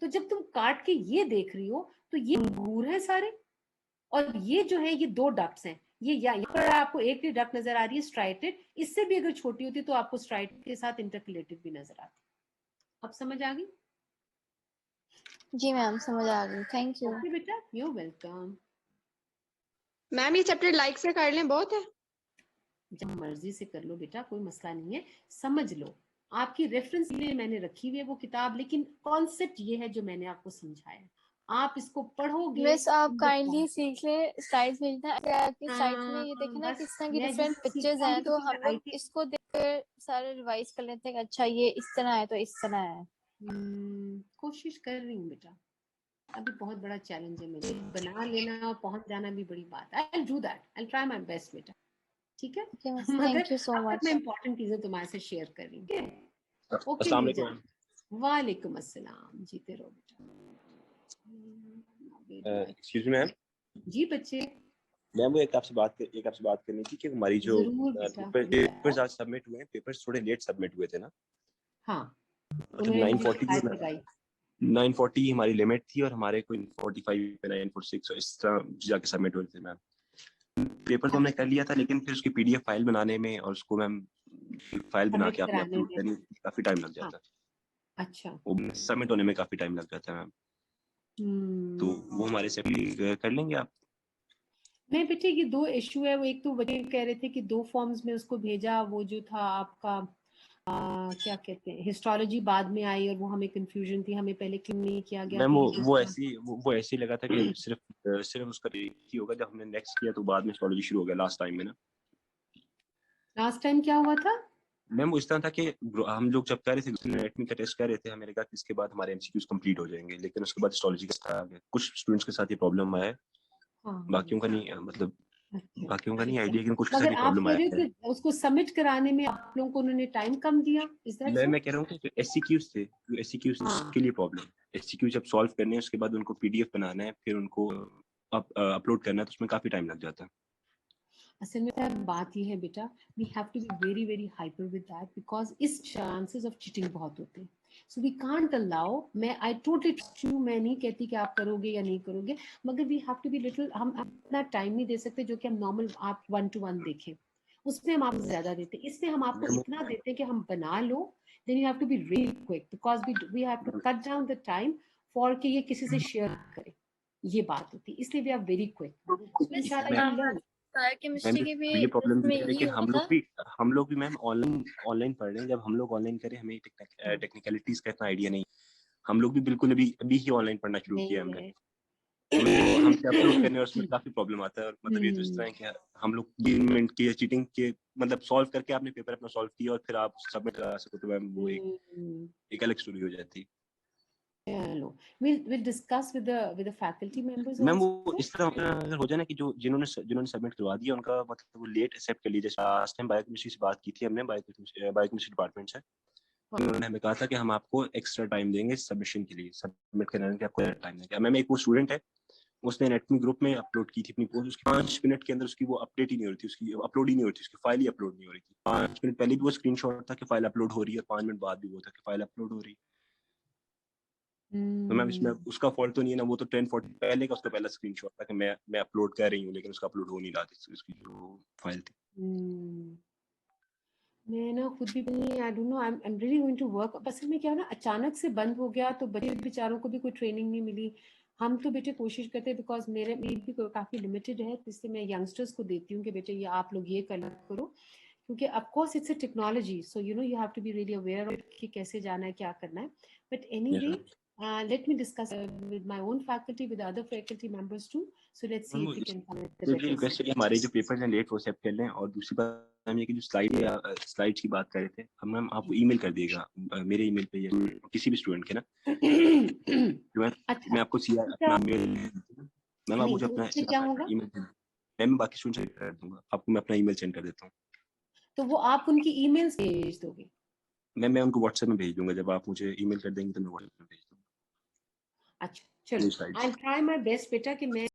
तो जब तुम काट के ये देख रही हो तो ये अंगूर है सारे, और ये जो है ये दो डक्ट्स हैं। ये यहाँ पर आपको एक ही डक्ट नजर आ रही है स्ट्राइटेड, इससे भी अगर छोटी होती तो आपको स्ट्राइटेड के साथ इंटरकलेटेड भी नजर आती। अब समझ आ गई? जी मैम समझ आ गई, थैंक यू। ओके बेटा, यू वेलकम। मैम ये चैप्टर लाइक से कर लें, बहुत है। जब मर्जी से कर लो बेटा, कोई मसला नहीं है, समझ लो। आपकी रेफरेंस के लिए मैंने रखी हुई है वो किताब, लेकिन कॉन्सेप्ट ये है जो मैंने आपको समझाया, आप इसको पढ़ोगे। मिस आप काइंडली सीख ले, स्लाइड्स भेजना, आपकी स्लाइड्स में ये देखे ना बस किस तरह की मैं डिफरेंट जिससे पिक्चर्स सीखता हूँ हैं, कि तो फिर हम लोग IT इसको देखकर सारे रिवाइज कर लेते हैं कि अच्छा ये इस तरह है तो इस तरह है। कोशिश कर रही हूँ बेटा, अभी बहुत बड़ा चैलेंज है मुझे, बना लेना और पहुंच जाना भी बड़ी बात है। I'll do that, I'll try my best बेटा, ठीक है? मगर थैंक यू सो अब तक मच। मैं इम्पोर्टेंट चीजें तुम्हारे से शेयर कर रही हूँ। ओके अस्सलाम वालेकुम। वालेकुम अस्सलाम, जीते रहो बेटा। Excuse me ma'am. जी बच्चे। मैम वो एक आपसे बात करनी थी कि हमारी जो पेपर्स आज सबमिट हुए हैं, पेपर्स थोड़े लेट सबमिट हुए थे ना। हाँ, मतलब 940 हमारी लिमिट थी, और हमारे कोई 45 पे 946 इस तरह जाके सबमिट हुए थे मैम। पेपर तो हमने कर लिया था, लेकिन फिर उसकी PDF फाइल बनाने में और उसको मैम फाइल बना के आपने अपलोड करनी, काफी टाइम लग जाता है। अच्छा वो सबमिट होने में काफी टाइम लग जाता है मैम, तो वो हमारे से कर लेंगे आप? नहीं बेटे, ये दो इशू है। वो एक तो वही कह रहे थे कि 2 फॉर्म्स में उसको भेजा, वो जो था आपका क्या कहते हैं हिस्टोलॉजी बाद में आई और वो हमें कंफ्यूजन थी, हमें पहले क्यों नहीं किया गया। मैम तो वो ऐसे ही लगा था कि सिर्फ उसका ही होगा, जब हमने नेक्स्ट किया तो बाद में हिस्टोलॉजी शुरू हो गया लास्ट टाइम में ना। लास्ट टाइम क्या हुआ था मैम? वो इस तरह था कि हम लोग जब कर रहे थे एनाटॉमी का टेस्ट कर रहे थे, हमें लगा कि इसके बाद हमारे एमसीक्यूज कंप्लीट हो जाएंगे, लेकिन उसके बाद हिस्टोलॉजी का आ गया। कुछ स्टूडेंट्स के साथ ये प्रॉब्लम आया है, बाकियों का नहीं, मतलब बाकियों का नहीं आइडिया, लेकिन कुछ के साथ मगर ये आप प्रॉब्लम कह आया रहे हो है। कि उसको सबमिट कराने में आप लोगों को उन्होंने टाइम कम दिया? Is that so? मैं कह रहा हूँ कि एससीक्यूज थे, एससीक्यूज के लिए प्रॉब्लम, एससीक्यू जब सॉल्व करने हैं उसके बाद उनको पीडीएफ बनाना है, फिर उनको अपलोड करना है, तो उसमें काफी टाइम लग जाता है। असल में सर बात ये है बेटा, we have to be very very hyper with that, because इस चांसेस ऑफ चीटिंग बहुत होते हैं। सो वी कांट अलाउ, मैं आई टोटली ट्रस्ट यू, मैं नहीं कहती कि आप करोगे या नहीं करोगे, मगर we have to be little, हम अपना टाइम नहीं दे सकते जो कि हम नॉर्मल आप 1-to-1 देखें, उसमें हम आपको ज्यादा देते हैं। इसलिए हम आपको इतना देते हैं कि हम बना लो, then you have to be really quick, because we have to cut down the time for कि ये किसी से शेयर करे, ये बात होती है, इसलिए वी आर वेरी क्विक। इंशाल्लाह केमिस्ट्री की भी ये प्रॉब्लम इसमें है, यही लेकिन हुआ था। हम लोग भी मैम ऑनलाइन पढ़ रहे हैं। जब हम लोग ऑनलाइन करें, हमें टेक्निकलिटीज का इतना आइडिया नहीं, हम लोग भी बिल्कुल अभी ही ऑनलाइन पढ़ना शुरू किया हमने। हमसे अपलोड करने और उसमें काफी प्रॉब्लम आता है, और मतलब ये तो इस तरह है कि हम लोग 20 मिनट की चीटिंग के मतलब सॉल्व करके आपने पेपर अपना सॉल्व किया और फिर आप सबमिट करा सको, तो मैम वो एक अलग स्टोरी हो जाती है। चलो, we'll discuss with the faculty members ma'am वो also. इस तरह अगर हो जाए ना कि जिन्होंने सबमिट करवा दिया उनका मतलब वो लेट एक्सेप्ट कर लीजिए। लास्ट टाइम बायोकेमिस्ट्री से बात की थी हमने, बायोकेमिस्ट्री डिपार्टमेंट से, उन्होंने हमें कहा था कि हम आपको एक्स्ट्रा टाइम देंगे सबमिशन के लिए, सबमिट करने के आपको टाइम देंगे। मैम एक वो स्टूडेंट है, उसने एनाटॉमी ग्रुप में अपलोड की थी अपनी पोस्ट, उसकी 5 मिनट के अंदर उसकी वो अपडेट ही नहीं हो रही थी, उसकी अपलोड ही नहीं हो रही थी, उसकी फाइल ही अपलोड नहीं हो रही थी। 5 मिनट पहले भी वो स्क्रीनशॉट था कि फाइल अपलोड हो रही है, 5 मिनट बाद भी वो था कि फाइल अपलोड हो रही है। तो मैम इसमें उसका फॉल्ट तो नहीं है ना, वो तो 10:40 पहले का उसका पहला स्क्रीनशॉट था कि मैं अपलोड कर रही हूँ, लेकिन उसका अपलोड हो नहीं रहा था उसकी जो फाइल थी। मैं ना खुद भी नहीं, I don't know, I am really going to work. बस में क्या ना, अचानक से बंद हो गया तो बच्चे बेचारों को भी कोई ट्रेनिंग नहीं मिली। हम तो बेटे कोशिश करते हैं, बिकॉज मेरी भी काफी लिमिटेड है, इसलिए मैं यंगस्टर्स को देती हूँ कि बेटे ये आप लोग ये करो, क्योंकि of course it's a technology, so you know you have to be really aware of कि कैसे जाना है, क्या करना है। But anyway, let me discuss with my own faculty, with other faculty members too, so let's see if we can come at the better request है कि हमारे जो पेपर्स हैं लेट वो एक्सेप्ट कर लें। और दूसरी बात हम ये कि जो स्लाइड्स की बात कर रहे थे, हम मैम आपको ईमेल कर देगा मेरे ईमेल पे या किसी भी स्टूडेंट के ना, मैं आपको अपना मेल, मैम आप मुझे अपना ईमेल, मैं बाकी स्टूडेंट कर दूंगा, आपको मैं अपना ईमेल सेंड कर देता हूँ। तो वो आप उनकी ईमेल्स भेज दोगे? मैं उनको व्हाट्सएप में भेज दूंगा, जब आप मुझे ईमेल कर देंगे तो मैं व्हाट्सएप में भेज दूंगा। अच्छा चलो, आई विल ट्राई माय बेस्ट बेटा कि मैं